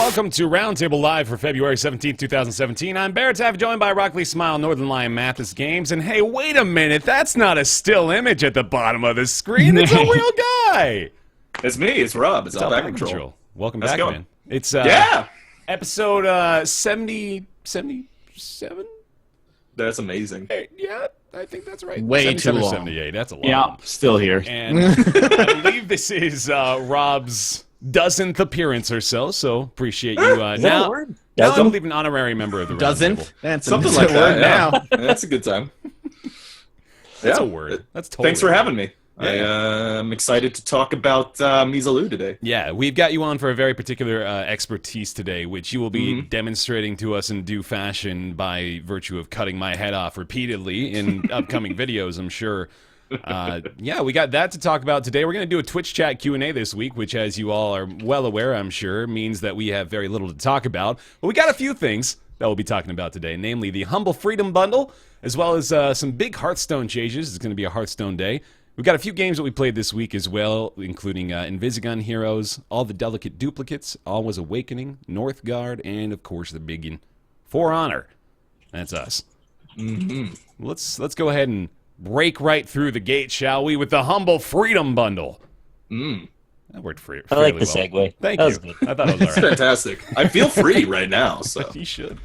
Welcome to Roundtable Live for February 17th, 2017. I'm BaerTaffy, joined by Rockley Smile, Northern Lion Mathis Games. And hey, wait a minute, that's not a still image at the bottom of the screen. It's a real guy. It's me. It's Rob. It's AlpacaPatrol. Welcome back, man. It's episode 77? That's amazing. Hey, yeah, I think that's right. Way too long. 78. That's a lot. Yeah, still here. And I believe this is Rob's dozenth appearance or so. So appreciate you. Now I believe an honorary member of the dozenth. Roundtable. Something like that. Now that's a good time. That's a word. That's totally. Thanks for having me. I'm excited to talk about Mizalu today. Yeah, we've got you on for a very particular expertise today, which you will be demonstrating to us in due fashion by virtue of cutting my head off repeatedly in upcoming videos, I'm sure. Yeah, we got that to talk about today. We're going to do a Twitch chat Q&A this week, which, as you all are well aware, I'm sure, means that we have very little to talk about. But we got a few things that we'll be talking about today, namely the Humble Freedom Bundle, as well as some big Hearthstone changes. It's going to be a Hearthstone day. We've got a few games that we played this week as well, including Invisigun Heroes, All the Delicate Duplicates, Alwa's Awakening, Northgard, and, of course, the big one, For Honor. That's us. Let's go ahead and break right through the gate, shall we, with the Humble Freedom Bundle. That worked fairly well. I like the segue. Thank you. Good. I thought it was all right. It's fantastic. I feel free right now. So You should.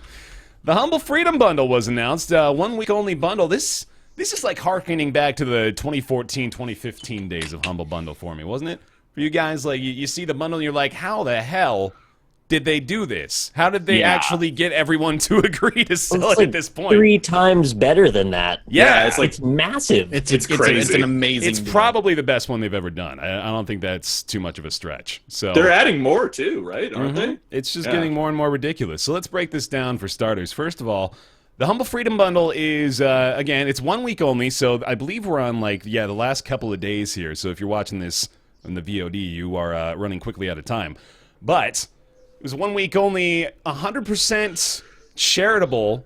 The Humble Freedom Bundle was announced. 1 week only bundle. This is like harkening back to the 2014, 2015 days of Humble Bundle for me, wasn't it? For you guys, like you see the bundle and you're like, how the hell did they do this? How did they actually get everyone to agree to sell it like at this point? 3 times better than that. Yeah, It's massive. It's crazy. It's an amazing. It's probably the best one they've ever done. I don't think that's too much of a stretch. So they're adding more too, right? Aren't they? It's just getting more and more ridiculous. So let's break this down for starters. First of all, the Humble Freedom Bundle is, again, it's 1 week only, so I believe we're on, the last couple of days here. So if you're watching this in the VOD, you are running quickly out of time. But it was 1 week only, 100% charitable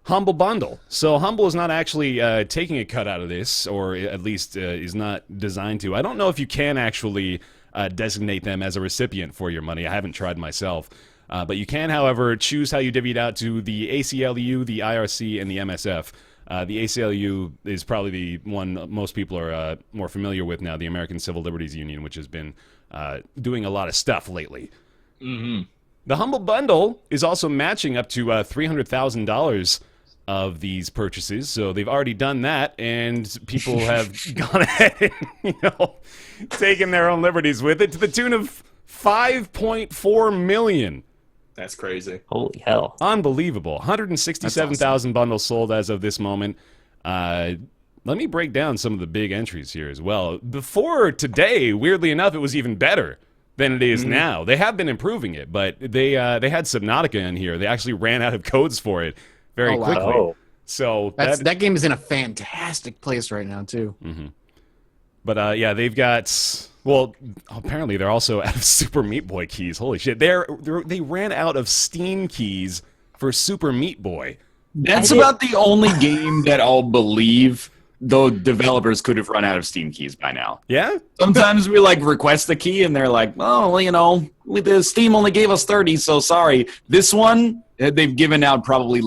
Humble Bundle. So Humble is not actually taking a cut out of this, or at least is not designed to. I don't know if you can actually designate them as a recipient for your money. I haven't tried myself. But you can, however, choose how you divvy it out to the ACLU, the IRC, and the MSF. The ACLU is probably the one most people are more familiar with now, the American Civil Liberties Union, which has been doing a lot of stuff lately. The Humble Bundle is also matching up to $300,000 of these purchases, so they've already done that, and people have gone ahead and taken their own liberties with it to the tune of $5.4 million. That's crazy. Holy hell. Unbelievable. 167,000 bundles sold as of this moment. Let me break down some of the big entries here as well. Before today, weirdly enough, it was even better than it is now. They have been improving it, but they had Subnautica in here. They actually ran out of codes for it very quickly. Oh. So that game is in a fantastic place right now too. But yeah, they've got. Well, apparently they're also out of Super Meat Boy keys. Holy shit! They ran out of Steam keys for Super Meat Boy. That's about the only game that I'll believe, though developers could have run out of Steam keys by now. Yeah? Sometimes we request a key and they're like, oh, the Steam only gave us 30, so sorry. This one, they've given out probably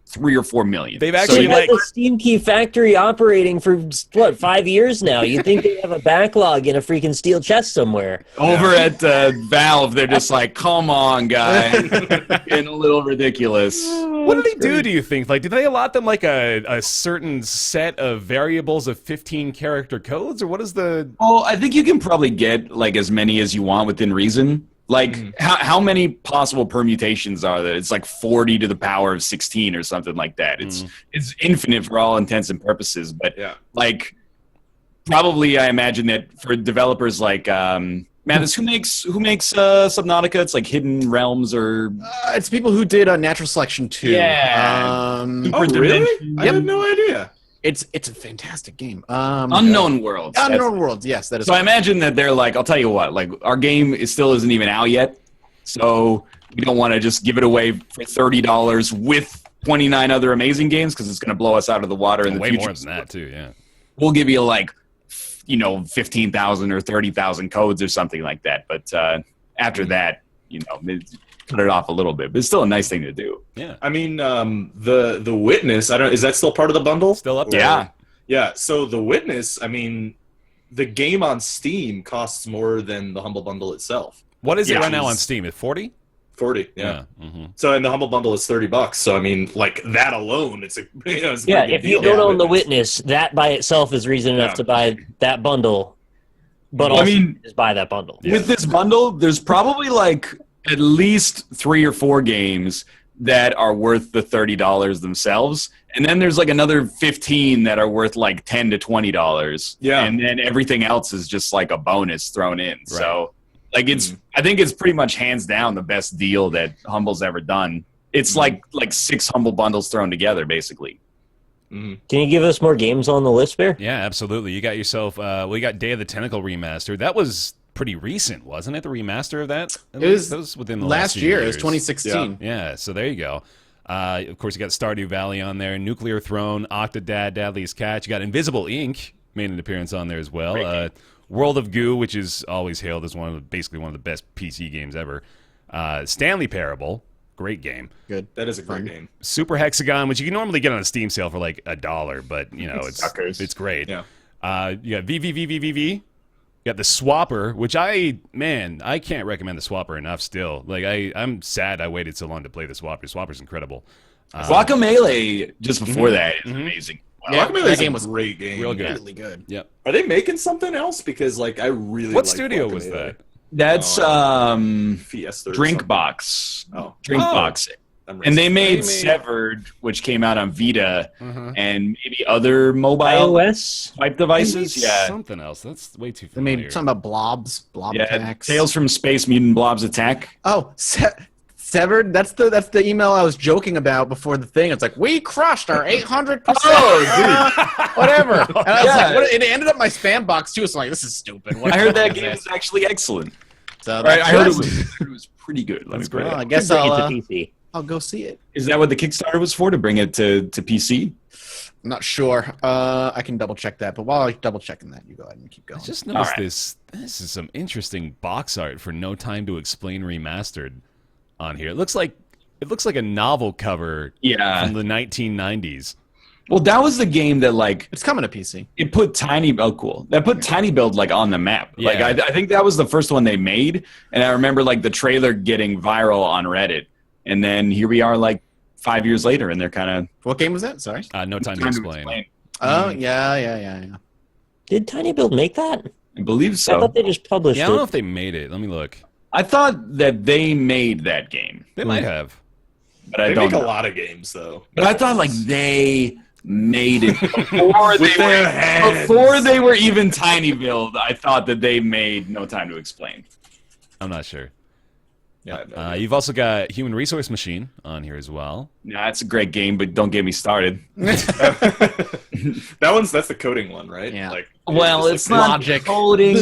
3 or 4 million. They've actually They've had the Steam Key factory operating for, 5 years now? You'd think they have a backlog in a freaking steel chest somewhere. Over at Valve, they're just like, come on, guys. Getting a little ridiculous. What do they do you think? Did they allot them a certain set of variables of 15 character codes, or what is the... Well, I think you can probably get as many as you want within reason. How many possible permutations are there? It's 40 to the power of 16 or something like that. It's infinite for all intents and purposes. But probably I imagine that for developers Mathis, who makes Subnautica? It's Hidden Realms or It's people who did Natural Selection 2. Yeah. Oh, really? I had no idea. It's a fantastic game. Unknown Worlds. Unknown Worlds, yes, that is. So I imagine that they're I'll tell you what, our game still isn't even out yet, so we don't want to just give it away for $30 with 29 other amazing games because it's going to blow us out of the water in the way future. More than that too, yeah. We'll give you 15,000 or 30,000 codes or something like that, but after that, cut it off a little bit. But it's still a nice thing to do. Yeah. I mean, the Witness. Is that still part of the bundle? Still up there. Yeah. Yeah. So the Witness. I mean, the game on Steam costs more than the Humble Bundle itself. What is it Yeah. right now on Steam? At 40? 40. Yeah. Mm-hmm. So and the Humble Bundle is $30. So I mean, like that alone, it's a it's a Yeah, pretty if good you deal. don't own the Witness, that by itself is reason enough Yeah. to buy that bundle. But Well, I also mean- just buy that bundle. Yeah. With this bundle, there's probably like at least 3 or 4 games that are worth the $30 themselves, and then there's like another 15 that are worth like $10 to $20. Yeah. and then everything else is just like a bonus thrown in. So, like I think it's pretty much hands down the best deal that Humble's ever done. It's like 6 Humble bundles thrown together, basically. Can you give us more games on the list, Bear? Yeah, absolutely. You got yourself. You got Day of the Tentacle remaster. That was pretty recent, wasn't it? The remaster of that. was that was within the last few year. It was years. 2016. Yeah, so there you go. Of course, you got Stardew Valley on there, Nuclear Throne, Octodad, Dadley's Catch. You got Invisible Ink made an appearance on there as well. World of Goo, which is always hailed as basically one of the best PC games ever. Stanley Parable, great game. Good. That is a great game. Super Hexagon, which you can normally get on a Steam sale for like $1, but Suckers. it's great. Yeah. You got VVVVVV. You got the Swapper, which I can't recommend the Swapper enough. Still, like I'm sad I waited so long to play the Swapper. Swapper's incredible. Guacamelee just before that is amazing. Yeah, Guacamelee that is game a was great game. real good. Really good. Yep. Are they making something else? Because like I really What like studio was Guacamelee. that? That's Fiesta. or something. Drinkbox. Oh. Drinkbox. I'm And they racist. made Severed, which came out on Vita, and maybe other mobile iOS? type devices. Maybe Yeah, something else. That's way too They familiar. made something about blob yeah. attacks. Tales from Space Mutant Blobs Attack. Oh, Severed. That's the email I was joking about before the thing. It's like we crushed our 800%. Whatever. And I was like, it ended up in my spam box too. So I'm like, this is stupid. What I heard the that fuck game is is actually excellent. So Right, that's I heard it just- was pretty good. Let me That's put great. it. Well, I guess Bring it to I'll PC. go see it. Is that what the Kickstarter was for? To bring it to PC? I'm not sure. I can double check that. But while I'm double checking that, you go ahead and keep going. I just noticed All right. this is some interesting box art for No Time to Explain Remastered on here. It looks like a novel cover Yeah. from the 1990s. Well, that was the game that like It's coming to PC. it put That put Tiny Build like on the map. Like Yeah. I think that was the first one they made, and I remember like the trailer getting viral on Reddit, and then here we are like 5 years later, and they're kind of What game was that? Sorry. No Time to Explain. Oh, yeah. Did Tiny Build make that? I believe I so. thought they just published Yeah, I don't know it. if they made it. Let me look. I thought that they made that game, They might have. but I They don't make a know. lot of games though. But I thought like they made it before With their hands. before they were even Tiny Build. I thought that they made No Time to Explain. I'm not sure. Yeah. You've also got Human Resource Machine on here as well. Yeah, it's a great game, but don't get me started. That's the coding one, right? Yeah. Like, Well, just it's like- not Logic. coding.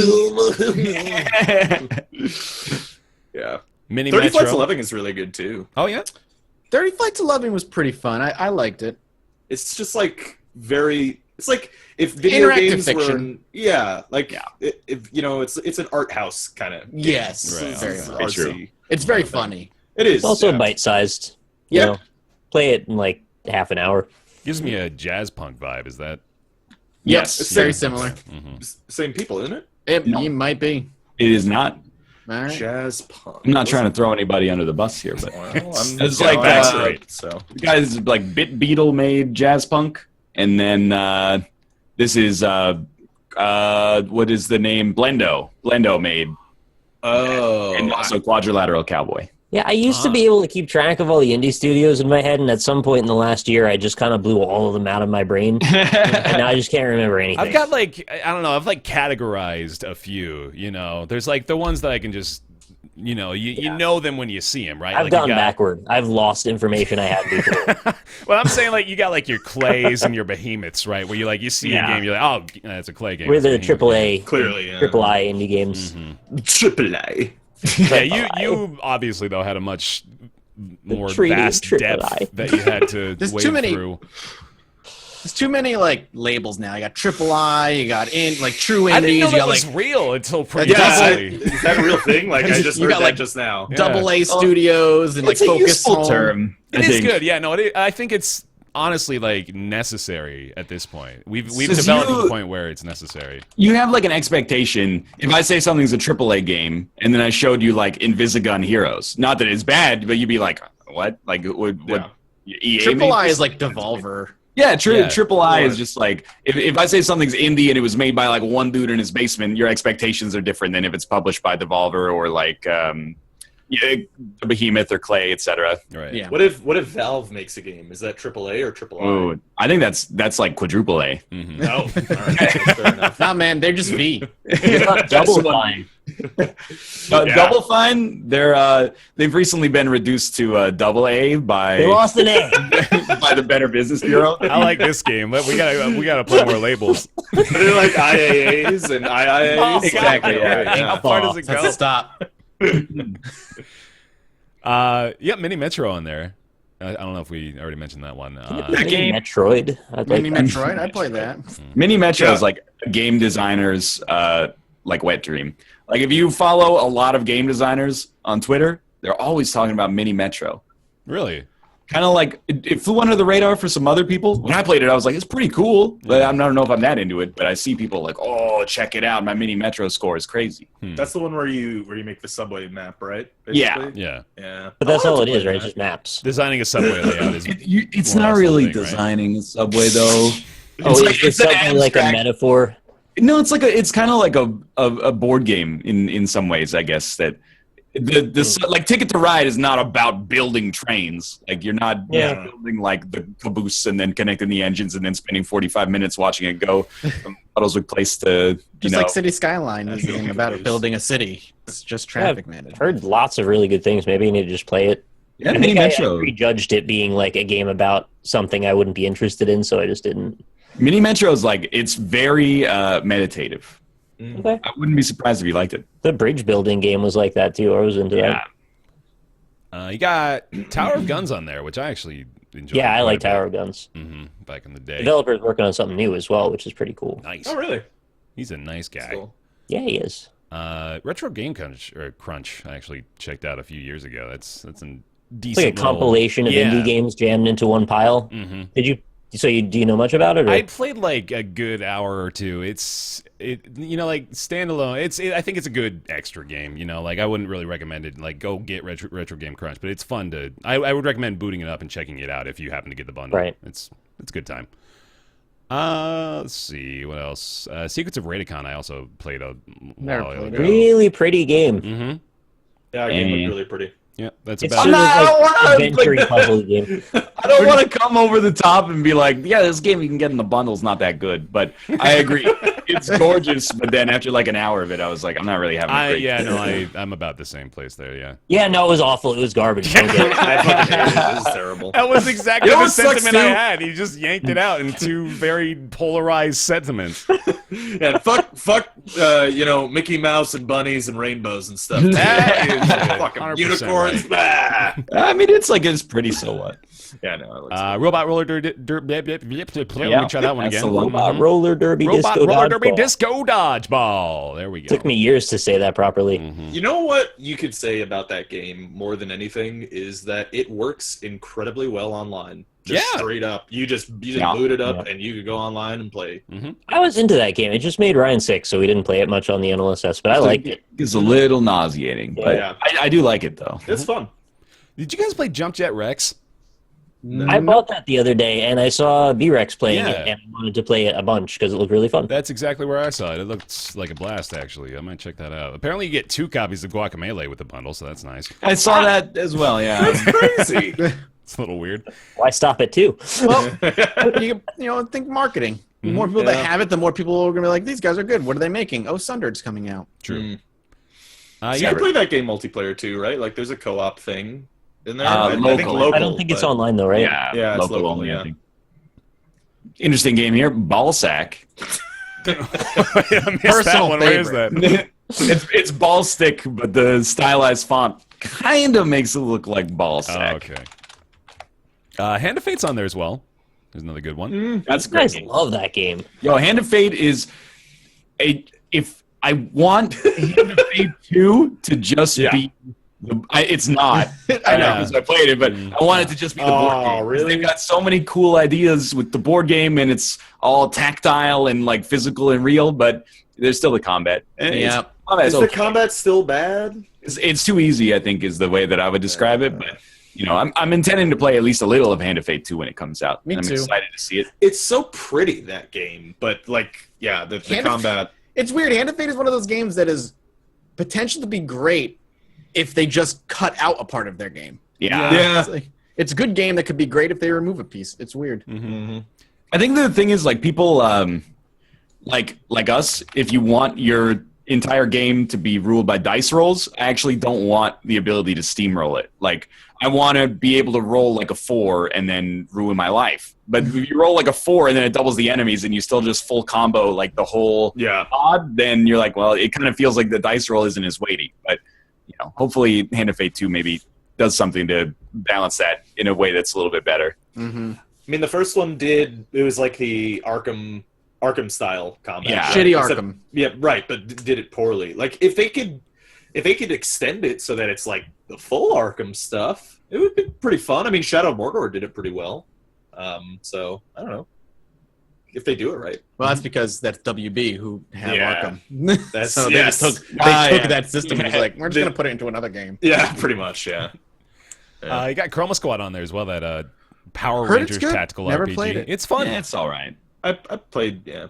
Yeah. Mini 30 Metro. Flights of Loving is really good too. Oh yeah. 30 Flights of Loving was pretty fun. I liked it. It's just like very. It's like if video Interactive games fiction. were. Yeah, like if it's an art house kind of. Yes. Right. Very It's much. true. artsy. It's very funny. It is. It's also yeah. bite-sized. You Yeah. know, play it in like half an hour. Gives me a jazz punk vibe. Is that? Yes, It's very similar. Same people, isn't it? It might be. it is not. All right. Jazz punk. I'm not trying to throw anybody under the bus here, but Well, I'm It's down like, for it, so. the guys like Bit Beetle made jazz punk, and then this is what is the name? Blendo made, Oh. and also Quadrilateral Cowboy. Yeah, I used to be able to keep track of all the indie studios in my head, and at some point in the last year, I just kind of blew all of them out of my brain, and now I just can't remember anything. I've got like I don't know. I've like categorized a few. You know, there's like the ones that I can just. You know, you know them when you see them, right? I've like gone you got, backward. I've lost information I had before. Well, I'm saying like you got like your clays and your behemoths, right? Where you see Yeah. a game, you're like, oh, it's a clay game. We're It's a the behemoth game. AAA, Clearly, yeah. AAA indie games. Triple A. Yeah, you obviously though had a much more treaty vast AAA. depth that you had to There's wade too many- through. There's too many like labels now. You got III, you got true I didn't indies, know you that got was real until pretty Yeah, recently. is that a real thing? Like I just You heard got, that like, just now. Yeah. double A studios and like It's a Focus useful Home. term. It I is think. good. Yeah, no, I think it's honestly like necessary at this point. We've Since developed to you- the point where it's necessary. You have like an expectation. If I say something's a AAA game, and then I showed you like Invisigun Heroes, not that it's bad, but you'd be like, "What? Like, what? EA Triple made I this? is like Devolver. Yeah, true. Yeah. Triple I is just like if I say something's indie and it was made by like one dude in his basement, your expectations are different than if it's published by Devolver or like Behemoth or Clay, etc. Right. Yeah. What if Valve makes a game? Is that AAA or triple I? Ooh, I think that's like quadruple A. Mhm. No, all right, that's fair enough. Nah, man, they're just V. It's not double fine. Double Fine, they've recently been reduced to double A by They lost an A. by the Better Business Bureau. I like this game, but we gotta play more labels. They're like IAAs and IIAs. Oh, Exactly, God, yeah. How far does it Let's go? stop. Mini Metro on there. I don't know if we already mentioned that one. That game- Metroid. I'd like Mini that. Metroid, I played that. Mini Metro is Yeah. like a game designers like wet dream. Like if you follow a lot of game designers on Twitter, they're always talking about Mini Metro. Really? Kind of like it flew under the radar for some other people. When I played it, I was like, it's pretty cool. But I don't know if I'm that into it. But I see people like, oh, check it out. My Mini Metro score is crazy. That's the one where you make the subway map, right? Yeah. Yeah. Yeah. But that's I'll all have it to is, play right? that. It's just maps. Designing a subway layout is. It's More or not less really the thing, right? designing a subway though. Oh, like- it's an something like a abstract- metaphor. No, it's kind of like a board game in some ways, I guess. That the like Ticket to Ride is not about building trains. Like you're not Yeah. building like the caboose and then connecting the engines and then spending 45 minutes watching it go from Puddleswick Place to Just like City Skyline is National about Highways. building a city. It's just traffic management. I've heard lots of really good things. Maybe you need to just play it. yeah, I Mini think I Metro. prejudged it being like a game about something I wouldn't be interested in, so I just didn't. Mini Metro is like it's very meditative. Okay. I wouldn't be surprised if you liked it. The bridge building game was like that too. I was into that. You got Tower of Guns on there, which I actually enjoy. Yeah, I like Tower of Guns. Back in the day. Developers working on something new as well, which is pretty cool. Nice. Oh, really? He's a nice guy. Cool. Yeah, he is. Retro Game Crunch, I actually checked out a few years ago. That's a It's decent like a compilation of Yeah. indie games jammed into one pile. Mm-hmm. Do you know much about it? Or? I played like a good hour or two. Like standalone. I think it's a good extra game. Like I wouldn't really recommend it. Like go get Retro Game Crunch, but it's fun to. I would recommend booting it up and checking it out if you happen to get the bundle. Right. It's a good time. Let's see what else. Secrets of Raidicon. I also played a Never while played ago. Really pretty game. Mm-hmm. Yeah, the game looked really pretty. Yeah, that's It's about. sort of I don't like wanna, adventure like- puzzle game. I don't want to come over the top and be like, yeah, this game you can get in the bundle's not that good. But I agree. It's gorgeous. But then after like an hour of it, I was like, I'm not really having a great I'm about the same place there. Yeah. Yeah, no, it was awful. It was garbage. Don't get it. I fucking hated it. This is terrible. That was exactly You know the what sucks, sentiment I too? had. He just yanked it out in two very polarized sentiments. Yeah, fuck, Mickey Mouse and bunnies and rainbows and stuff. That is fucking 100% unicorns. right. Bah. I mean, it's pretty so what. Yeah, no. Robot Roller Derby. Let me try that one That's again. the one. Robot Roller Derby Robot Disco Roller Derby Dodgeball. Disco Dodgeball. There we go. Took me years to say that properly. You know what you could say about that game more than anything is that it works incredibly well online. Just Yeah. straight up. You just Yeah. boot it up Yeah. and you could go online and play. I was into that game. It just made Ryan sick, so we didn't play it much on the NLSS, but I liked it. It's a little nauseating, but Yeah. I do like it though. It's fun. Did you guys play Jump Jet Rex? I bought that the other day, and I saw B-Rex playing Yeah. it, and I wanted to play it a bunch because it looked really fun. That's exactly where I saw it. It looked like a blast, actually. I might check that out. Apparently, you get 2 copies of Guacamelee with the bundle, so that's nice. I saw that as well. Yeah, Crazy. It's a little weird. Why stop at 2? Well, think marketing. The more people that have it, the more people are going to be like, these guys are good. What are they making? Oh, Sundered's coming out. True. You Yeah, can play that game multiplayer too, right? Like there's a co-op thing in there. I think local. I don't think it's but- online, though, right? Yeah, it's local local, only. yeah. I think. Interesting game here. Ball sack. I missed that Personal one. Where is favorite. that? it's ball stick, but the stylized font kind of makes it look like ball Oh, sack. okay. Hand of Fate's on there as well. There's another good one. That's You great. guys love that game. Yo, Hand of Fate is if I want Hand of Fate 2 to just be it's not. I know because I played it, but I want it to just be the board game. Really? They've got so many cool ideas with the board game, and it's all tactile and like physical and real, but there's still the combat. And Yeah. Is the combat still bad? it's too easy, I think, is the way that I would describe it. But I'm intending to play at least a little of Hand of Fate 2 when it comes out. Me I'm too. excited to see it. It's so pretty, that game, but like, yeah, the Hand of- combat. It's weird. Hand of Fate is one of those games that is potential to be great if they just cut out a part of their game. Yeah. It's a good game that could be great if they remove a piece. It's weird. Mm-hmm. I think the thing is, like, people like us, if you want your entire game to be ruled by dice rolls, I actually don't want the ability to steamroll it. Like, I want to be able to roll like a 4 and then ruin my life. But if you roll like a 4 and then it doubles the enemies and you still just full combo like the whole pod, then you're like, well, it kind of feels like the dice roll isn't as weighty. But hopefully Hand of Fate 2 maybe does something to balance that in a way that's a little bit better. Mm-hmm. I mean, the first one it was like the Arkham style combat. Yeah. Shitty Except- Arkham. Yeah, right, but did it poorly. Like, if they could extend it so that it's like the full Arkham stuff, it would be pretty fun. I mean, Shadow of Mordor did it pretty well. So I don't know if they do it right. Well, that's because that's WB who have Yeah. Arkham. That's So they yes. just took Yeah. that system and was like, we're just going to put it into another game. Yeah, pretty much. Yeah. You got Chroma Squad on there as well. That Power Heard it's Rangers good. tactical Never RPG. played it. It's fun. Yeah, it's all right. I played. Yeah.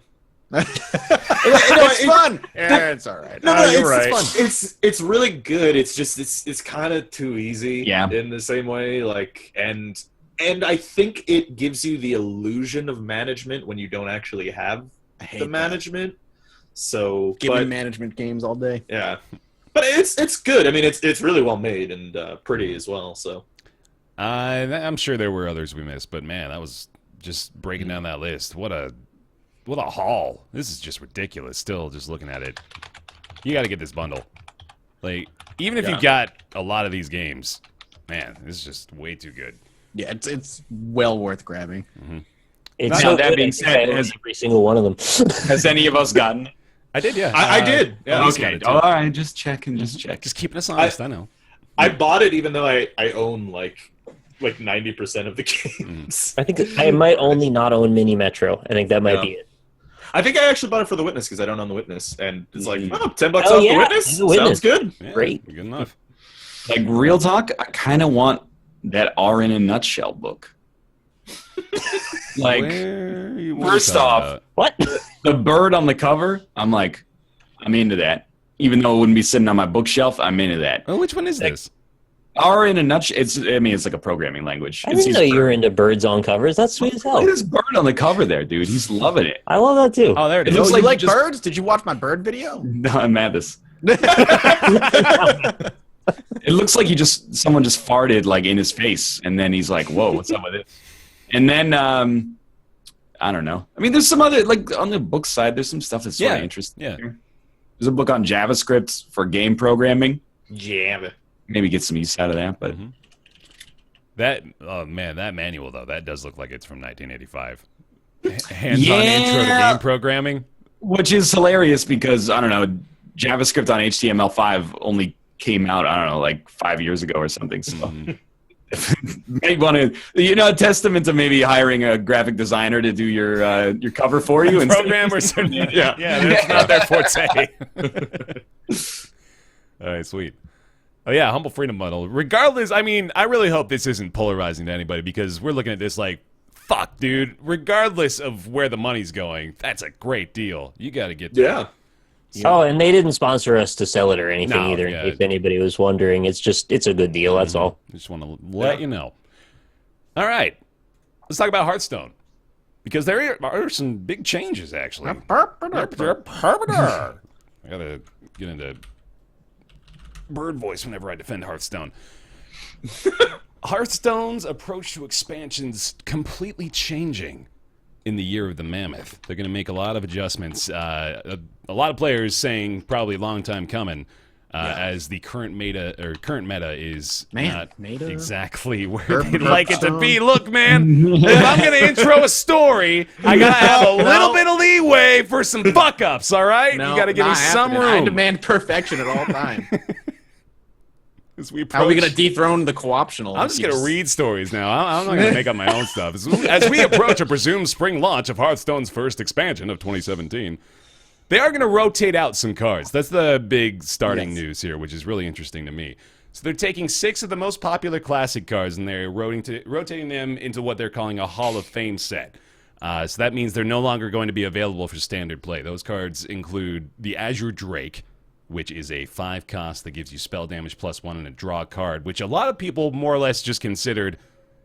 It's fun. Yeah, it's all right. No, You're it's right. fun. It's really good. It's just it's kind of too easy. Yeah. In the same way, like and I think it gives you the illusion of management when you don't actually have I hate the that. management. So, Give me but management games all day. yeah, but it's good. I mean, it's really well made and pretty as well. So I'm sure there were others we missed, but man, that was just breaking down that list. What a haul. This is just ridiculous. Still, just looking at it, you got to get this bundle. Like, even if you got a lot of these games, man, this is just way too good. Yeah, it's well worth grabbing. It's Now, so that good, being I said, own has- every single one of them. Has any of us gotten it? I did, yeah. I did. Yeah, Elise got Okay. it, too. All right. Just checking. Just checking. Just keeping us honest. I know. I bought it even though I own like 90% of the games. I think I might only not own Mini Metro. I think that might be it. I think I actually bought it for The Witness because I don't own The Witness, and it's like, oh, $10 Oh, off yeah, The Witness. The Witness. Sounds good. Yeah, Great. Good enough. Like, real talk, I kind of want that R in a Nutshell book. Like, What are you first talking off, about? What? the bird on the cover, I'm into that. Even though it wouldn't be sitting on my bookshelf, I'm into that. Oh, which one is this? R in a nutshell, it's like a programming language. I It's didn't know you were into birds on covers. That's sweet as Look hell. at this bird on the cover there, dude. He's loving it. I love that too. Oh, there it It is. looks Oh, like you like just- birds? Did you watch my bird video? No, I'm at this. It looks like someone just farted like in his face, and then he's like, "Whoa, what's up with it?" And then I don't know. I mean, there's some other like on the book side. There's some stuff that's sort of interesting. Yeah. There's a book on JavaScript for game programming. Yeah. Maybe get some use out of that, but That that manual though, that does look like it's from 1985. Hands-on intro to Yeah. game programming. which is hilarious because I don't know, JavaScript on HTML5 only came out like 5 years ago or something. So maybe want to, a testament to maybe hiring a graphic designer to do your cover for you and Programmers, yeah, that's not their forte. All right, sweet. Oh yeah, Humble Freedom Bundle. Regardless, I mean, I really hope this isn't polarizing to anybody because we're looking at this like, fuck, dude. Regardless of where the money's going, that's a great deal. You got to get that. Yeah. Oh, and they didn't sponsor us to sell it or anything No, either. yeah. If anybody was wondering, it's a good deal. That's all. Just want to let you know. All right, let's talk about Hearthstone because there are some big changes actually. I gotta get into bird voice whenever I defend Hearthstone. Hearthstone's approach to expansions completely changing in the year of the mammoth. They're going to make a lot of adjustments. A lot of players saying probably a long time coming. as the current meta is not meta? exactly where they'd like it to be. Look, man, if I'm going to intro a story, I got to have a little bit of leeway for some fuck-ups, all right? No, you got to give me some room. I demand perfection at all times. How are we going to dethrone the co-optional? I'm just going to read stories now. I'm not going to make up my own stuff. As we approach a presumed spring launch of Hearthstone's first expansion of 2017, they are going to rotate out some cards. That's the big starting news here, which is really interesting to me. So they're taking 6 of the most popular classic cards, and they're rotating them into what they're calling a Hall of Fame set. So that means they're no longer going to be available for standard play. Those cards include the Azure Drake, which is a 5 cost that gives you spell damage +1 and a draw card, which a lot of people more or less just considered,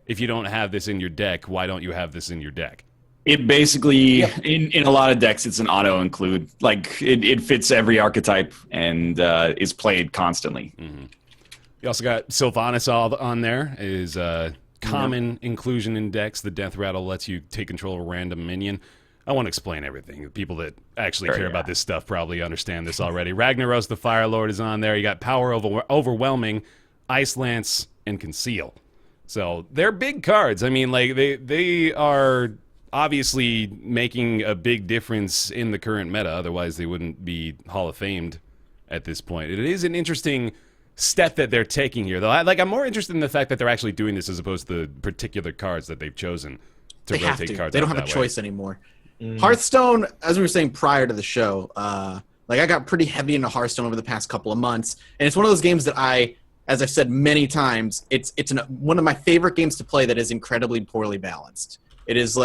if you don't have this in your deck, why don't you have this in your deck? It basically, in a lot of decks, it's an auto-include. Like, it fits every archetype and is played constantly. Mm-hmm. You also got Sylvanas on there. It is a common inclusion in decks. The Death Rattle lets you take control of a random minion. I won't explain everything. The people that actually care about this stuff probably understand this already. Ragnaros the Fire Lord is on there. You got Power Overwhelming, Ice Lance, and Conceal. So they're big cards. I mean, like they are obviously making a big difference in the current meta. Otherwise, they wouldn't be Hall of Famed at this point. It is an interesting step that they're taking here, though. I'm more interested in the fact that they're actually doing this as opposed to the particular cards that they've chosen to rotate cards. They don't have a choice anymore. Hearthstone, as we were saying prior to the show, I got pretty heavy into Hearthstone over the past couple of months, and it's one of those games that as I've said many times, it's one of my favorite games to play that is incredibly poorly balanced. It is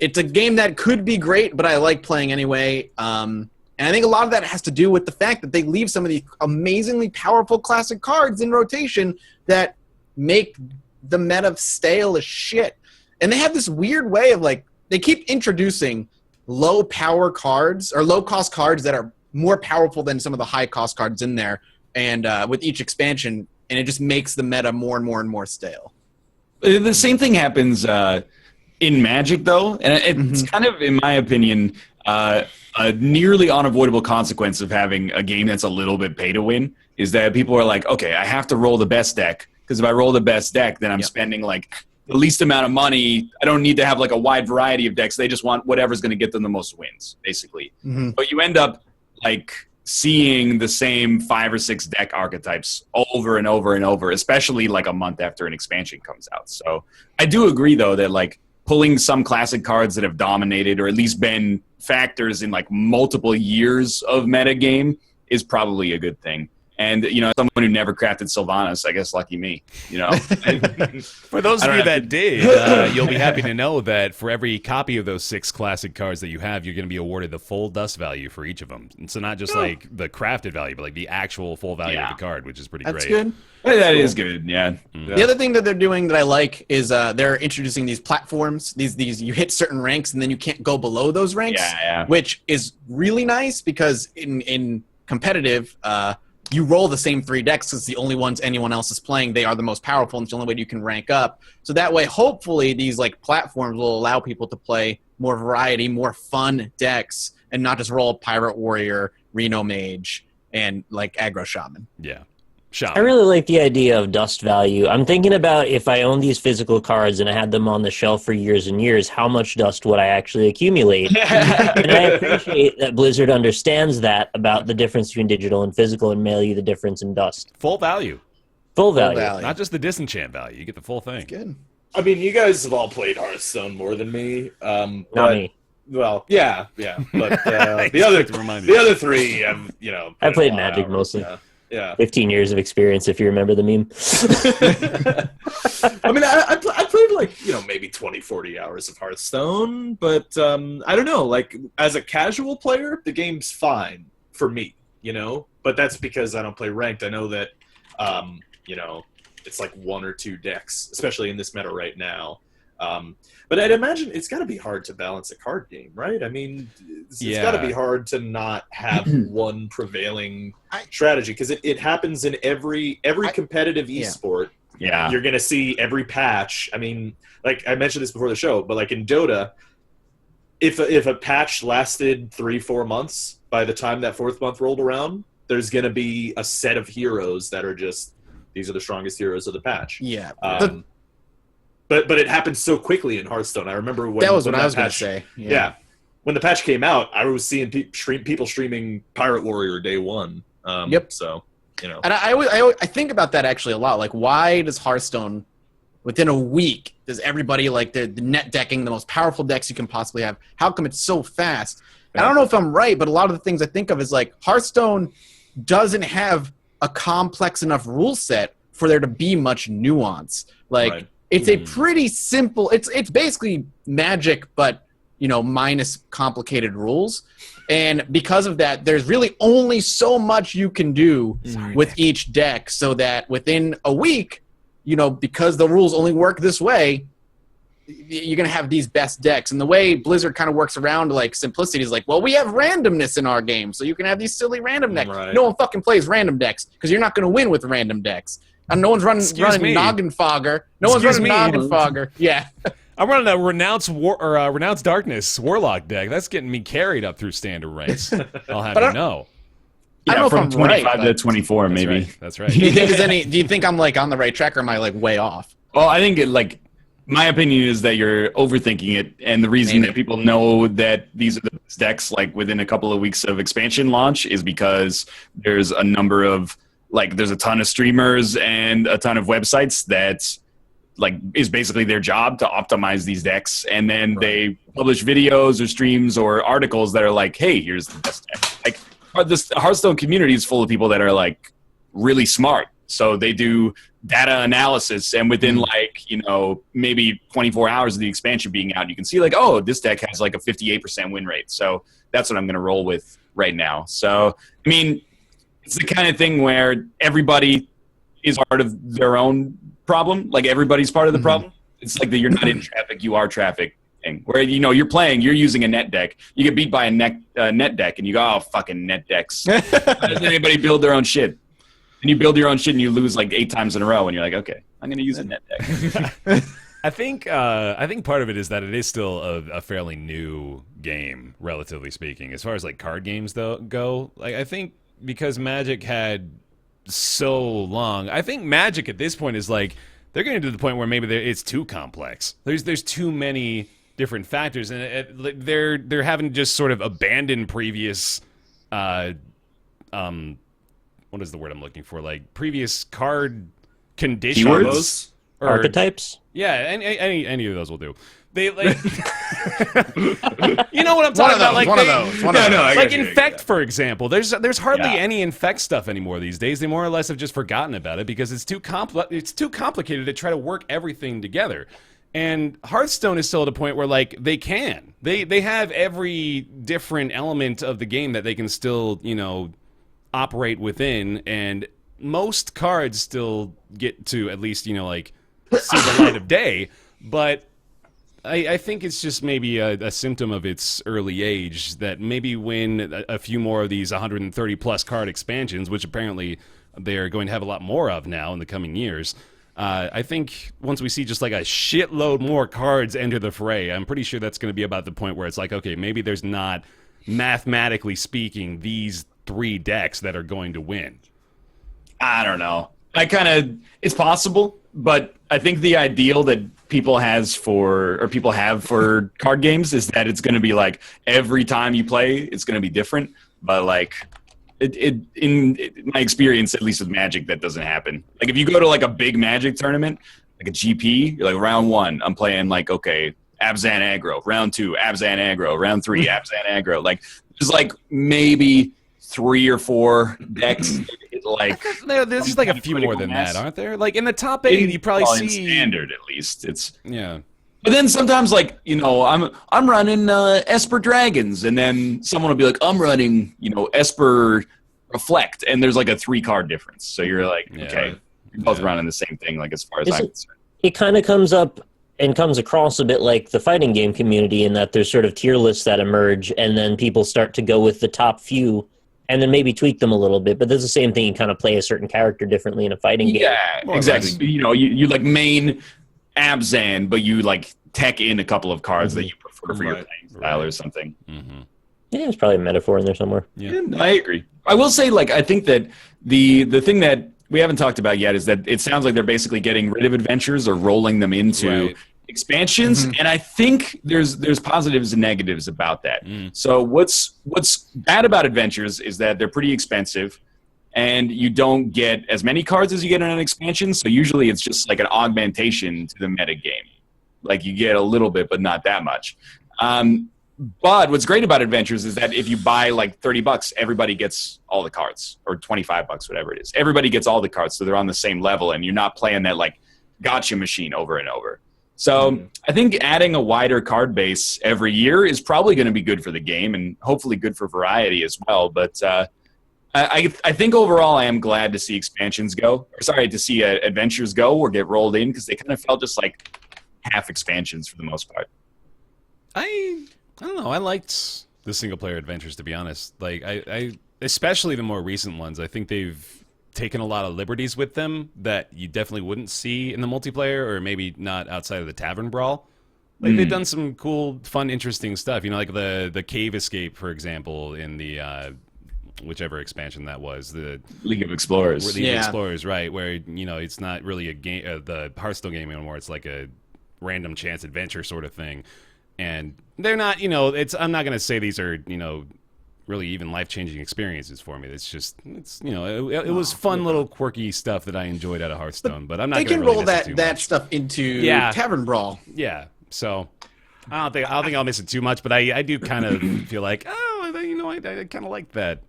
it's a game that could be great, but I like playing anyway. And I think a lot of that has to do with the fact that they leave some of the amazingly powerful classic cards in rotation that make the meta stale as shit. And they have this weird way of they keep introducing low power cards or low cost cards that are more powerful than some of the high cost cards in there. And with each expansion, and it just makes the meta more and more and more stale. The same thing happens in Magic, though, and it's kind of, in my opinion, a nearly unavoidable consequence of having a game that's a little bit pay to win is that people are like, okay, I have to roll the best deck, because if I roll the best deck, then I'm spending the least amount of money. I don't need to have a wide variety of decks. They just want whatever's going to get them the most wins, basically. Mm-hmm. But you end up seeing the same 5 or 6 deck archetypes over and over and over, especially a month after an expansion comes out. So I do agree, though, that pulling some classic cards that have dominated or at least been factors in multiple years of metagame is probably a good thing. And, someone who never crafted Sylvanas, I guess lucky me, For those of you that did, you'll be happy to know that for every copy of those 6 classic cards that you have, you're going to be awarded the full dust value for each of them. And so not just the crafted value, but the actual full value of the card, which is pretty great. That's good. That is good, yeah. The other thing that they're doing that I like is they're introducing these platforms. These you hit certain ranks and then you can't go below those ranks, which is really nice because in competitive, you roll the same 3 decks because the only ones anyone else is playing, they are the most powerful, and it's the only way you can rank up. So that way, hopefully, these platforms will allow people to play more variety, more fun decks, and not just roll Pirate Warrior, Reno Mage, and Aggro Shaman. Yeah. I really like the idea of dust value. I'm thinking about if I owned these physical cards and I had them on the shelf for years and years, how much dust would I actually accumulate? And I appreciate that Blizzard understands that about the difference between digital and physical and mail you the difference in dust. Full value. Full value. Not just the disenchant value. You get the full thing. That's good. I mean, you guys have all played Hearthstone more than me. Not me. Well, yeah. But the other 3, I played Magic mostly. Yeah. 15 years of experience, if you remember the meme. I mean, I played maybe 20, 40 hours of Hearthstone, but I don't know. As a casual player, the game's fine for me, But that's because I don't play ranked. I know that, it's 1 or 2 decks, especially in this meta right now. But I'd imagine it's got to be hard to balance a card game, right? I mean, it's got to be hard to not have one prevailing strategy because it happens in every competitive esport. Yeah, you're going to see every patch. I mean, I mentioned this before the show, but in Dota, if a patch lasted 3-4 months, by the time that 4th month rolled around, there's going to be a set of heroes that are just, these are the strongest heroes of the patch. Yeah. But it happened so quickly in Hearthstone. I remember when That was what when I was going to patch- say. Yeah. When the patch came out, I was seeing people streaming Pirate Warrior day one. Yep. So, you know. And I think about that actually a lot. Like, why does Hearthstone, within a week, does everybody, like, the net decking, the most powerful decks you can possibly have, how come it's so fast? I don't know if I'm right, but a lot of the things I think of is, like, Hearthstone doesn't have a complex enough rule set for there to be much nuance. Like, Right. it's a pretty simple, it's basically Magic, but, you know, minus complicated rules. And because of that, there's really only so much you can do with each deck, so that within a week, you know, because the rules only work this way, you're going to have these best decks. And the way Blizzard kind of works around, like, simplicity is like, well, we have randomness in our game, so you can have these silly random decks. Right. No one fucking plays random decks because you're not going to win with random decks. And no one's running me. Noggin Fogger. No one's Excuse running me. Noggin Fogger. Yeah. I'm running a Renounce Darkness Warlock deck. That's getting me carried up through standard ranks. I'll have you know. I don't know if from I'm 25 right, to but 24, That's maybe. right. That's right. do you think I'm, like, on the right track, or am I, like, way off? Well, I think my opinion is that you're overthinking it, and the reason Maybe. that people know that these are the best decks, like, within a couple of weeks of expansion launch, is because there's a number of, like, there's a ton of streamers and a ton of websites that, like, is basically their job to optimize these decks, and then they publish videos or streams or articles that are like, hey, here's the best deck. Like, this Hearthstone community is full of people that are, like, really smart. So they do data analysis, and within, like, you know, maybe 24 hours of the expansion being out, you can see, like, oh, this deck has, like, a 58% win rate. So that's what I'm going to roll with right now. So, I mean, it's the kind of thing where everybody is part of their own problem. Like, everybody's part of the problem. It's like that you're not in traffic, you are traffic thing. Where, you know, you're using a net deck. You get beat by a net deck, and you go, oh, fucking net decks. Why doesn't anybody build their own shit? And you build your own shit, and you lose, like, 8 times in a row, and you're like, okay, I'm going to use a net deck. I think part of it is that it is still a fairly new game, relatively speaking. As far as, like, card games go, like, I think because Magic had so long, I think Magic at this point is, like, they're getting to the point where maybe it's too complex. There's too many different factors, and they're having to just sort of abandon previous what is the word I'm looking for? Like, previous card conditions. Keywords? Or, Archetypes? yeah, any of those will do. They, like, you know what I'm talking about? Like, One of those. like Infect, for example. There's hardly Yeah. any Infect stuff anymore these days. They more or less have just forgotten about it because it's too complicated to try to work everything together. And Hearthstone is still at a point where, like, they have every different element of the game that they can still, you know, operate within, and most cards still get to at least, you know, like, see the light of day. But I think it's just maybe a symptom of its early age, that maybe when a few more of these 130 plus card expansions, which apparently they're going to have a lot more of now in the coming years, I think once we see just like a shitload more cards enter the fray, I'm pretty sure that's going to be about the point where it's like, okay, maybe there's not, mathematically speaking, these 3 decks that are going to win. I don't know. It's possible, but I think the ideal that people have for card games is that it's going to be like every time you play, it's going to be different. But, like, in my experience, at least with Magic, that doesn't happen. Like, if you go to, like, a big Magic tournament, like a GP, you're like, round 1, I'm playing, like, okay, Abzan aggro. Round 2, Abzan aggro. Round 3, Abzan aggro. Like, there's, like, maybe 3 or 4 decks. Like, there's just like a few more than that, aren't there? Like, in the top 8, you probably in see standard, at least. It's yeah. But then sometimes, like, you know, I'm running Esper Dragons, and then someone will be like, I'm running, you know, Esper Reflect, and there's like a 3-card difference. So you're like, okay, you're both running the same thing, like, as far as I'm concerned. It kind of comes up and comes across a bit like the fighting game community, in that there's sort of tier lists that emerge, and then people start to go with the top few and then maybe tweak them a little bit. But there's the same thing. You kind of play a certain character differently in a fighting game. Yeah, exactly. You know, you like main Abzan, but you, like, tech in a couple of cards that you prefer for your playing style or something. Mm-hmm. Yeah, it's probably a metaphor in there somewhere. Yeah. I agree. I will say, like, I think that the thing that we haven't talked about yet is that it sounds like they're basically getting rid of adventures or rolling them into expansions, and I think there's positives and negatives about that. So what's bad about adventures is that they're pretty expensive, and you don't get as many cards as you get in an expansion. So usually it's just like an augmentation to the meta game. Like you get a little bit, but not that much. But what's great about adventures is that if you buy like $30, everybody gets all the cards, or $25, whatever it is. Everybody gets all the cards, so they're on the same level, and you're not playing that like gotcha machine over and over. So I think adding a wider card base every year is probably going to be good for the game, and hopefully good for variety as well. But I think overall I am glad to see expansions go, or sorry, to see adventures go or get rolled in, because they kind of felt just like half expansions for the most part. I don't know. I liked the single-player adventures, to be honest. Like, I especially the more recent ones. I think they've taken a lot of liberties with them that you definitely wouldn't see in the multiplayer, or maybe not outside of the tavern brawl. Like, they've done some cool, fun, interesting stuff. You know, like the cave escape, for example, in the whichever expansion that was, the League of Explorers. League of Explorers, right? Where, you know, it's not really a game, the Hearthstone game anymore. It's like a random chance adventure sort of thing. And they're not, you know, I'm not going to say these are, you know, really even life-changing experiences for me. It's just, you know, it was fun little quirky stuff that I enjoyed out of Hearthstone, but I'm not They going can to really roll miss it too that much. stuff into Tavern Brawl. Yeah, so I don't think I'll miss it too much, but I do kind of feel like, oh, you know, I kind of like that.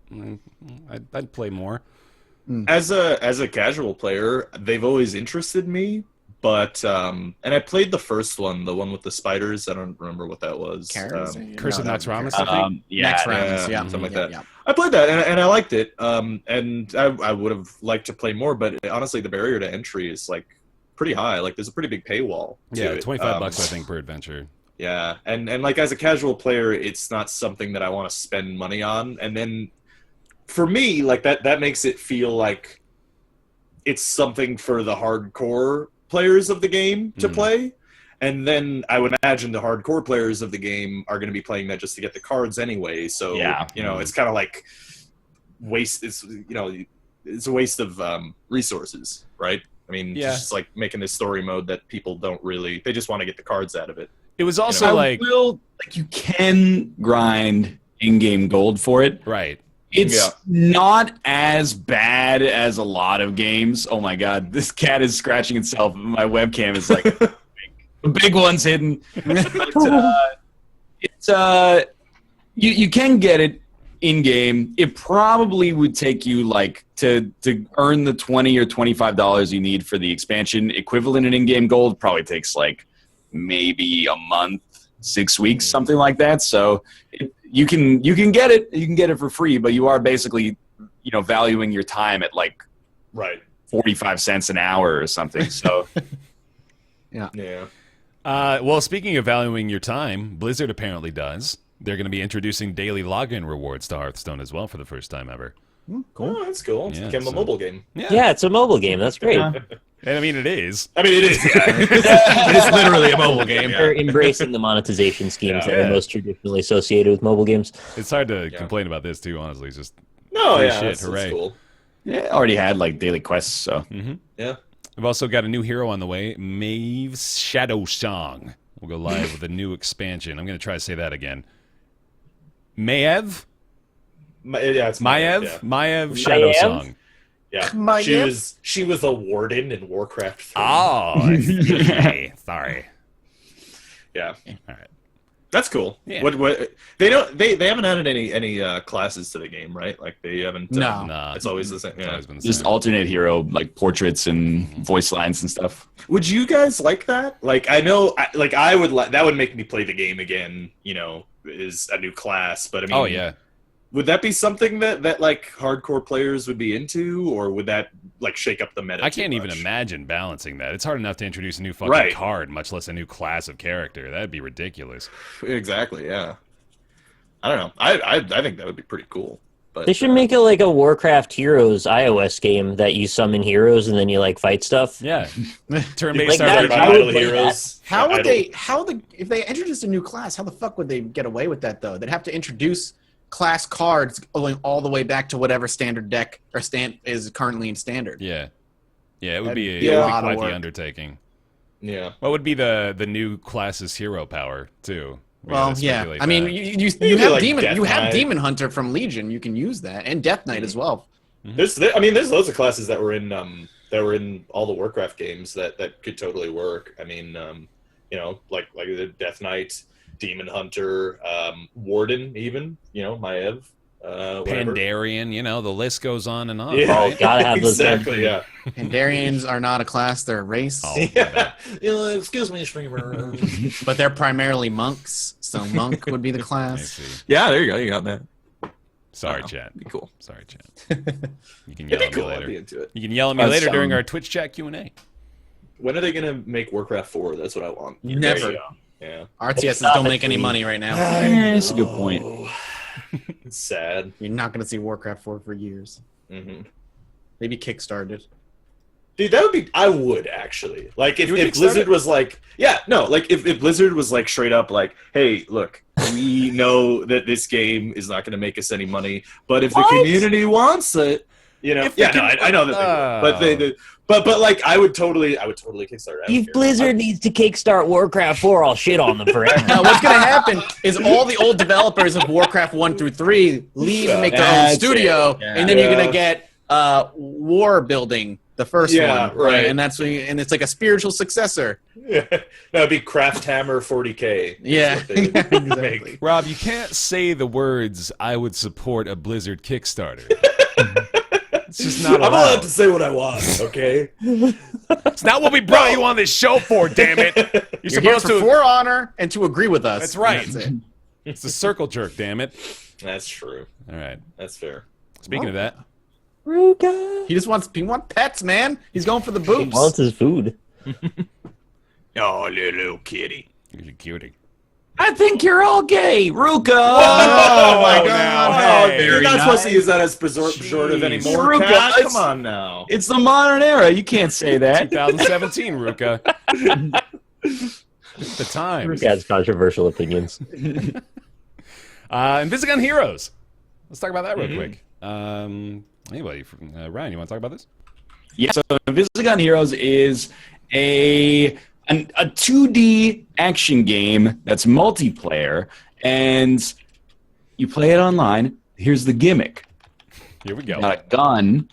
I'd play more. As a casual player, they've always interested me. But and I played the first one, the one with the spiders. I don't remember what that was. Curse of Naxxramas, I think. Something like that. Yeah. I played that and I liked it. And I would have liked to play more, but honestly, the barrier to entry is like pretty high. Like there's a pretty big paywall. Yeah, $25 I think per adventure. Yeah, and like as a casual player, it's not something that I want to spend money on. And then for me, like that makes it feel like it's something for the hardcore players of the game to play, and then I would imagine the hardcore players of the game are going to be playing that just to get the cards anyway. So you know, it's kind of like waste. It's it's a waste of resources, right? I mean, it's just like making this story mode that people don't really. They just want to get the cards out of it. It was also you can grind in-game gold for it, right? It's not as bad as a lot of games. Oh my god, this cat is scratching itself. My webcam is like the big one's hidden. But, you can get it in game. It probably would take you like to earn the $20 or $25 you need for the expansion equivalent in in-game gold. Probably takes like maybe a month, 6 weeks, something like that. So you can get it. You can get it for free, but you are basically, you know, valuing your time at like 45 cents an hour or something. So yeah. Well, speaking of valuing your time, Blizzard apparently does. They're going to be introducing daily login rewards to Hearthstone as well for the first time ever. Cool. Oh, that's cool. It's become a mobile game. Yeah, it's a mobile game. That's great. And I mean, it is. I mean, it is. Yeah. It is literally a mobile game. They're embracing the monetization schemes that are most traditionally associated with mobile games. It's hard to complain about this too, honestly. It's just that's hooray. cool. Yeah, already had like daily quests, so Yeah. We've also got a new hero on the way, Maeve's Shadow Song. We'll go live with a new expansion. I'm going to try to say that again. Maiev? It's Maiev? Yeah. Maiev Shadow Song. Yeah. She was a warden in Warcraft 3. Oh, sorry. Yeah. All right. That's cool. Yeah. What they haven't added any classes to the game, right? Like they haven't. No. It's always the same. It's always been the just same. alternate hero like portraits and voice lines and stuff. Would you guys like that? Like I know, I would that would make me play the game again. You know, is a new class, but I mean, Oh, yeah. Would that be something that like hardcore players would be into, or would that like shake up the meta? I can't too even much? imagine balancing that. It's hard enough to introduce a new fucking card, much less a new class of character. That'd be ridiculous. Exactly. Yeah. I don't know. I think that would be pretty cool. But They should make it like a Warcraft Heroes iOS game that you summon heroes and then you like fight stuff. Yeah. Turn-based Like that, RPG. I would Idle play Heroes. If they introduced a new class, how the fuck would they get away with that though? They'd have to introduce class cards going all the way back to whatever standard deck or is currently in standard. Yeah, it would be be a lot of quite work. the undertaking. Yeah. What would be the new class's hero power too? We Well, gotta yeah. speculate I mean, that. you do, have like, demon Death you have Knight. Demon Hunter from Legion. You can use that, and Death Knight as well. There's loads of classes that were in all the Warcraft games that could totally work. I mean, like the Death Knight, Demon Hunter, Warden, even Maev, whatever. Pandarian, the list goes on and on. Yeah, Right? gotta have those exactly. Yeah. Pandarians are not a class; they're a race, Oh, Yeah. Excuse me, streamer. but they're primarily monks. So monk would be the I class. see. Yeah, there you go. You got that. Sorry, Wow. chat. Be cool. Sorry, chat. You can yell It'd be at me cool. I'd be later. into it. You can yell at me That's later during dumb. our Twitch chat Q&A. When are they gonna make Warcraft 4? That's what I want. Never. There you go. Yeah. RTSs don't make any money right now. That's a good point. It's sad. You're not going to see Warcraft 4 for years. hmm Maybe Kickstarted. Dude, that would be. I would actually like if You would Blizzard Kickstart it? was like, if Blizzard was like straight up like, hey, look, we know that this game is not going to make us any money, but if the community wants it, If the I know that they would, but like I would totally Kickstarter. I don't If care. Blizzard needs to kickstart Warcraft 4, I'll shit on them forever. Now, what's going to happen is all the old developers of Warcraft 1 through 3 leave and make their own That's studio, it. and then you're going to get War Building, the first Yeah, one, right. And that's and it's like a spiritual successor. that would be Craft Hammer 40K. Yeah, That's what they would exactly. make. Rob, you can't say the words, I would support a Blizzard Kickstarter. It's just not I'm allowed. allowed to say what I want. Okay. It's not what we brought you on this show for, damn it. You're You're here supposed for to... 4 honor and to agree with us. That's right. And that's it. It's a circle jerk, damn it. That's true. All right. That's fair. Speaking of that, He just wants pets, man. He's going for the He boobs. wants his food. Oh, little kitty. you're a cutie. I think you're all gay, Ruka. Oh, my Oh, God. now, hey. You're very not supposed to nice. use that as pejorative anymore. Ruka, Kat. it's- Come on now. It's the modern era. You can't say that. 2017, Ruka. The times. He has controversial opinions. Invisigun Heroes. Let's talk about that real Mhm. quick. Anybody, Ryan, you want to talk about this? Yeah, so Invisigun Heroes is a 2D action game that's multiplayer, and you play it online. Here's the gimmick. Here we You go. got a gun.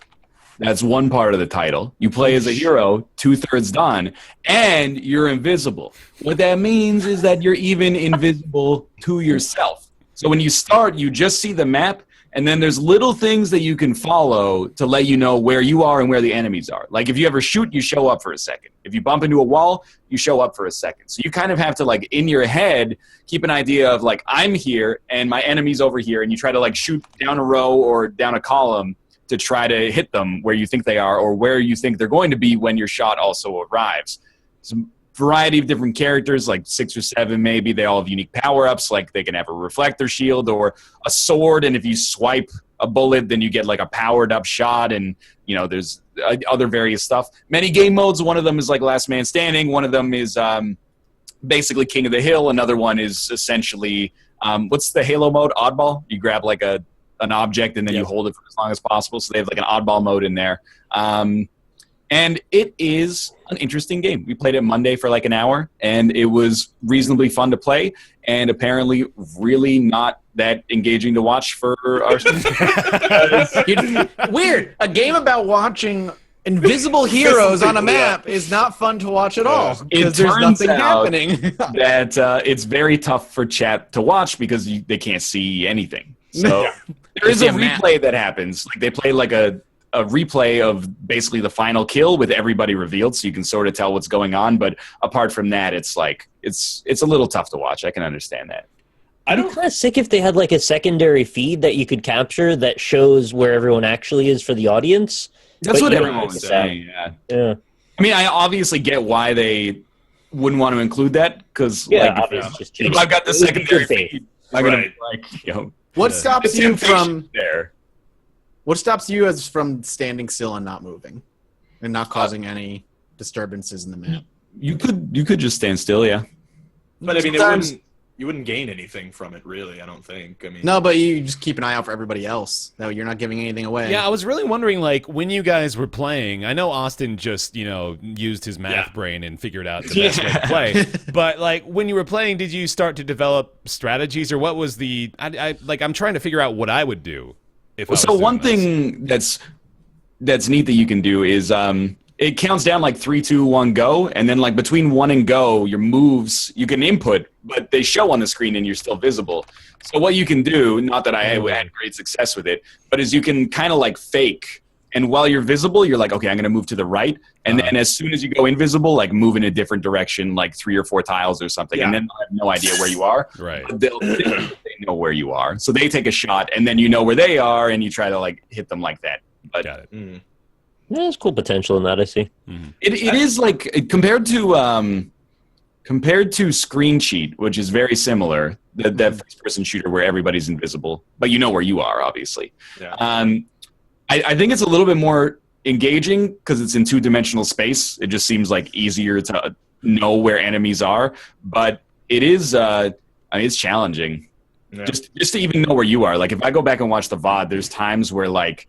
That's one part of the title. You play as a hero, 2/3 done, and you're invisible. What that means is that you're even invisible to yourself. So when you start, you just see the map, and then there's little things that you can follow to let you know where you are and where the enemies are. Like if you ever shoot, you show up for a second. If you bump into a wall, you show up for a second. So you kind of have to, like, in your head, keep an idea of, like, I'm here and my enemy's over here, and you try to, like, shoot down a row or down a column to try to hit them where you think they are or where you think they're going to be when your shot also arrives. Some variety of different characters, like 6 or 7 maybe. They all have unique power-ups, like they can have a reflector shield or a sword, and if you swipe a bullet, then you get like a powered-up shot, and there's other various stuff. Many game modes. One of them is like Last Man Standing. One of them is basically King of the Hill. Another one is essentially, what's the Halo mode? Oddball? You grab like an object and then you hold it for as long as possible. So they have like an oddball mode in there. And it is an interesting game. We played it Monday for like an hour, and it was reasonably fun to play, and apparently really not that engaging to watch for our Weird. A game about watching invisible heroes on a map is not fun to watch at all because there's turns nothing out happening. that it's very tough for chat to watch because they can't see anything. So there is They a see a map. replay that happens. Like they play like a replay of basically the final kill with everybody revealed, so you can sort of tell what's going on. But apart from that, it's like it's a little tough to watch. I can understand that. It'd be kind of sick if they had like a secondary feed that you could capture that shows where everyone actually is for the audience. That's But what you don't everyone miss was out. saying. Yeah. Yeah, I mean, I obviously get why they wouldn't want to include that because yeah. like, Obviously, it's just if cheating. I've got the It would be secondary good faith. feed, I'm gonna Right. be like, What Yeah. stops the you temptation from there? what stops you as from standing still and not moving and not causing any disturbances in the map? You could just stand still, yeah. But I mean, Sometimes- gain anything from it, really. I don't think. I mean, No, but you just keep an eye out for everybody else. No, you're not giving anything away. Yeah, I was really wondering, like, when you guys were playing, I know Austin just, used his math brain and figured out the best way to play. But, like, when you were playing, did you start to develop strategies, or what was the... I'm trying to figure out what I would do if I was doing one this. thing that's neat that you can do is it counts down like 3, 2, 1, go, and then like between 1 and go, your moves you can input, but they show on the screen and you're still visible. So what you can do, not that I had great success with it, but is you can kind of like fake, and while you're visible, you're like, okay, I'm going to move to the right, and then as soon as you go invisible, like move in a different direction, like 3 or 4 tiles or something, and then they'll have no idea where you are. Right. But they know where you are, so they take a shot, and then you know where they are, and you try to like hit them like that. But Got it. Yeah, there's cool potential in that, I see. it is like compared to Screen Cheat, which is very similar, that first-person shooter where everybody's invisible, but you know where you are, obviously. Yeah. I think it's a little bit more engaging because it's in 2-dimensional space. It just seems like easier to know where enemies are, but it is. It's challenging. Yeah. Just to even know where you are. Like if I go back and watch the VOD, there's times where like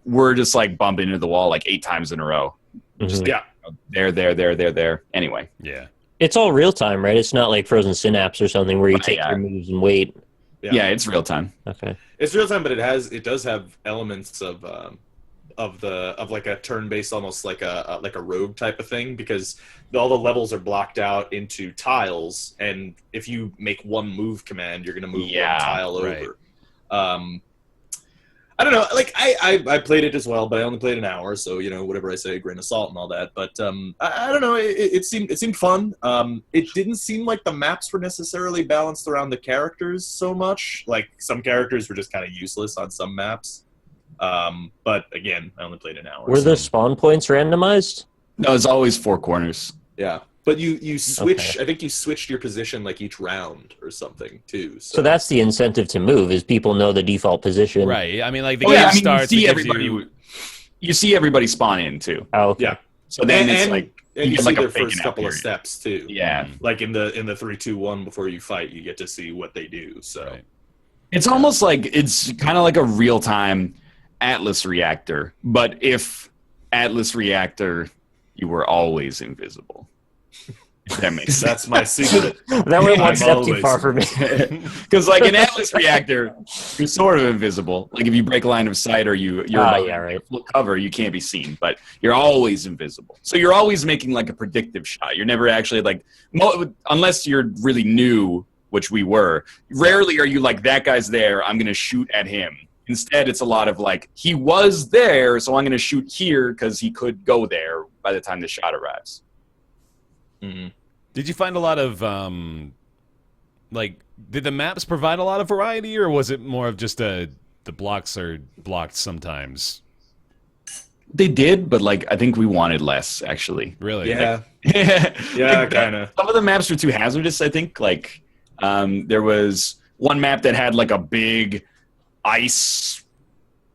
we're just like bumping into the wall like 8 times in a row. Just like, there. Anyway. Yeah. It's all real time, right? It's not like Frozen Synapse or something where you take your moves and wait. Yeah, it's real time. Okay. It's real time, but it does have elements of like a turn-based, almost like a rogue type of thing, because all the levels are blocked out into tiles, and if you make one move command, you're gonna move one tile over. I don't know. Like I played it as well, but I only played an hour, so whatever I say, grain of salt and all that. But I don't know. It seemed fun. It didn't seem like the maps were necessarily balanced around the characters so much. Like some characters were just kind of useless on some maps. But again, I only played an hour. Were the spawn points randomized? No, it's always 4 corners. Yeah. But you switch. Okay. I think you switched your position like each round or something too. So that's the incentive to move, is people know the default position. Right. I mean, like the game starts. You see it gives everybody. You see everybody spawn in too. Oh, okay. Yeah. So then it's like and you get see like a their faking first out couple of period. steps too. Yeah. Like in the 3-2-1 before you fight, you get to see what they do. So Right. It's almost like it's kind of like a real time Atlas reactor, but if Atlas reactor, you were always invisible. If that makes sense. that's my secret. That went one I'm step too always- far for me. Because like an Atlas reactor, you're sort of invisible. Like if you break line of sight or you're full cover, you can't be seen, but you're always invisible. So you're always making like a predictive shot. You're never actually like, unless you're really new, which we were, rarely are you like, that guy's there, I'm going to shoot at him. Instead, it's a lot of like, he was there, so I'm going to shoot here because he could go there by the time the shot arrives. Mm-hmm. Did you find a lot of did the maps provide a lot of variety, or was it more of just the blocks are blocked sometimes? They did, but like I think we wanted less actually. Really? Yeah. Yeah, kind of. Some of the maps were too hazardous. I think like there was one map that had like a big ice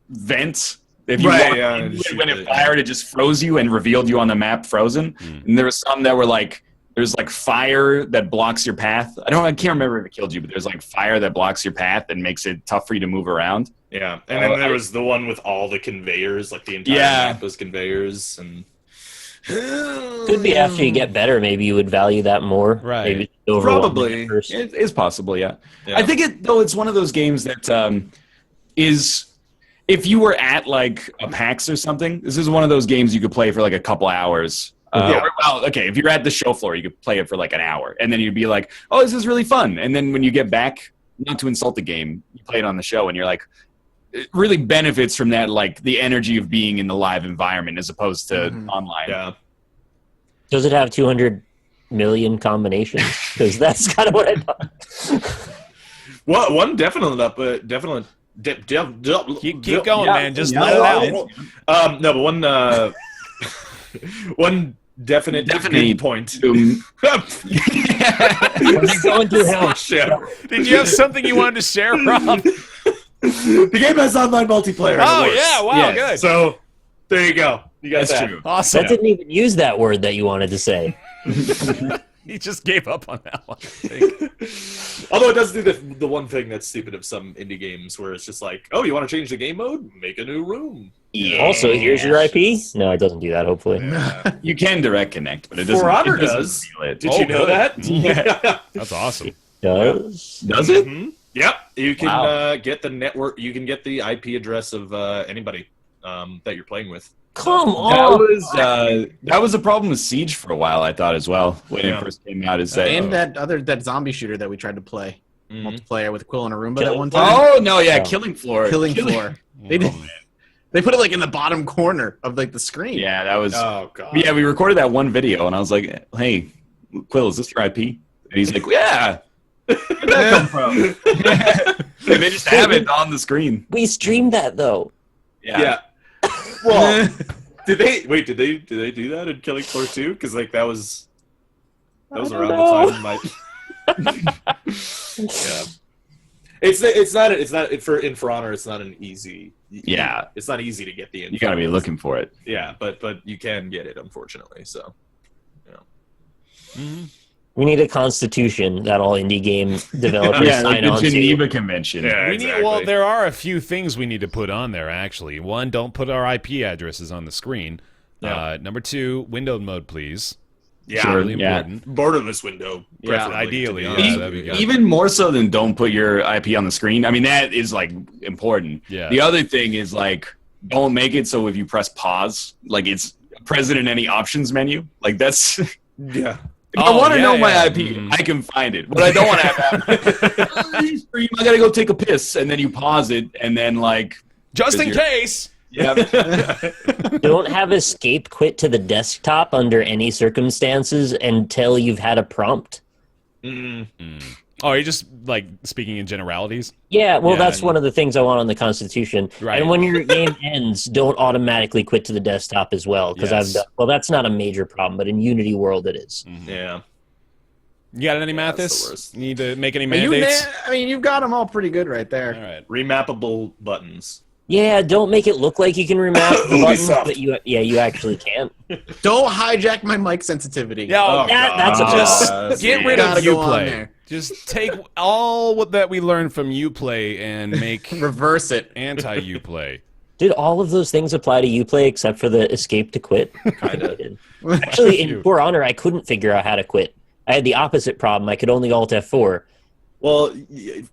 vent. If you when it fired, it just froze you and revealed you on the map frozen. And there was some that were like, there's like fire that blocks your path. I can't remember if it killed you, but there's like fire that blocks your path and makes it tough for you to move around. Yeah, and then there was the one with all the conveyors, like the entire map was conveyors. And Could be after you get better, maybe you would value that more. Right. Maybe over Probably. It is possible, yeah. I think it's one of those games that is, if you were at like a PAX or something, this is one of those games you could play for like a couple hours. If you're at the show floor, you could play it for like an hour, and then you'd be like, "Oh, this is really fun." And then when you get back, not to insult the game, you play it on the show, and you're like, it really benefits from that, like the energy of being in the live environment as opposed to online. Yeah. Does it have 200 million combinations? Because that's kind of what I thought. Well, one definitely. Keep going, man. Just let it out. No, but one definite point. Going through hell. Did you have something you wanted to share, Rob? The game has online multiplayer. Oh, yeah. Wow, good. So there you go. You got That's that. true. Awesome. That didn't even use that word that you wanted to say. He just gave up on that one, I think. Although it does do the one thing that's stupid of some indie games where it's just like, oh, you want to change the game mode? Make a new room. Yeah. Also, here's your IP. No, it doesn't do that. Hopefully, You can direct connect, but it doesn't. For Honor it doesn't does. reveal it. Did you know that? Yeah. That's awesome. Does it? Mhm. Yep. You can Wow. get the network. You can get the IP address of anybody that you're playing with. come That was a problem with Siege for a while. I thought as well when Yeah. it first came out. Is that And that zombie shooter that we tried to play Mhm. multiplayer with Quill and Arumba Killing that one time. Oh no, yeah, Oh. Killing Floor. Killing Floor. They did. Oh, They put it like in the bottom corner of like the screen. Yeah, that was. Oh god. Yeah, we recorded that one video, and I was like, "Hey, Quill, is this your IP?" And he's like, "Yeah." Where'd that come from? And they just have it on the screen. We streamed that though. Yeah. Well, did they do that in Killing Floor 2? Because like that was around the time my yeah. For Honor. It's not an easy. Yeah. It's not easy to get the info. You gotta be looking for it. Yeah, but you can get it, unfortunately. So. We need a constitution that all indie game developers Yeah, like sign the on to. Geneva Convention. Yeah. We need, Exactly. well, there are a few things we need to put on there, actually. One, don't put our IP addresses on the screen. Yeah. Number two, window mode, please. Yeah. Sure. Really Yeah. important. Borderless window. Yeah, preferably, ideally, to be yeah. honest. that'd be good. Even more so than don't put your IP on the screen. I mean, that is like important. Yeah. The other thing is like, don't make it so if you press pause, like it's present in any options menu. Like that's. Yeah. If I want to yeah, know my yeah. IP, I can find it. What I don't want to have stream, I gotta go take a piss, and then you pause it, and then like, Just in Because case. yeah, Don't have escape quit to the desktop under any circumstances until you've had a prompt. Mm. Oh, you're just like speaking in generalities? Yeah, well, Yeah, that's and- one of the things I want on the Constitution. Right. And when your game ends, don't automatically quit to the desktop as well, because Yes. I've done. Well, that's not a major problem, but in Unity World, it is. Yeah. You got any, that's the Mathis? worst. You need to make any But mandates? I mean, you've got them all pretty good right there. All right. Remappable buttons. Yeah, don't make it look like you can remap the buttons, Ubisoft. but you actually can't. Don't hijack my mic sensitivity. Yeah, Oh, that's a God. just get rid Gotta of go on Uplay. there. Just take all what that we learned from Uplay and make Reverse it. anti-Uplay. Did all of those things apply to Uplay except for the escape to quit? Kinda. Actually, in For Honor, I couldn't figure out how to quit. I had the opposite problem. I could only Alt F4. Well,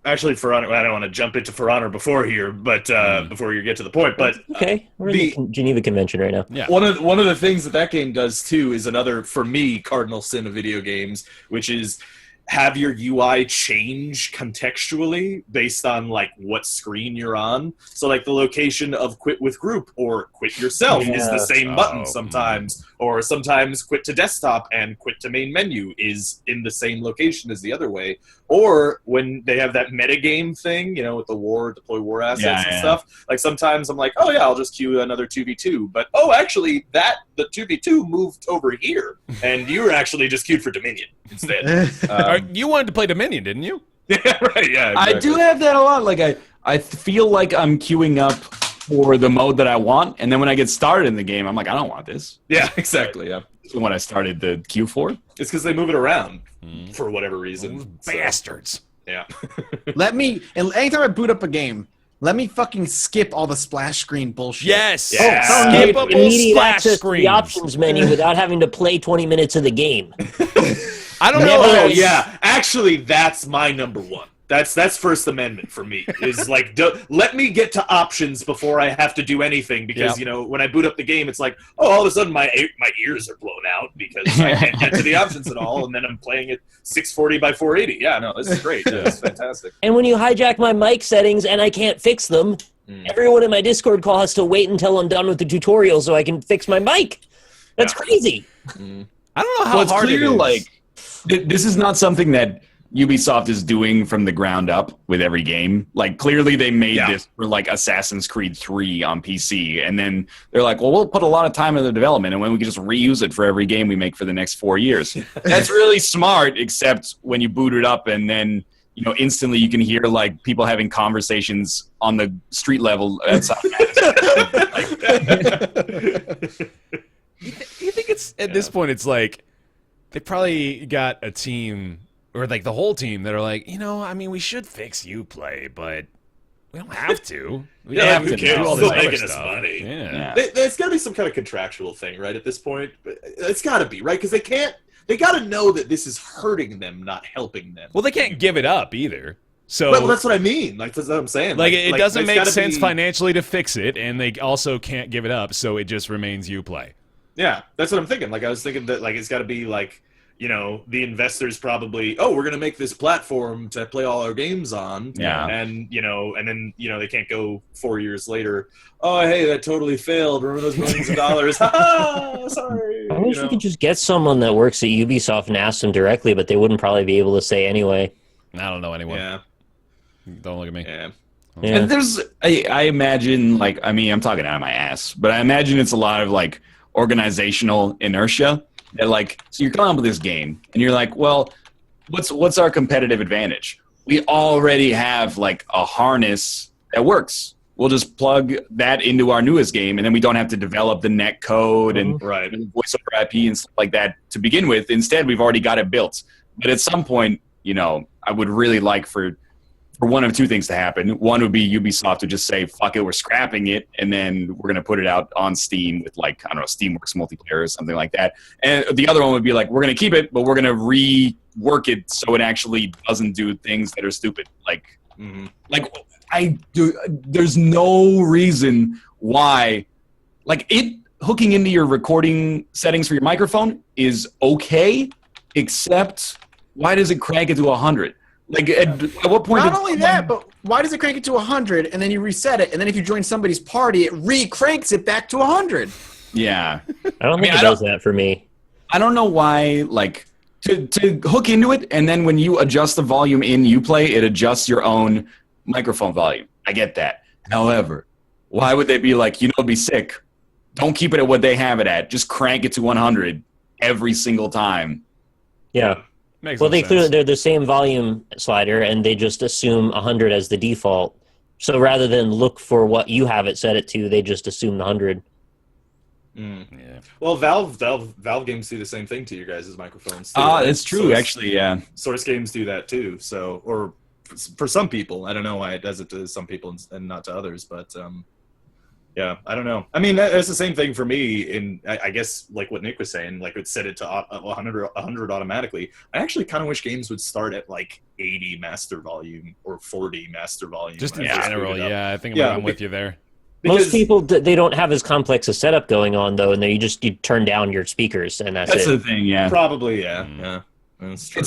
actually, For Honor, I don't want to jump into For Honor before here, but before you get to the point, but Okay, we're in the Geneva Convention right now. Yeah. one of the things that game does too is another, for me, cardinal sin of video games, which is have your UI change contextually based on like what screen you're on. So like the location of quit with group or quit yourself is the same button sometimes, or sometimes quit to desktop and quit to main menu is in the same location as the other way. Or when they have that metagame thing, you know, with the deploy war assets and stuff, like sometimes I'm like, oh yeah, I'll just queue another 2v2. But oh, actually the 2v2 moved over here and you were actually just queued for Dominion instead. You wanted to play Dominion, didn't you? Yeah, right, yeah. I do have that a lot. Like I feel like I'm queuing up for the mode that I want, and then when I get started in the game, I'm like, I don't want this. Yeah, exactly, yeah. This is when I started the queue for. It's because they move it around for whatever reason. So, Bastards. yeah. And anytime I boot up a game, let me fucking skip all the splash screen bullshit. Yes. Yeah. Skippable Immediate splash access to screens. the options menu without having to play 20 minutes of the game. I don't know. Oh, yeah. Actually, that's my number one. That's First Amendment for me. Is like, let me get to options before I have to do anything. Because you know, when I boot up the game, it's like, oh, all of a sudden my ears are blown out because I can't get to the options at all, and then I'm playing it 640 by 480. Yeah, no, this is great. Yeah, it's fantastic. And when you hijack my mic settings and I can't fix them, everyone in my Discord call has to wait until I'm done with the tutorial so I can fix my mic. That's crazy. I don't know how Well, it's hard clear, it is. like, this is not something that Ubisoft is doing from the ground up with every game. Like, clearly they made this for, like, Assassin's Creed 3 on PC, and then they're like, well, we'll put a lot of time into development, and when we can just reuse it for every game we make for the next 4 years. That's really smart, except when you boot it up, and then, you know, instantly you can hear, like, people having conversations on the street level outside. You think it's, at this point, it's like, they probably got a team or like the whole team that are like, I mean, we should fix Uplay, but we don't have to. We Yeah, don't who have to cares? do all Still this other making us stuff. money. Yeah. There's got to be some kind of contractual thing, right? At this point, it's got to be right because they can't. They got to know that this is hurting them, not helping them. Well, they can't give it up either. So Well, that's what I mean. Like that's what I'm saying. Like, it doesn't there's make gotta sense be- financially to fix it, and they also can't give it up, so it just remains Uplay. Yeah, that's what I'm thinking. Like I was thinking that like it's got to be like the investors probably we're gonna make this platform to play all our games on. Yeah. And and then they can't go 4 years later. Oh hey, that totally failed. Remember those millions of dollars? Sorry. I wish we could just get someone that works at Ubisoft and ask them directly, but they wouldn't probably be able to say anyway. I don't know anyone. Yeah. Don't look at me. Yeah. Yeah. And I imagine, like, I mean, I'm talking out of my ass, but I imagine it's a lot of, like, organizational inertia. That, like, so you're coming up with this game, and you're like, well, what's our competitive advantage? We already have, like, a harness that works. We'll just plug that into our newest game, and then we don't have to develop the net code and Right. voice over IP and stuff like that to begin with. Instead, we've already got it built. But at some point, I would really like for one of two things to happen. One would be Ubisoft to just say, fuck it, we're scrapping it, and then we're going to put it out on Steam with, like, I don't know, Steamworks multiplayer or something like that. And the other one would be like, we're going to keep it, but we're going to rework it so it actually doesn't do things that are stupid. Like, there's no reason why, like, it hooking into your recording settings for your microphone is okay, except why does it crank it to 100? Like, at what point? Not only that, but why does it crank it to 100 and then you reset it, and then if you join somebody's party, it re-cranks it back to 100? Yeah. I don't think it does that for me. I don't know why, like, to hook into it, and then when you adjust the volume in Uplay, it adjusts your own microphone volume. I get that. However, why would they be like, it'd be sick. Don't keep it at what they have it at. Just crank it to 100 every single time. Yeah. Makes Well, no sense. they're the same volume slider, and they just assume 100 as the default. So rather than look for what you have it set it to, they just assume the 100. Mm. Yeah. Well, Valve games do the same thing to your guys' microphones. Too, It's true, Source- actually, yeah. Source games do that too. So, or for some people, I don't know why it does it to some people and not to others, but yeah, I don't know. I mean, that's the same thing for me. In I guess like what Nick was saying, like it set it to 100 automatically. I actually kind of wish games would start at like 80 master volume or 40 master volume. Just in and just general, boot it up. yeah. I think Yeah, I'm with you there. Most people, they don't have as complex a setup going on, though, and you turn down your speakers, and that's That's it. the thing, yeah. Probably, yeah, yeah. That's true.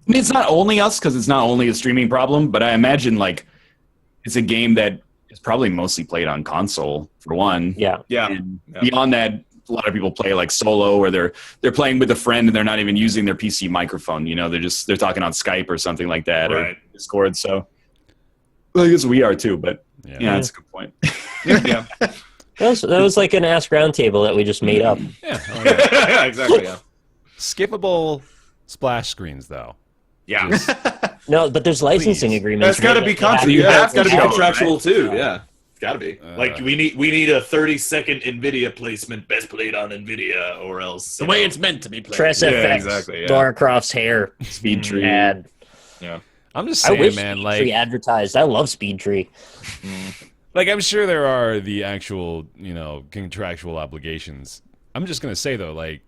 It's not only us, because it's not only a streaming problem, but I imagine, like, it's a game that is probably mostly played on console, for one. Yeah. yeah. And beyond that, a lot of people play like solo, or they're playing with a friend and they're not even using their PC microphone. They're talking on Skype or something like that, or Right. Discord. So I guess we are too, but Yeah. that's a good point. yeah. That was like an Ask Roundtable that we just made up. Yeah. I like it. Exactly. Yeah. Skippable splash screens, though. Yeah. No, but there's licensing Please. agreements. That's got to right? be That have contractual. to Yeah, that's got to be Yeah. contractual too. Yeah, it's got to be. Uh, Like we need a 30-second Nvidia placement, best played on Nvidia, or else The way it's meant to be played. Tress Yeah, FX, exactly, yeah. Lara Croft's hair, Speed tree. ad. I'm just I saying, wish man. Speed Tree Like, advertised. I love Speed Tree. I'm sure there are the actual, contractual obligations. I'm just gonna say though, like,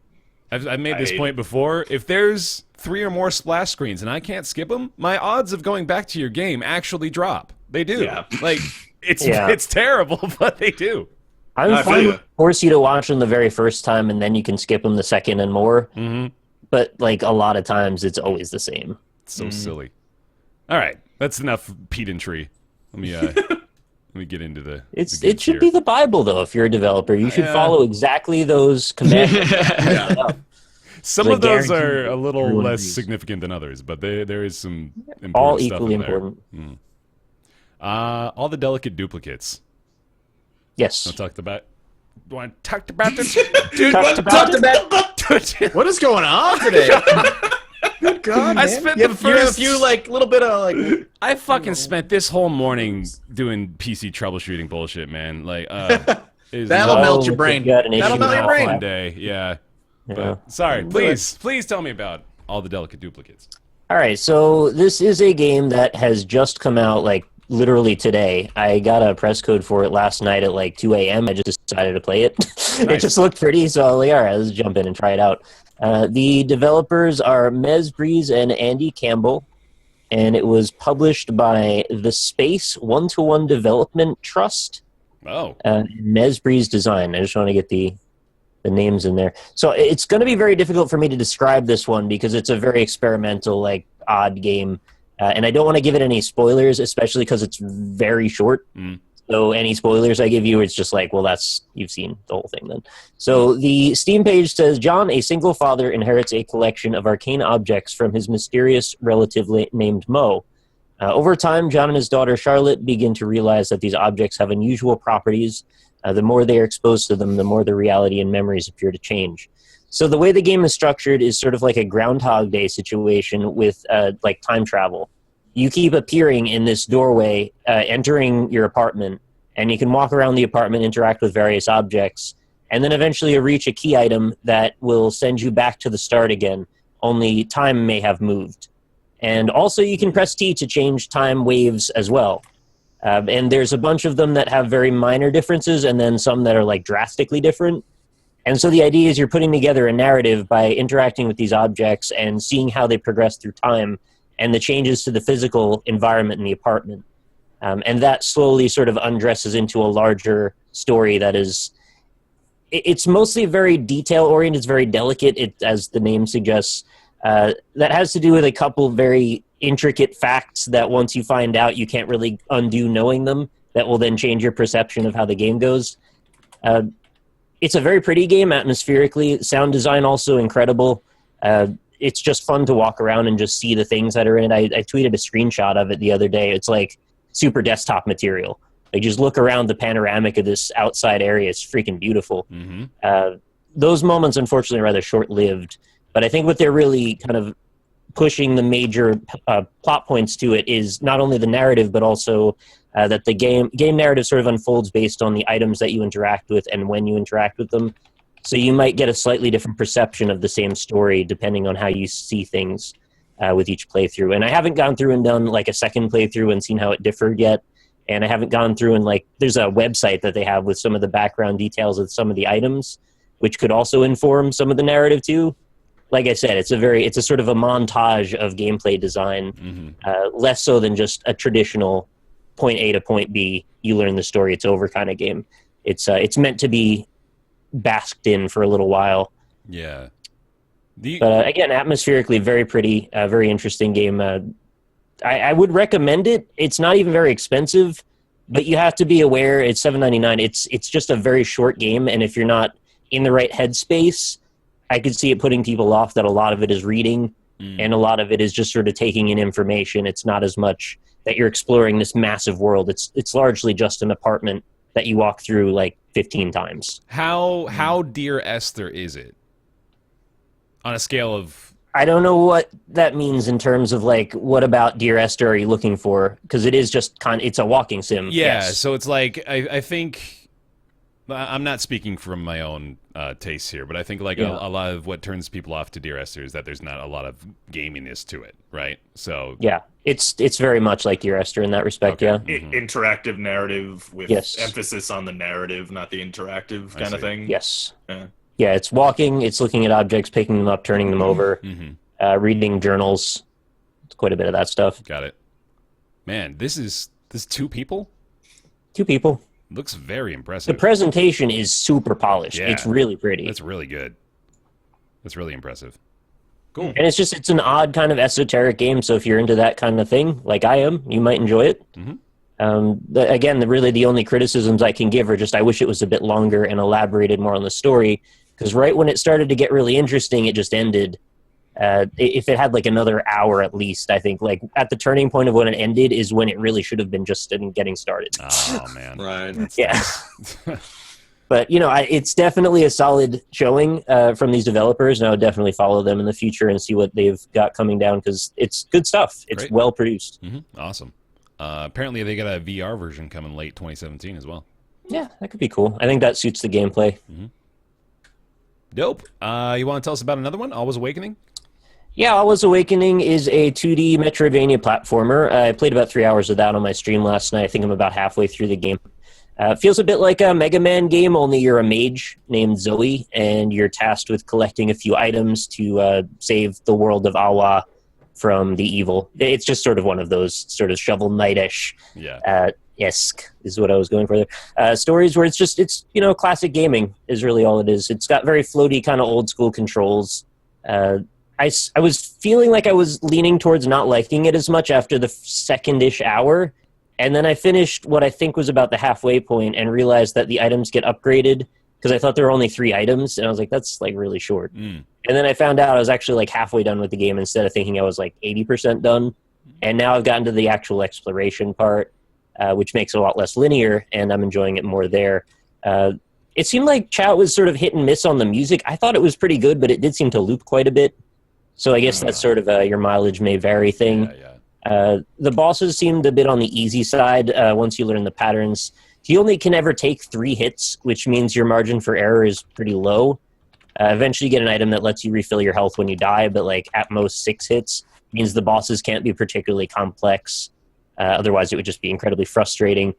I've made this point before. If there's 3 or more splash screens and I can't skip them, my odds of going back to your game actually drop. They do. Yeah. Like, it's Yeah. it's terrible, but they do. I'm I feel fine ya. to force you to watch them the very first time, and then you can skip them the second and more. Mm-hmm. But like a lot of times, it's always the same. It's so silly. All right, that's enough Pete and Tree. Let me let me get into the. It the goods should here. be the Bible, though. If you're a developer, you should Yeah. follow exactly those commandments. Some I of those guarantee are a little everyone less agrees. significant than others, but there is some important All stuff equally in there. important. All the delicate duplicates. Yes. I talked about. Do I talked about this? Dude, Talked what? What is going on today? Good God, I man. spent you the have, you have a first- few little bit of I fucking spent this whole morning doing PC troubleshooting bullshit, it is That'll not melt your Oh, brain. you got an That'll issue melt your now. brain. one day. Yeah, But sorry, please tell me about all the delicate duplicates. All right, so this is a game that has just come out, like, literally today. I got a press code for it last night at, like, 2 a.m. I just decided to play it. Nice. It just looked pretty, so I was like, all right, let's jump in and try it out. The developers are Mez Breeze and Andy Campbell, and it was published by the Space One-to-One Development Trust. Oh. Mez Breeze Design. I just want to get the names in there. So it's going to be very difficult for me to describe this one because it's a very experimental, like, odd game. And I don't want to give it any spoilers, especially because it's very short. So any spoilers I give you, it's just like, well, you've seen the whole thing then. So the Steam page says, John, a single father, inherits a collection of arcane objects from his mysterious relative named Mo. Over time, John and his daughter Charlotte begin to realize that these objects have unusual properties. The more they are exposed to them, the more the reality and memories appear to change. So the way the game is structured is sort of like a Groundhog Day situation with like time travel. You keep appearing in this doorway, entering your apartment, and you can walk around the apartment, interact with various objects, and then eventually you reach a key item that will send you back to the start again, only time may have moved. And also you can press T to change time waves as well. And there's a bunch of them that have very minor differences and then some that are like drastically different. And so the idea is you're putting together a narrative by interacting with these objects and seeing how they progress through time and the changes to the physical environment in the apartment. And that slowly sort of undresses into a larger story that is... It's mostly very detail-oriented, it's very delicate, as the name suggests. That has to do with a couple very intricate facts that once you find out, you can't really undo knowing them, that will then change your perception of how the game goes. It's a very pretty game atmospherically. Sound design also incredible. It's just fun to walk around and just see the things that are in it. I tweeted a screenshot of it the other day. It's like super desktop material. Like just look around the panoramic of this outside area. It's freaking beautiful. Those moments, unfortunately, are rather short-lived. But I think what they're really kind of pushing the major plot points to it is not only the narrative, but also that the game narrative sort of unfolds based on the items that you interact with and when you interact with them. So you might get a slightly different perception of the same story depending on how you see things with each playthrough. And I haven't gone through and done like a second playthrough and seen how it differed yet. And I haven't gone through and like, there's a website that they have with some of the background details of some of the items, which could also inform some of the narrative too. Like I said, it's a sort of a montage of gameplay design, less so than just a traditional point A to point B, you learn the story, it's over kind of game. It's meant to be basked in for a little while. Yeah. But again, atmospherically, very pretty, very interesting game. I would recommend it. It's not even very expensive, but you have to be aware it's $7.99. It's just a very short game, and if you're not in the right headspace, I could see it putting people off that a lot of it is reading, and a lot of it is just sort of taking in information. It's not as much that you're exploring this massive world. It's largely just an apartment that you walk through like 15 times. How Dear Esther is it? On a scale of... I don't know what that means in terms of like, what about Dear Esther are you looking for? Because it is just it's a walking sim. Yeah, yes. So it's like, I think, I'm not speaking from my own tastes here, but I think like a lot of what turns people off to Dear Esther is that there's not a lot of gaminess to it, right? So yeah, it's very much like Dear Esther in that respect. Okay. Yeah, interactive narrative with Yes. emphasis on the narrative, not the interactive kind of thing. yes, Yeah. yeah. It's walking. It's looking at objects, picking them up, turning them over, reading journals. It's quite a bit of that stuff. Got it. Man, this two people? 2 people. Looks very impressive. The presentation is super polished. Yeah. It's really pretty. That's really good. That's really impressive. Cool. And it's an odd kind of esoteric game, so if you're into that kind of thing, like I am, you might enjoy it. Again, really the only criticisms I can give are just I wish it was a bit longer and elaborated more on the story, because right when it started to get really interesting, it just ended. If it had like another hour at least, I think like at the turning point of when it ended is when it really should have been just getting started. Oh, man. Right. Yeah. But, it's definitely a solid showing from these developers, and I would definitely follow them in the future and see what they've got coming down, because it's good stuff. It's Great. well produced. Awesome. Apparently they got a VR version coming late 2017 as well. Yeah, that could be cool. I think that suits the gameplay. Dope. You want to tell us about another one? Alwa's Awakening? Yeah, Alwa's Awakening is a 2D Metroidvania platformer. I played about 3 hours of that on my stream last night. I think I'm about halfway through the game. It feels a bit like a Mega Man game, only you're a mage named Zoe, and you're tasked with collecting a few items to save the world of Alwa from the evil. It's just sort of one of those sort of Shovel Knight-ish esque is what I was going for there. Stories where it's classic gaming is really all it is. It's got very floaty kind of old school controls. I was feeling like I was leaning towards not liking it as much after the second-ish hour, and then I finished what I think was about the halfway point and realized that the items get upgraded because I thought there were only 3 items, and I was like, that's like really short. And then I found out I was actually like halfway done with the game instead of thinking I was like 80% done. And now I've gotten to the actual exploration part, which makes it a lot less linear, and I'm enjoying it more there. It seemed like chat was sort of hit and miss on the music. I thought it was pretty good, but it did seem to loop quite a bit. So I guess that's sort of your mileage may vary thing. The bosses seemed a bit on the easy side once you learn the patterns. You only can ever take 3 hits, which means your margin for error is pretty low. Eventually you get an item that lets you refill your health when you die, but like at most 6 hits means the bosses can't be particularly complex. Otherwise it would just be incredibly frustrating.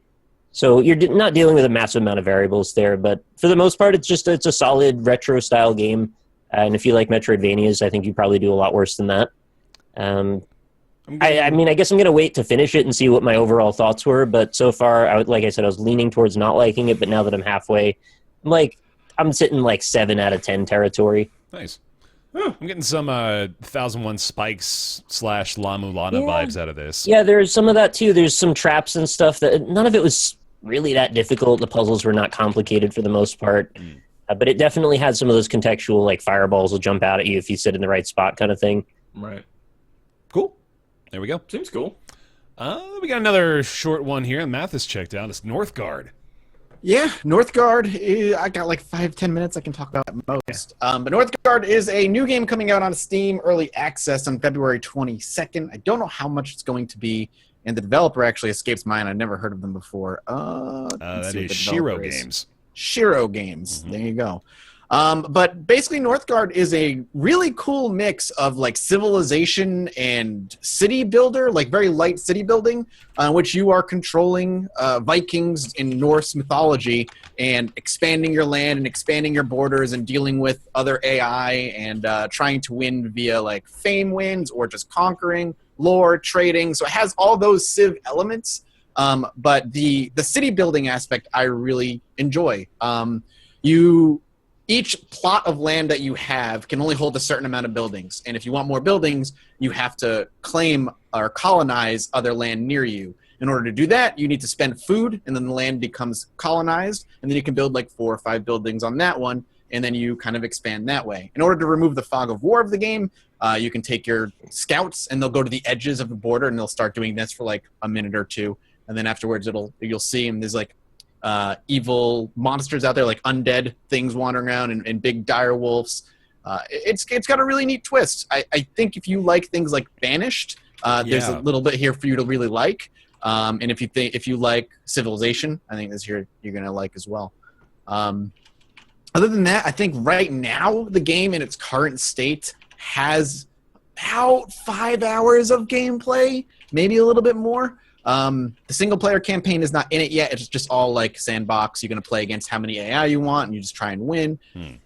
So you're not dealing with a massive amount of variables there, but for the most part it's a solid retro style game. And if you like Metroidvanias, I think you probably do a lot worse than that. I guess I'm going to wait to finish it and see what my overall thoughts were. But so far, like I said, I was leaning towards not liking it. But now that I'm halfway, I'm sitting like 7 out of 10 territory. Nice. I'm getting some 1001 Spikes / Lamu Lana vibes out of this. Yeah, there's some of that too. There's some traps and stuff that none of it was really that difficult. The puzzles were not complicated for the most part. But it definitely had some of those contextual, like fireballs will jump out at you if you sit in the right spot kind of thing. Right. Cool. There we go. Seems cool. We got another short one here. Math is checked out. It's Northgard. Yeah, Northgard. I got like 5-10 minutes I can talk about at most. But Northgard is a new game coming out on Steam Early Access on February 22nd. I don't know how much it's going to be, and the developer actually escapes mine. I've never heard of them before. That is Shiro Games. Shiro Games. There you go. But basically Northgard is a really cool mix of like civilization and city builder, like very light city building, which you are controlling Vikings in Norse mythology and expanding your land and expanding your borders and dealing with other AI and trying to win via like fame wins or just conquering, lore, trading. So it has all those Civ elements. But the city building aspect I really enjoy. Each plot of land that you have can only hold a certain amount of buildings. And if you want more buildings, you have to claim or colonize other land near you. In order to do that, you need to spend food, and then the land becomes colonized, and then you can build like 4 or 5 buildings on that one, and then you kind of expand that way. In order to remove the fog of war of the game, you can take your scouts, and they'll go to the edges of the border, and they'll start doing this for like a minute or 2. And then afterwards, you'll see them. There's like evil monsters out there, like undead things wandering around, and big dire wolves. It's got a really neat twist. I think if you like things like Banished, there's a little bit here for you to really like. And if you like Civilization, I think this here you're gonna like as well. Other than that, I think right now the game in its current state has about 5 hours of gameplay, maybe a little bit more. The single player campaign is not in it yet. It's just all like sandbox. You're going to play against how many AI you want, and you just try and win.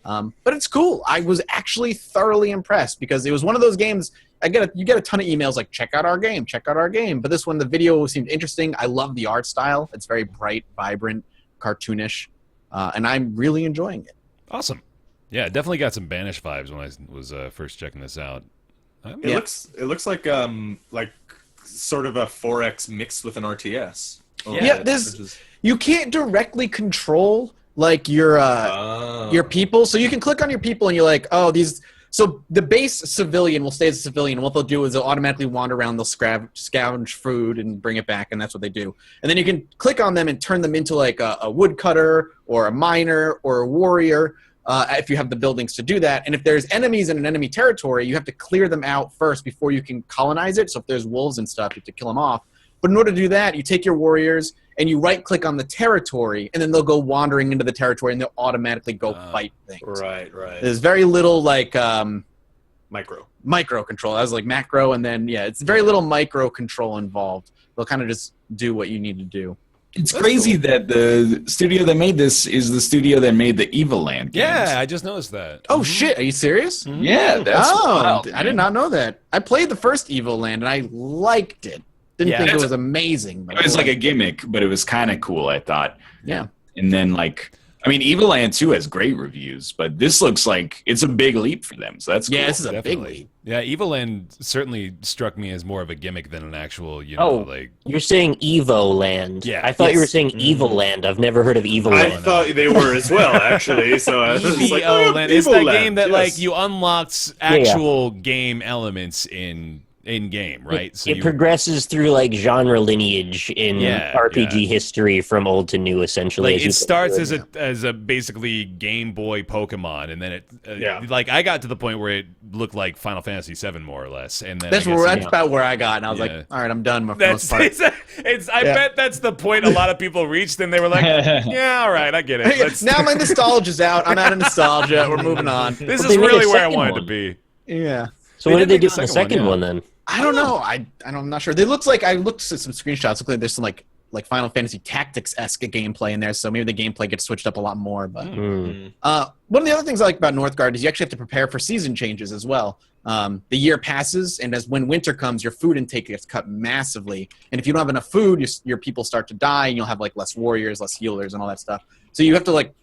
But it's cool. I was actually thoroughly impressed because it was one of those games. You get a ton of emails like, check out our game. But this one, the video seemed interesting. I love the art style. It's very bright, vibrant, cartoonish, and I'm really enjoying it. Awesome. Yeah, definitely got some Banished vibes when I was first checking this out. It looks like sort of a 4X mixed with an RTS. You can't directly control like your people, so you can click on your people and you're like, so the base civilian will stay as a civilian, and what they'll do is they'll automatically wander around, they'll scavenge food and bring it back, and that's what they do. And then you can click on them and turn them into like a woodcutter or a miner or a warrior, if you have the buildings to do that. And if there's enemies in an enemy territory, you have to clear them out first before you can colonize it. So if there's wolves and stuff, you have to kill them off. But in order to do that, you take your warriors and you right-click on the territory, and then they'll go wandering into the territory, and they'll automatically go fight things. Right. There's very little like Micro control. I was like macro, and then it's very little micro control involved. They'll kind of just do what you need to do. It's crazy that the studio that made this is the studio that made the Evil Land games. Yeah, I just noticed that. Oh shit! Are you serious? Yeah, that's wild, I did not know that. I played the first Evil Land and I liked it. Didn't think it was amazing. But it was like a gimmick, but it was kind of cool, I thought. Yeah. And then, like, I mean, Evil Land 2 has great reviews, but this looks like it's a big leap for them. So that's cool. This is a big leap. Yeah, Evil Land certainly struck me as more of a gimmick than an actual, like... You're saying Evo Land. Yeah. I thought you were saying Evil Land. I've never heard of Evil Land. I thought they were as well, actually. So I was like, Land. It's Evil that Land, game that, yes. like, you unlocked actual game elements in game, right? It progresses through like genre lineage in RPG history from old to new, essentially. Like, it starts as a basically Game Boy Pokemon, and then it like I got to the point where it looked like Final Fantasy VII more or less, and then that's about where I got, and I was like, all right, I'm done. I bet that's the point a lot of people reached, and they were like, yeah, all right, I get it. Now my nostalgia's out. I'm out of nostalgia. We're moving on. This is really where I wanted to be. Yeah. So what did they do in the second one then? I don't know. I'm not sure. They looked like I looked at some screenshots. Look like there's some like Final Fantasy Tactics-esque gameplay in there, so maybe the gameplay gets switched up a lot more. But one of the other things I like about Northgard is you actually have to prepare for season changes as well. The year passes, and when winter comes, your food intake gets cut massively. And if you don't have enough food, your people start to die, and you'll have like less warriors, less healers, and all that stuff. So you have to like,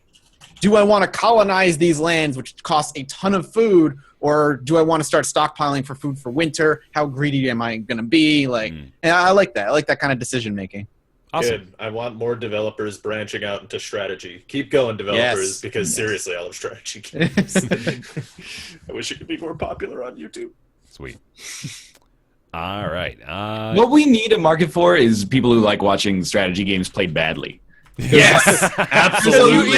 do I want to colonize these lands, which costs a ton of food? Or do I want to start stockpiling for food for winter? How greedy am I going to be? Like, and I like that. I like that kind of decision making. Awesome. Good. I want more developers branching out into strategy. Keep going, developers, because seriously, I love strategy games. I wish it could be more popular on YouTube. Sweet. All right. What we need a market for is people who like watching strategy games played badly. Yes, absolutely.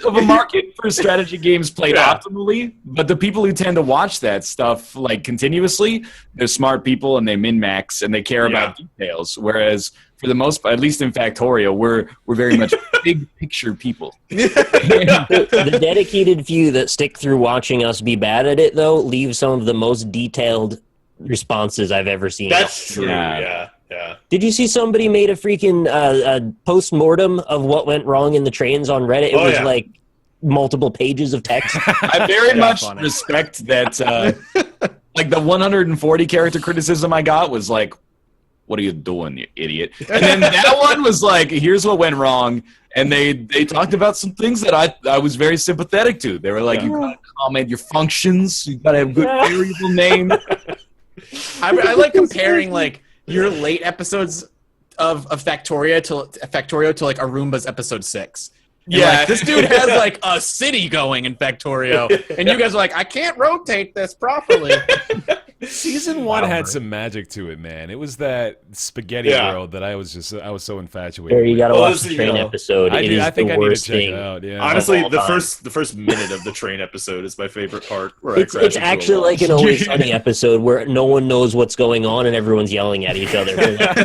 Of a market for strategy games played optimally, but the people who tend to watch that stuff like continuously, they're smart people and they min-max and they care about details. Whereas for the most part, at least in Factorio, we're very much big picture people. The dedicated few that stick through watching us be bad at it, though, leave some of the most detailed responses I've ever seen. That's true. Yeah. Did you see somebody made a freaking post-mortem of what went wrong in the trains on Reddit? It was like multiple pages of text. I very much respect that. Like the 140 character criticism I got was like, "What are you doing, you idiot?" And then that one was like, "Here's what went wrong." And they talked about some things that I was very sympathetic to. They were like, "You gotta comment your functions. You gotta have good variable name." I like comparing like your late episodes of Factorio to like Arumba's episode 6. Like, this dude has like a city going in Factorio, and you guys are like, I can't rotate this properly. Season 1 had some magic to it, man. It was that spaghetti world that I was so infatuated There, you with. gotta watch the train episode. I think I need to check thing. it out. Yeah. Honestly, the first minute of the train episode is my favorite part. It's actually like an Always Sunny episode where no one knows what's going on and everyone's yelling at each other.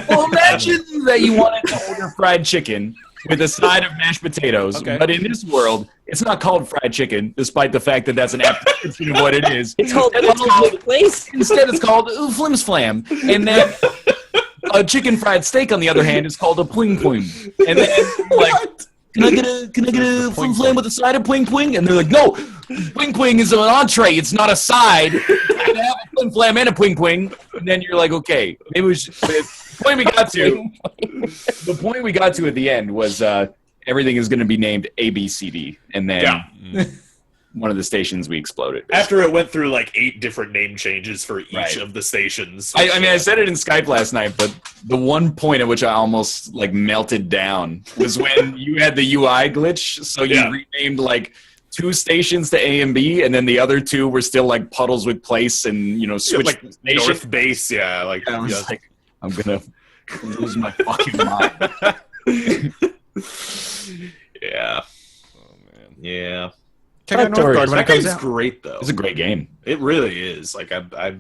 Well, imagine that you wanted to order fried chicken with a side of mashed potatoes, but in this world, it's not called fried chicken, despite the fact that that's an apt description of what it is. It's called place. Instead, it's called Flim's Flam, and then a chicken fried steak, on the other hand, is called a Pwing Pwing. And then, like, can I get a Flim Flam with a side of Pwing Pwing? And they're like, no, Pwing Pwing is an entree, it's not a side. You can have a Flim Flam and a Pwing Pwing. And then you're like, okay, maybe we should. The point we got to at the end was everything is going to be named ABCD, and then one of the stations we exploded. Basically. After it went through like 8 different name changes for each of the stations. I mean, I said it in Skype last night, but the one point at which I almost like melted down was when you had the UI glitch. So you renamed like 2 stations to A and B, and then the other 2 were still like puddles with place, and switched like North Base. Yeah, like I was like, I'm gonna lose my fucking mind. Yeah. Oh man. Yeah. Check out Northgard when it comes That game's out. great though. It's a great game. It really is. Like I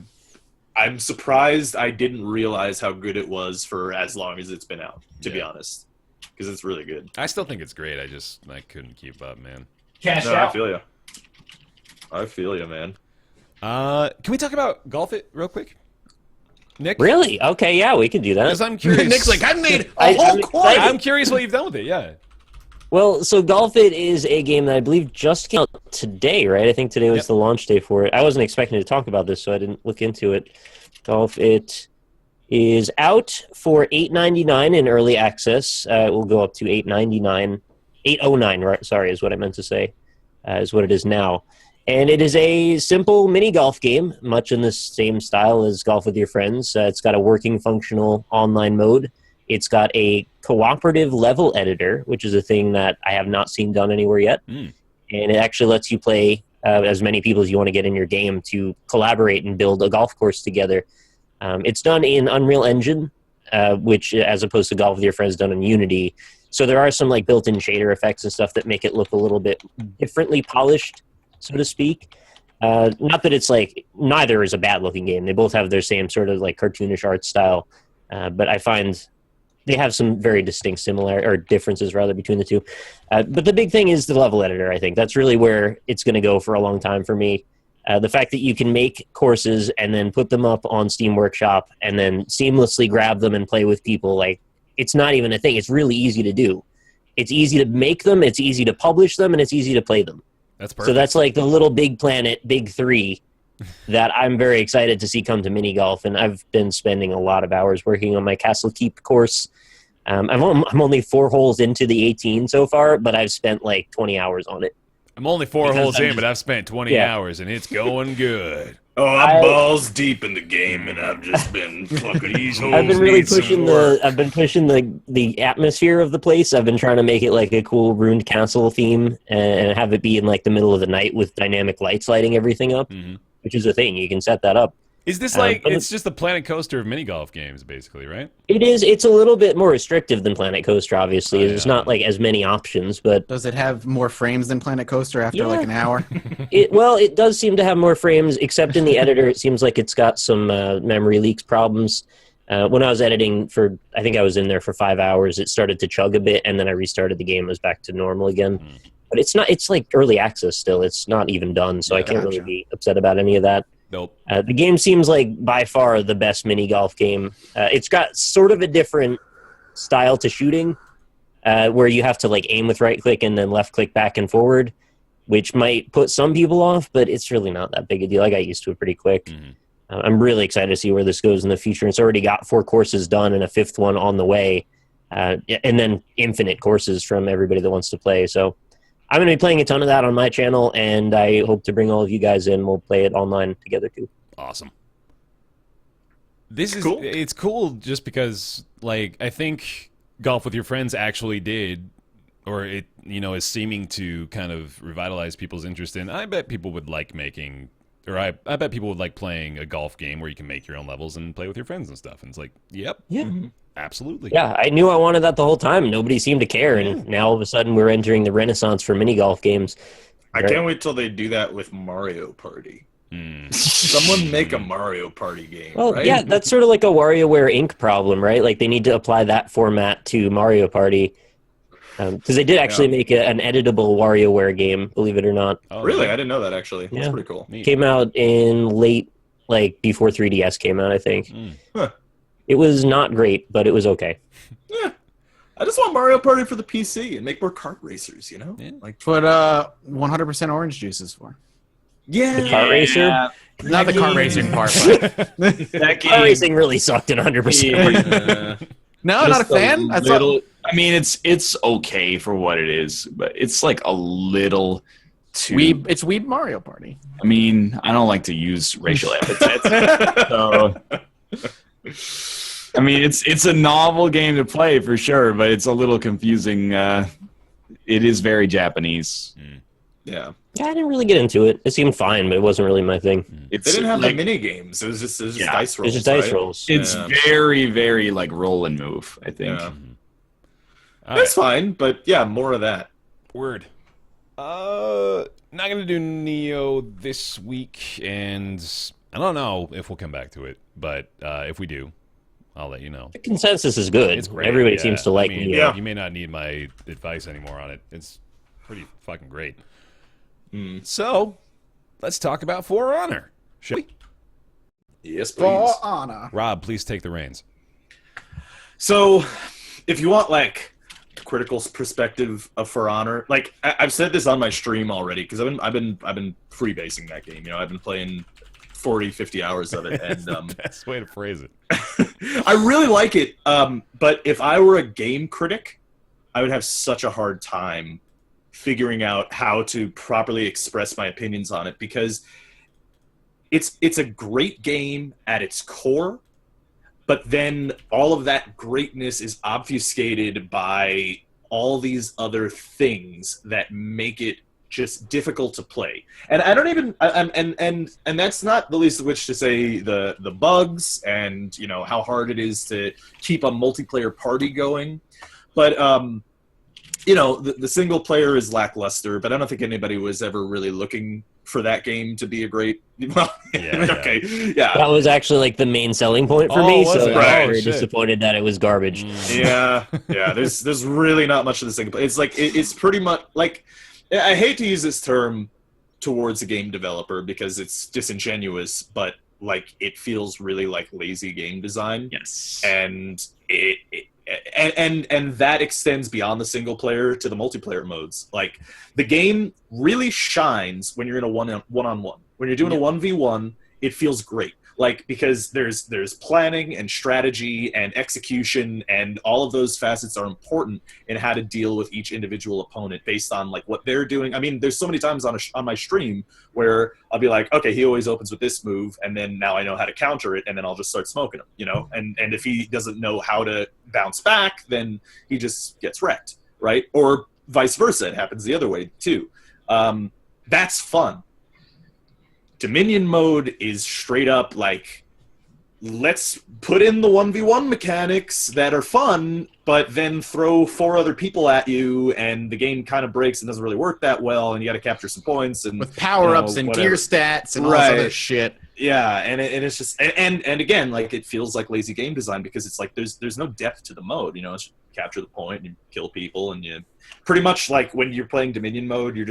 I'm surprised I didn't realize how good it was for as long as it's been out, to be honest. Because it's really good. I still think it's great. I couldn't keep up, man. Cash No, out. I feel you, man. Can we talk about Golf It real quick? Nick? Really? Okay, yeah, we can do that. Because I'm curious. Nick's like, I made a I'm whole coin. I'm curious what you've done with it, yeah. Well, so Golf It is a game that I believe just came out today, right? I think today was the launch day for it. I wasn't expecting to talk about this, so I didn't look into it. Golf It is out for $8.99 in early access. It will go up to $8.99. $8.09, right? Sorry, is what I meant to say. Is what it is now. And it is a simple mini golf game, much in the same style as Golf with Your Friends. It's got a working, functional online mode. It's got a cooperative level editor, which is a thing that I have not seen done anywhere yet. And it actually lets you play as many people as you want to get in your game to collaborate and build a golf course together. It's done in Unreal Engine, which, as opposed to Golf with Your Friends, done in Unity. So there are some like built-in shader effects and stuff that make it look a little bit differently polished, so to speak. Not that it's like neither is a bad-looking game. They both have their same sort of like cartoonish art style, but I find they have some very distinct differences rather between the two. But the big thing is the level editor. I think that's really where it's going to go for a long time for me. The fact that you can make courses and then put them up on Steam Workshop and then seamlessly grab them and play with people, like it's not even a thing. It's really easy to do. It's easy to make them, it's easy to publish them, and it's easy to play them. That's perfect. So that's like the little big planet, big three, that I'm very excited to see come to mini golf. And I've been spending a lot of hours working on my Castle Keep course. I'm only 4 holes into the 18 so far, but I've spent like 20 hours on it. I'm only 4 holes in, just- but I've spent 20 hours, and it's going good. Oh, I'm balls deep in the game, and I've just been fucking These holes I've been really need some pushing work. I've been pushing the atmosphere of the place. I've been trying to make it like a cool ruined castle theme and have it be in like the middle of the night with dynamic lights lighting everything up, which is a thing. You can set that up. Is this like, but it's just the Planet Coaster of mini golf games, basically, right? It is. It's a little bit more restrictive than Planet Coaster, obviously. There's not like as many options, but Does it have more frames than Planet Coaster after like an hour? it does seem to have more frames, except in the editor. It seems like it's got some memory leaks problems. When I was editing I think I was in there for 5 hours, it started to chug a bit, and then I restarted the game. It was back to normal again. But it's like early access still. It's not even done, so I can't really be upset about any of that. Nope. The game seems like by far the best mini golf game. It's got sort of a different style to shooting, where you have to like aim with right click and then left click back and forward, which might put some people off, but it's really not that big a deal. I got used to it pretty quick. I'm really excited to see where this goes in the future. It's already got 4 courses done and a 5th one on the way, and then infinite courses from everybody that wants to play. So I'm going to be playing a ton of that on my channel, and I hope to bring all of you guys in. We'll play it online together, too. Awesome. This is Cool. It's cool just because, like, I think Golf with Your Friends actually did, or it, is seeming to kind of revitalize people's interest in. I bet people would like making, or I bet people would like playing a golf game where you can make your own levels and play with your friends and stuff. And it's like, yep, absolutely. Yeah, I knew I wanted that the whole time. Nobody seemed to care, and now all of a sudden we're entering the renaissance for mini golf games. I can't wait till they do that with Mario Party. Someone make a Mario Party game. Well, right? yeah, that's sort of like a WarioWare Inc. problem, right? Like they need to apply that format to Mario Party. Because they did actually make an editable WarioWare game, believe it or not. Oh, Really? yeah. I didn't know that, actually. That's Yeah. pretty cool. Neat. Came out in late, like before 3DS came out, I think. Huh. It was not great, but it was okay. Yeah. I just want Mario Party for the PC and make more kart racers, Yeah. Like, Put 100% orange juices for. yeah. The kart racer? Not the kart racing part, but That game, Kart racing really sucked in 100%. no, not a fan. I thought I mean, it's okay for what it is, but it's like a little too. it's Weeb Mario Party. I mean, I don't like to use racial epithets. So, I mean, it's a novel game to play for sure, but it's a little confusing. It is very Japanese. Yeah. Yeah, I didn't really get into it. It seemed fine, but it wasn't really my thing. It's They didn't have like, the mini games. It was just Yeah. dice rolls. It's just dice right? rolls. It's Yeah. very, very like roll and move. I think. Yeah. All That's fine, but yeah, more of that. Word. Not gonna do Neo this week, and I don't know if we'll come back to it, but if we do, I'll let you know. The consensus is good. It's great. Everybody yeah. seems to like I mean, it. You may not need my advice anymore on it. It's pretty fucking great. So, let's talk about For Honor, shall we? Yes, please. For honor. Rob, please take the reins. So, if you want like critical perspective of For Honor, like I've said this on my stream already because I've been freebasing that game. You know, I've been playing 40, 50 hours of it, and the best way to phrase it. I really like it. But if I were a game critic, I would have such a hard time figuring out how to properly express my opinions on it because it's a great game at its core, but then all of that greatness is obfuscated by all these other things that make it just difficult to play. And I don't even and that's not the least of which to say the bugs and you know how hard it is to keep a multiplayer party going. But you know, the single player is lackluster, but I don't think anybody was ever really looking for that game to be a great. Well, okay, yeah. That was actually like the main selling point for Oh, me, was so it? I was Right. very Shit. disappointed that it was garbage. Yeah. There's really not much of the single player. It's like it's pretty much like I hate to use this term towards a game developer because it's disingenuous, but like it feels really like lazy game design. Yes. And and that extends beyond the single player to the multiplayer modes. Like the game really shines when you're in a one-on-one. When you're doing a 1v1, it feels great. Like because there's planning and strategy and execution and all of those facets are important in how to deal with each individual opponent based on like what they're doing. I mean, there's so many times on my stream where I'll be like, okay, he always opens with this move, and then now I know how to counter it, and then I'll just start smoking him, you know. And if he doesn't know how to bounce back, then he just gets wrecked, right? Or vice versa, it happens the other way too. That's fun. Dominion mode is straight up like, let's put in the 1v1 mechanics that are fun, but then throw 4 other people at you, and the game kind of breaks and doesn't really work that well, and you got to capture some points and With power-ups and whatever. gear stats and all this other shit. Yeah, and it's just and again, like it feels like lazy game design because it's like there's no depth to the mode. You know, it's capture the point, and you kill people, and you pretty much like when you're playing Dominion mode, you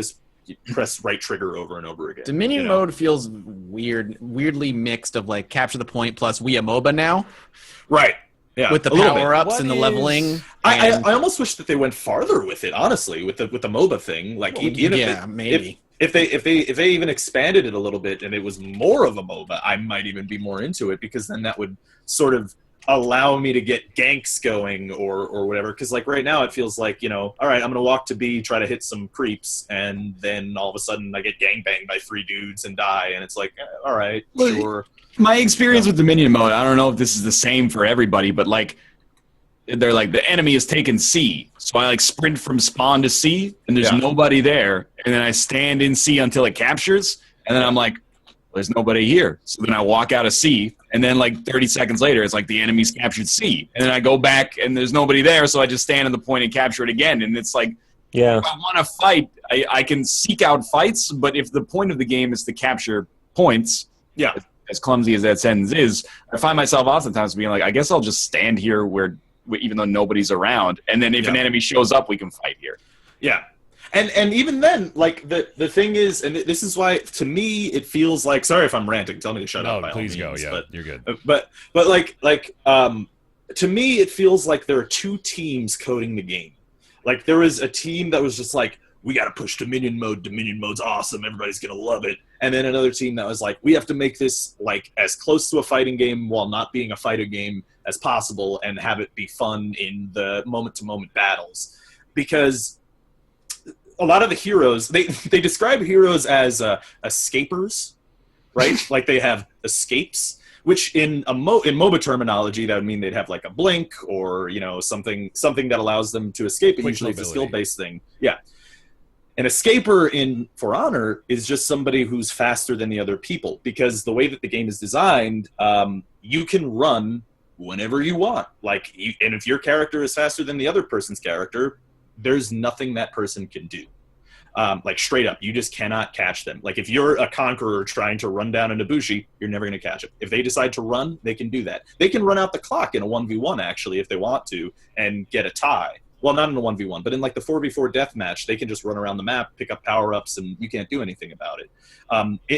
press right trigger over and over again. Dominion you know? mode feels weirdly mixed of like capture the point plus we a MOBA now Right. Yeah. with the a little bit. power-ups What and the is- leveling. I and- almost wish that they went farther with it, honestly, with the MOBA thing. Like, Well, even yeah, maybe. if they even expanded it a little bit and it was more of a MOBA, I might even be more into it because then that would sort of allow me to get ganks going or whatever. Because like right now it feels like, you know, all right, I'm gonna walk to B, try to hit some creeps, and then all of a sudden I get gangbanged by 3 dudes and die, and it's like, all right, Well, sure. My experience with Dominion mode, I don't know if this is the same for everybody, but like they're like the enemy has taken C, so I like sprint from spawn to C, and there's Yeah. nobody there, and then I stand in C until it captures, and then I'm like, there's nobody here, so then I walk out of C, and then like 30 seconds later, it's like the enemy's captured C, and then I go back and there's nobody there, so I just stand in the point and capture it again, and it's like, Yeah. if I want to fight, I can seek out fights, but if the point of the game is to capture points, Yeah. as clumsy as that sentence is, I find myself oftentimes being like, I guess I'll just stand here where even though nobody's around, and then if an Yeah. enemy shows up, we can fight here. Yeah. And even then, like the thing is, and this is why to me it feels like, sorry if I'm ranting, tell me to shut up. No, by all please go. means, Yeah, you're good. But like to me it feels like there are 2 teams coding the game. Like there was a team that was just like, we got to push Dominion mode. Dominion mode's awesome. Everybody's going to love it. And then another team that was like, we have to make this like as close to a fighting game while not being a fighting game as possible and have it be fun in the moment-to-moment battles. Because a lot of the heroes, they describe heroes as escapers, right? Like they have escapes, which in MOBA terminology, that would mean they'd have like a blink or, you know, something that allows them to escape. But Quick usually it's a mobility. skill-based thing. Yeah. An escaper in For Honor is just somebody who's faster than the other people, because the way that the game is designed, you can run whenever you want. Like, and if your character is faster than the other person's character, there's nothing that person can do. Like straight up, you just cannot catch them. Like if you're a conqueror trying to run down a Nabushi, you're never going to catch it. If they decide to run, they can do that. They can run out the clock in a 1v1 actually if they want to and get a tie. Well, not in a 1v1, but in like the 4v4 deathmatch, they can just run around the map, pick up power-ups, and you can't do anything about it.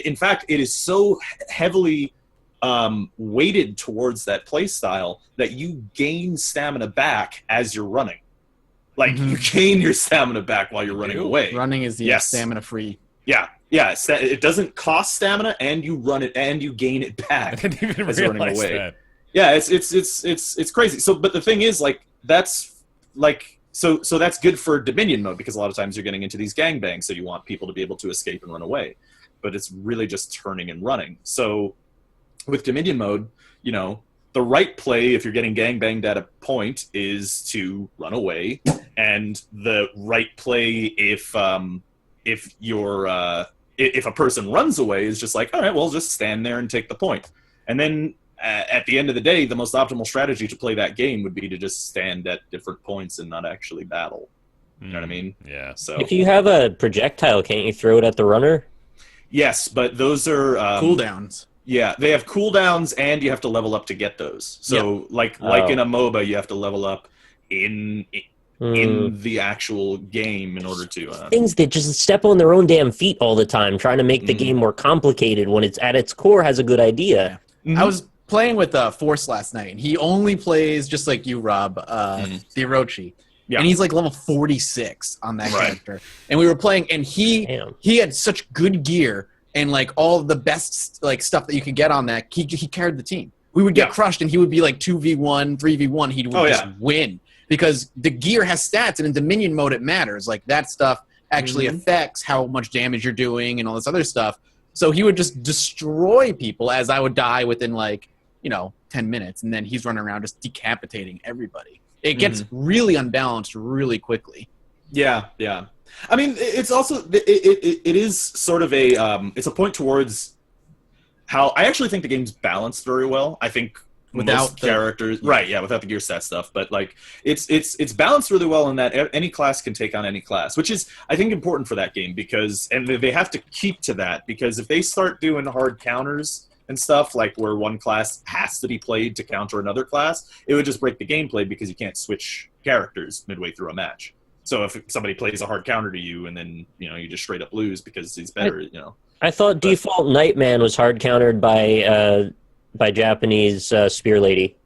In fact, it is so heavily weighted towards that play style that you gain stamina back as you're running. Like, you gain your stamina back while you're running away. Running is Yes. stamina-free. Yeah. It doesn't cost stamina, and you run it, and you gain it back I didn't even as you're running realize away. that. Yeah, it's crazy. So, but the thing is, like, that's like so that's good for Dominion mode because a lot of times you're getting into these gangbangs, so you want people to be able to escape and run away. But it's really just turning and running. So with Dominion mode, you know, the right play if you're getting gangbanged at a point is to run away, and the right play if you're if a person runs away is just like, all right, well, just stand there and take the point. And then at the end of the day, the most optimal strategy to play that game would be to just stand at different points and not actually battle. You know what I mean? Yeah. So If you have a projectile, can't you throw it at the runner? yes, but those are Cooldowns. Yeah, they have cooldowns, and you have to level up to get those. So like in a MOBA, you have to level up in the actual game in order to Things that just step on their own damn feet all the time, trying to make the game more complicated when it's at its core has a good idea. I was playing with Force last night, and he only plays, just like you, Rob, the Orochi. Yeah. And he's like level 46 on that character. And we were playing, and he had such good gear and like all the best like stuff that you could get on that. He carried the team. We would get crushed, and he would be like 2v1, 3v1. He would just win because the gear has stats, and in Dominion mode it matters. Like that stuff actually affects how much damage you're doing and all this other stuff. So he would just destroy people as I would die within like 10 minutes, and then he's running around just decapitating everybody. It gets really unbalanced really quickly. Yeah. I mean, it's also it is sort of a it's a point towards how I actually think the game's balanced very well. I think Without most characters, without the gear set stuff, but like it's balanced really well in that any class can take on any class, which is I think important for that game because they have to keep to that because if they start doing hard counters and stuff like where one class has to be played to counter another class, it would just break the gameplay because you can't switch characters midway through a match. So if somebody plays a hard counter to you and then you just straight up lose because he's better, I thought default Nightman was hard countered by Japanese Spear Lady.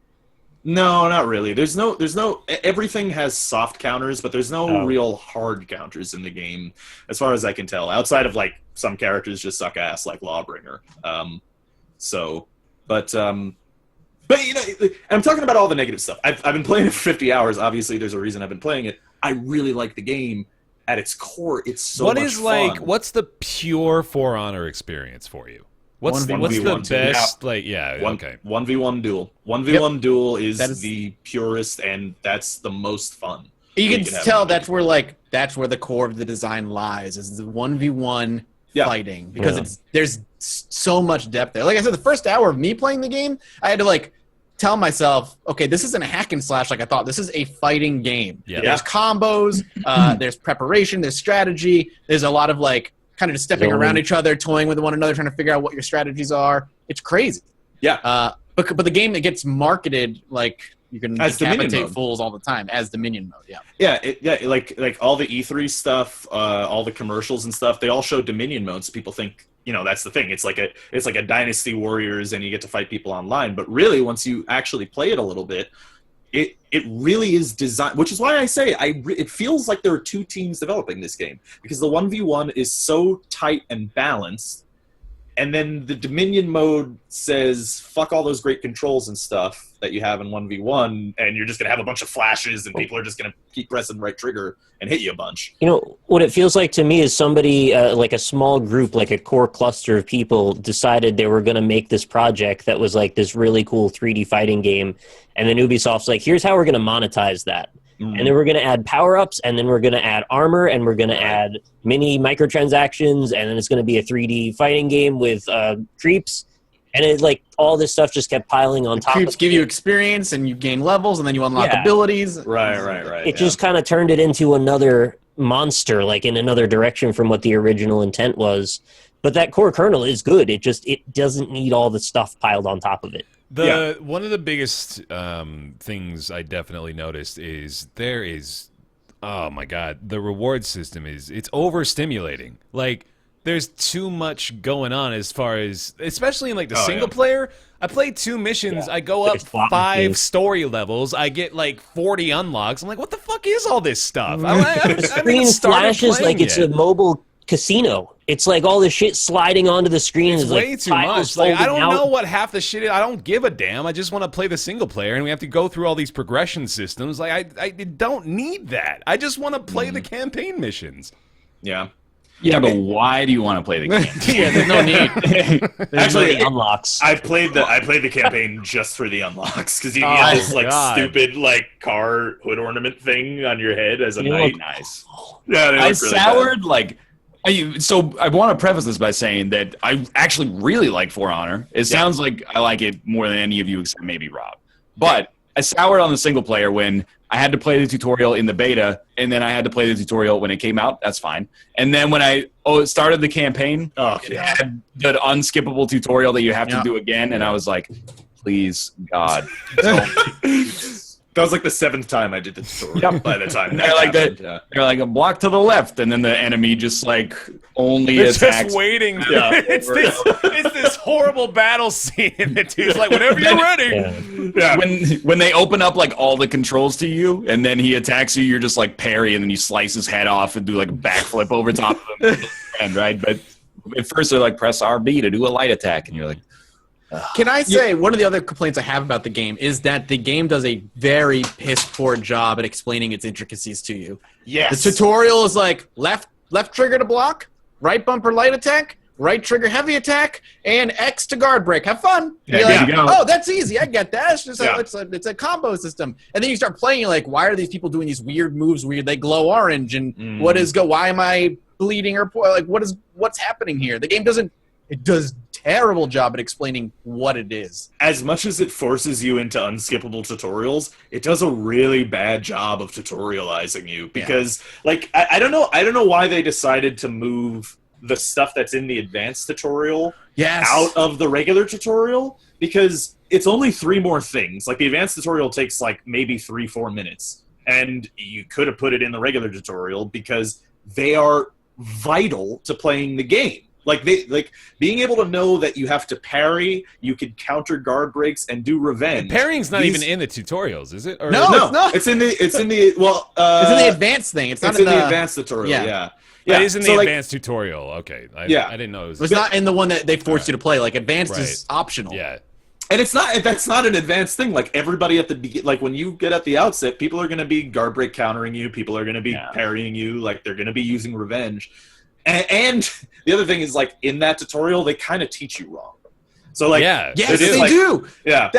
No, not really. There's no. Everything has soft counters, but there's no real hard counters in the game, as far as I can tell. Outside of like some characters just suck ass, like Lawbringer. But I'm talking about all the negative stuff. I've been playing it for 50 hours. Obviously, there's a reason I've been playing it. I really like the game. At its core, it's so much fun. What's the pure For Honor experience for you? What's the 1v1 best? duel. Okay. 1v1 duel. 1v1 duel is the purest, and that's the most fun. You can tell that's where the core of the design lies, is the 1v1 fighting, because there's so much depth there. Like I said, the first hour of me playing the game, I had to tell myself, okay, this isn't a hack and slash like I thought. This is a fighting game. Yeah. There's combos, there's preparation, there's strategy, there's a lot of kind of just stepping around each other, toying with one another, trying to figure out what your strategies are. It's crazy. Yeah. But the game that gets marketed like you can as decapitate fools all the time as Dominion mode. Like all the E3 stuff, all the commercials and stuff, they all show Dominion mode, so people think that's the thing. It's like a Dynasty Warriors, and you get to fight people online. But really, once you actually play it a little bit, it really is designed. Which is why I say it feels like there are two teams developing this game, because the 1v1 is so tight and balanced, and then the Dominion mode says fuck all those great controls and stuff that you have in 1v1, and you're just gonna have a bunch of flashes, and people are just gonna keep pressing the right trigger and hit you a bunch. What it feels like to me is somebody, like a small group, like a core cluster of people, decided they were going to make this project that was like this really cool 3D fighting game, and then Ubisoft's like, here's how we're going to monetize that. And then we're going to add power-ups, and then we're going to add armor, and we're going to add mini microtransactions, and then it's going to be a 3D fighting game with creeps. And it all this stuff just kept piling on top. Creeps give you experience, and you gain levels, and then you unlock abilities. Right. It just kind of turned it into another monster, like in another direction from what the original intent was. But that core kernel is good. It doesn't need all the stuff piled on top of it. One of the biggest things I definitely noticed is there is, oh my god, the reward system it's overstimulating. Like, there's too much going on as far as, especially in like the single player. I played 2 missions. I go up 5 story levels. I get like 40 unlocks. I'm like, what the fuck is all this stuff? The screen flashes like it's a mobile casino. It's like all the shit sliding onto the screen. It's is way like too much. Like, I don't out. know what half the shit is. I don't give a damn. I just want to play the single player, and we have to go through all these progression systems. Like, I don't need that. I just want to play the campaign missions. Yeah. Yeah, but why do you want to play the game? Yeah, there's no need. Actually, unlocks. I played the campaign just for the unlocks because you get this like stupid like car hood ornament thing on your head as a knight. Nice. Yeah, I soured like. So I want to preface this by saying that I actually really like For Honor. It sounds like I like it more than any of you except maybe Rob. But I soured on the single player when I had to play the tutorial in the beta, and then I had to play the tutorial when it came out. That's fine. And then when I started the campaign, it had the unskippable tutorial that you have to do again, and I was like, please, God. That was like the 7th time I did the tutorial by the time. They're like they're like a block to the left, and then the enemy just like only It's attacks. just waiting. It's this horrible battle scene, and the dude's like, whenever you're ready. Yeah. When they open up like all the controls to you, and then he attacks you, you're just like parry, and then you slice his head off and do like a backflip over top of him, right? But at first they're like press RB to do a light attack, and you're like. Can I say one of the other complaints I have about the game is that the game does a very piss-poor job at explaining its intricacies to you. Yes. The tutorial is like left trigger to block, right bumper light attack, right trigger heavy attack, and X to guard break. Have fun. Yeah, You're like, you go. oh, that's easy. I get that. It's just it's a combo system. And then you start playing, you're like, why are these people doing these weird moves? They glow orange, and why am I bleeding or like what's happening here? The game does terrible job at explaining what it is. As much as it forces you into unskippable tutorials, it does a really bad job of tutorializing you because like I don't know why they decided to move the stuff that's in the advanced tutorial out of the regular tutorial because it's only 3 more things. Like the advanced tutorial takes like maybe 3-4 minutes, and you could have put it in the regular tutorial because they are vital to playing the game. Like being able to know that you have to parry, you could counter guard breaks and do revenge. Parrying's not even in the tutorials, is it? Or No, it's not. It's in the it's in the advanced thing. It's not in the advanced tutorial. Yeah. It is in the advanced tutorial. Okay. I didn't know it was. It's not in the one that they force you to play. Like advanced is optional. Yeah. And that's not an advanced thing. Like everybody at the like when you get at the outset, people are going to be guard break countering you. People are going to be parrying you. Like they're going to be using revenge. And the other thing is, like, in that tutorial, they kind of teach you wrong. So, like, yes, they do. Yeah.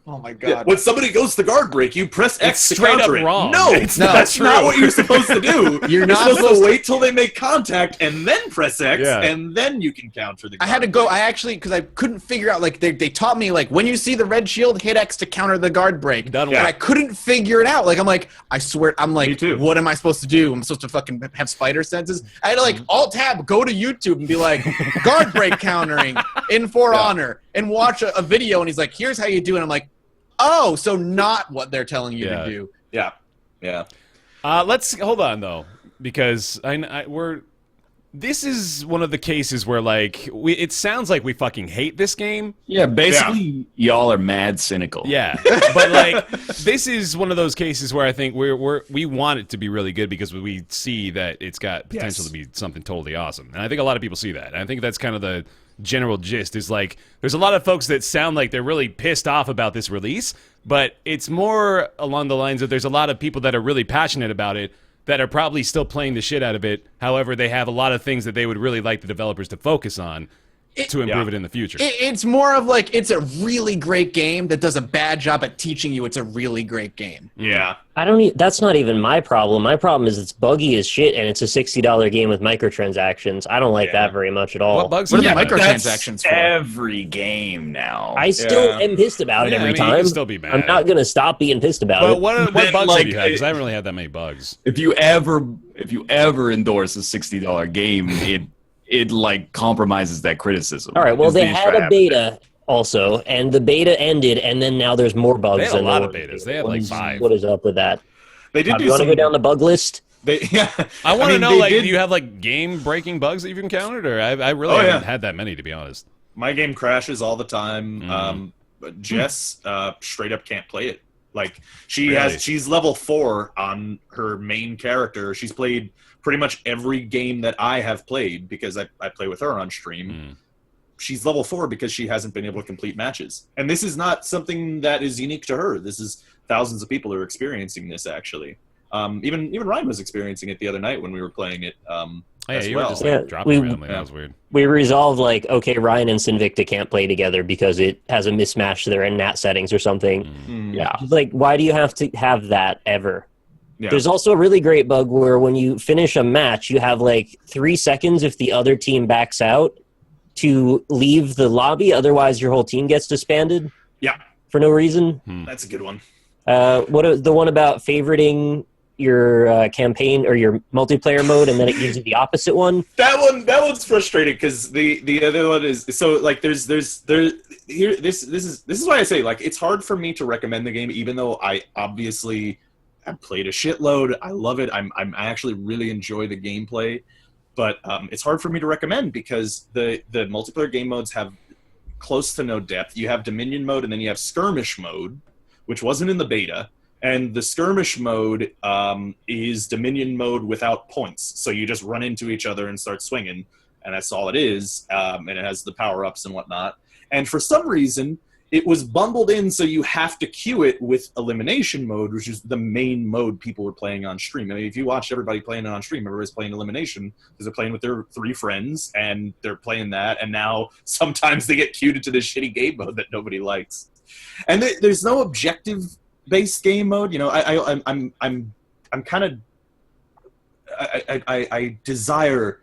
Oh, my God. Yeah. When somebody goes to guard break, you press X to straight counter up it. wrong. No, that's not what you're supposed to do. You're supposed to wait till they make contact and then press X, and then you can counter the guard I had to go, because I couldn't figure out, like, they taught me, like, when you see the red shield, hit X to counter the guard break. Done and I couldn't figure it out. Like, I'm like, I swear, I'm like, what am I supposed to do? I'm supposed to fucking have spider senses? I had to, like, Alt-Tab, go to YouTube and be like, guard break countering in For Honor, and watch a video, and he's like, here's how you do it. And I'm like, oh, so not what they're telling you to do. Yeah, yeah. Let's hold on though, because this is one of the cases where like it sounds like we fucking hate this game. Yeah, basically y'all are mad cynical. Yeah, but like this is one of those cases where I think we want it to be really good because we see that it's got potential to be something totally awesome, and I think a lot of people see that. And I think that's kind of the general gist is like there's a lot of folks that sound like they're really pissed off about this release, but it's more along the lines of there's a lot of people that are really passionate about it that are probably still playing the shit out of it. However, they have a lot of things that they would really like the developers to focus on. to improve it in the future. It's more of like it's a really great game that does a bad job at teaching you it's a really great game. Yeah. That's not even my problem. My problem is it's buggy as shit, and it's a $60 game with microtransactions. I don't like that very much at all. What bugs What are are the you having? microtransactions for? Every game now. I still am pissed about it every You time. can still be mad. I'm not going to stop being pissed about But it. what Then, bugs like, have you had? Because I haven't really had that many bugs. If you ever endorse a $60 game, it like compromises that criticism. All right, well, It's they the had issue I a have. beta also, and the beta ended, and then now there's more bugs. They had a than lot there of were. betas. They had like 5. What is up with that? They did You do want to some. go down the bug list? Yeah. I want to mean, know, they like, did- do you have like game-breaking bugs that you've encountered, or I really Oh, haven't yeah. had that many, to be honest. My game crashes all the time. Mm. But Jess straight up can't play it. Like Really? she's level 4 on her main character. She's played pretty much every game that I have played because I play with her on stream. Mm. She's level 4 because she hasn't been able to complete matches. And this is not something that is unique to her. This is thousands of people who are experiencing this actually. Even Ryan was experiencing it the other night when we were playing it. Oh, yeah, as you well. were just like Yeah, dropping we- randomly. That was weird. We resolved, like, okay, Ryan and Sinvicta can't play together because it has a mismatch to their NAT settings or something. Mm. Yeah. Like, why do you have to have that ever? Yeah. There's also a really great bug where when you finish a match, you have like 3 seconds if the other team backs out to leave the lobby. Otherwise, your whole team gets disbanded. Yeah. For no reason. That's a good one. The one about favoriting your campaign or your multiplayer mode, and then it gives you the opposite one. That one's frustrating because the other one is so like this is why I say like it's hard for me to recommend the game even though I obviously have played a shitload. I love it. I actually really enjoy the gameplay, but it's hard for me to recommend because the multiplayer game modes have close to no depth. You have Dominion mode and then you have skirmish mode, which wasn't in the beta. And the skirmish mode is Dominion mode without points. So you just run into each other and start swinging, and that's all it is. And it has the power-ups and whatnot. And for some reason, it was bundled in so you have to queue it with elimination mode, which is the main mode people were playing on stream. I mean, if you watch everybody playing it on stream, everybody's playing elimination because they're playing with their 3 friends, and they're playing that. And now sometimes they get queued into this shitty game mode that nobody likes. And there's no objective based game mode. You know, I'm kind of I desire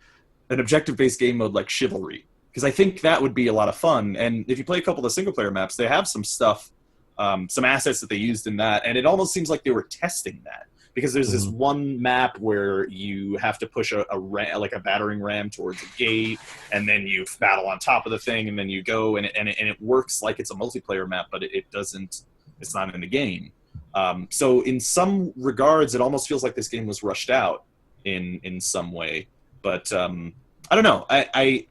an objective based game mode like Chivalry because I think that would be a lot of fun. And if you play a couple of single player maps, they have some stuff, some assets that they used in that, and it almost seems like they were testing that because there's this one map where you have to push a battering ram towards a gate, and then you battle on top of the thing, and then you go and it works like it's a multiplayer map, but it doesn't. It's not in the game. So in some regards, it almost feels like this game was rushed out in some way. But I don't know. I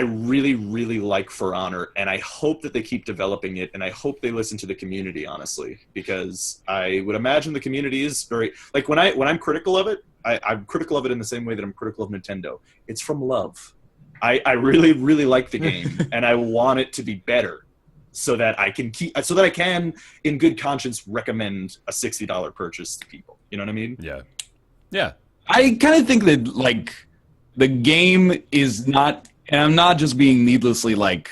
really, really like For Honor, and I hope that they keep developing it, and I hope they listen to the community, honestly, because I would imagine the community is very like when I'm critical of it, I'm critical of it in the same way that I'm critical of Nintendo. It's from love. I really, really like the game, and I want it to be better. So that I can in good conscience, recommend a $60 purchase to people. You know what I mean? Yeah. Yeah. I kind of think that like the game is not, and I'm not just being needlessly like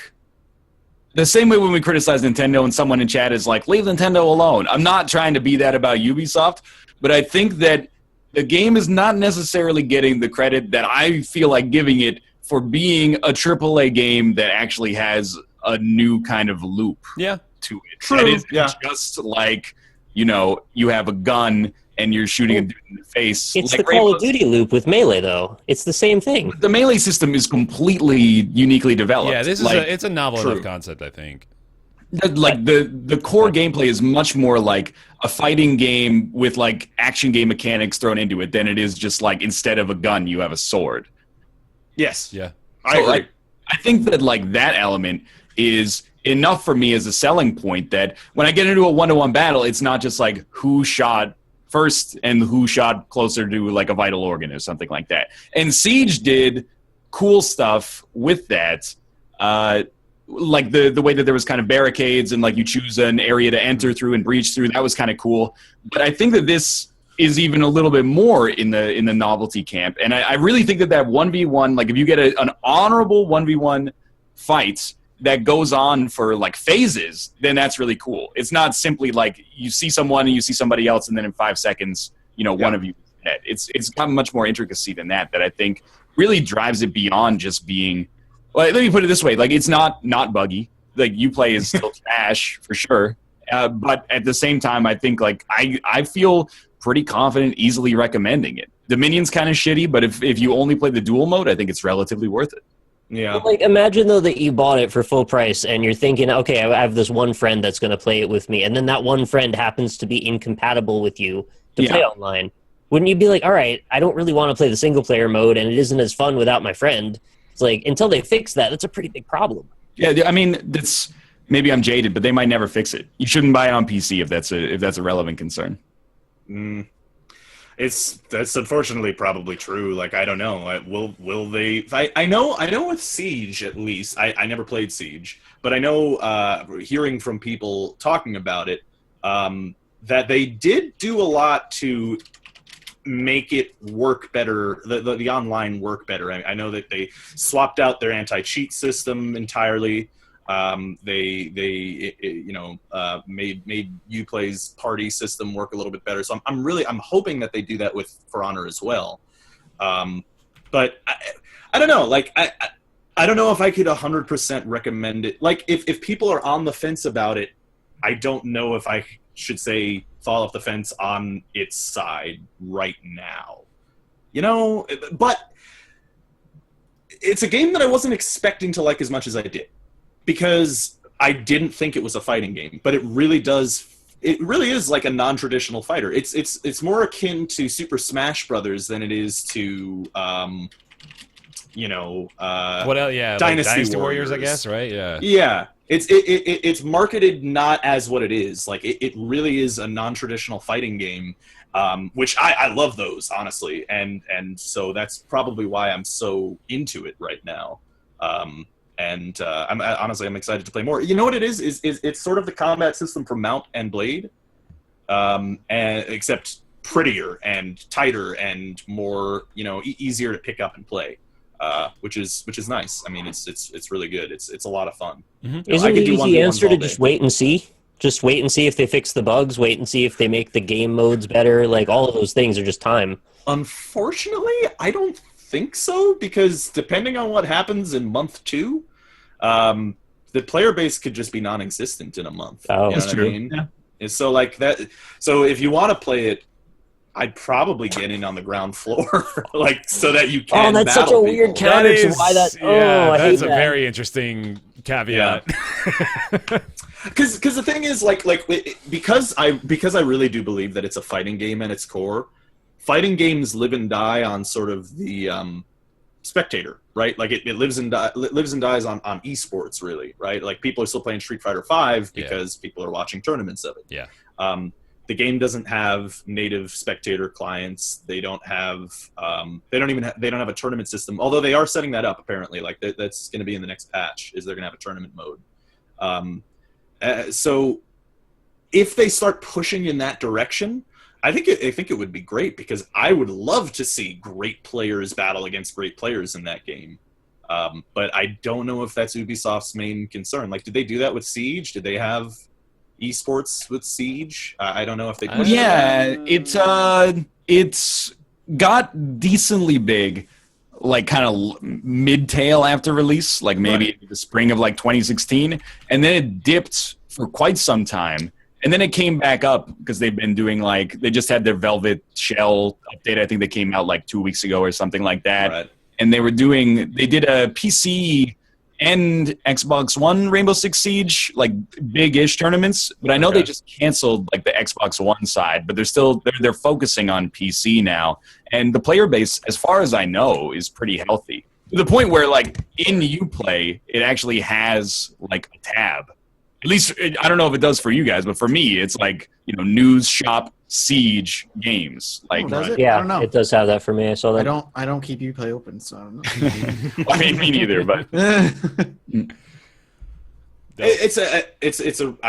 the same way when we criticize Nintendo and someone in chat is like, leave Nintendo alone. I'm not trying to be that about Ubisoft, but I think that the game is not necessarily getting the credit that I feel like giving it for being a AAA game that actually has a new kind of loop Yeah. to it. True, That isn't yeah. just like, you have a gun and you're shooting a dude in the face. It's like the Call of Rainbow- Duty loop with Melee, though. It's the same thing. The melee system is completely uniquely developed. Yeah, this is like, it's a novel true. enough concept, I think. the core gameplay is much more like a fighting game with like action game mechanics thrown into it than it is just like instead of a gun you have a sword. Yes. Yeah. I agree. I think that like that element is enough for me as a selling point that when I get into a one-to-one battle, it's not just like who shot first and who shot closer to like a vital organ or something like that. And Siege did cool stuff with that. Like the way that there was kind of barricades and like you choose an area to enter through and breach through, that was kind of cool. But I think that this is even a little bit more in the novelty camp. And I really think that 1v1, like if you get an honorable 1v1 fight that goes on for like phases, then that's really cool. It's not simply like you see someone and you see somebody else and then in 5 seconds, one of you is dead. It's got much more intricacy than that I think really drives it beyond just being, let me put it this way, like it's not buggy. Like Uplay is still trash for sure. But at the same time, I think like I feel pretty confident easily recommending it. Dominion's kind of shitty, but if you only play the dual mode, I think it's relatively worth it. Yeah. Like, imagine, though, that you bought it for full price and you're thinking, okay, I have this one friend that's going to play it with me, and then that one friend happens to be incompatible with you to play online. Wouldn't you be like, all right, I don't really want to play the single-player mode, and it isn't as fun without my friend? It's like, until they fix that, that's a pretty big problem. Yeah, I mean, that's maybe I'm jaded, but they might never fix it. You shouldn't buy it on PC if that's a relevant concern. That's unfortunately probably true. Like, I don't know. Will they? I know with Siege, at least. I never played Siege, but I know hearing from people talking about it that they did do a lot to make it work better, the online work better. I know that they swapped out their anti-cheat system entirely. They made Uplay's party system work a little bit better. So I'm hoping that they do that with For Honor as well. But I don't know. Like I don't know if I could 100% recommend it. Like if people are on the fence about it, I don't know if I should say fall off the fence on its side right now. But it's a game that I wasn't expecting to like as much as I did. Because I didn't think it was a fighting game, but it really is like a non-traditional fighter. It's more akin to Super Smash Brothers than it is to what else? Yeah, Dynasty Warriors, I guess, right? Yeah. Yeah. It's marketed not as what it is. Like it really is a non-traditional fighting game, which I love those, honestly. And so that's probably why I'm so into it right now. And I'm excited to play more. You know what it is it's sort of the combat system from Mount and Blade, and except prettier and tighter and more, easier to pick up and play, which is nice. I mean, it's really good. It's a lot of fun. Mm-hmm. Isn't the easy answer to just wait and see? Just wait and see if they fix the bugs. Wait and see if they make the game modes better. Like all of those things are just time. Unfortunately, I don't think so, because depending on what happens in month 2, the player base could just be non-existent in a month. Oh, that's true. I mean? Yeah. And so like that. So if you want to play it, I'd probably get in on the ground floor, like so that you can. Oh, that's such a weird counter to why that. Yeah, I that's hate a that. very interesting caveat. Because the thing is, because I really do believe that it's a fighting game at its core. Fighting games live and die on sort of the spectator, right? Like it lives and dies on esports, really, right? Like people are still playing Street Fighter V because people are watching tournaments of it. Yeah. The game doesn't have native spectator clients. They don't have they don't have a tournament system. Although they are setting that up apparently. Like that's going to be in the next patch. Is they're going to have a tournament mode. So if they start pushing in that direction, I think it would be great, because I would love to see great players battle against great players in that game. But I don't know if that's Ubisoft's main concern. Like, did they do that with Siege? Did they have esports with Siege? I don't know if they pushed it. It's got decently big, like kind of mid-tail after release, like maybe the spring of like 2016, and then it dipped for quite some time. And then it came back up because they've been doing they just had their Velvet Shell update. I think they came out like 2 weeks ago or something like that. Right. And they did a PC and Xbox One Rainbow Six Siege, like big-ish tournaments. But I know they just canceled like the Xbox One side, but they're focusing on PC now. And the player base, as far as I know, is pretty healthy. To the point where like in Uplay, it actually has like a tab. At least, I don't know if it does for you guys, but for me, it's like, news, shop, Siege, games. Like, does it? Yeah, I don't know. it does have that for me. I saw that. I don't keep Uplay open, so I don't know. I mean, me neither, but I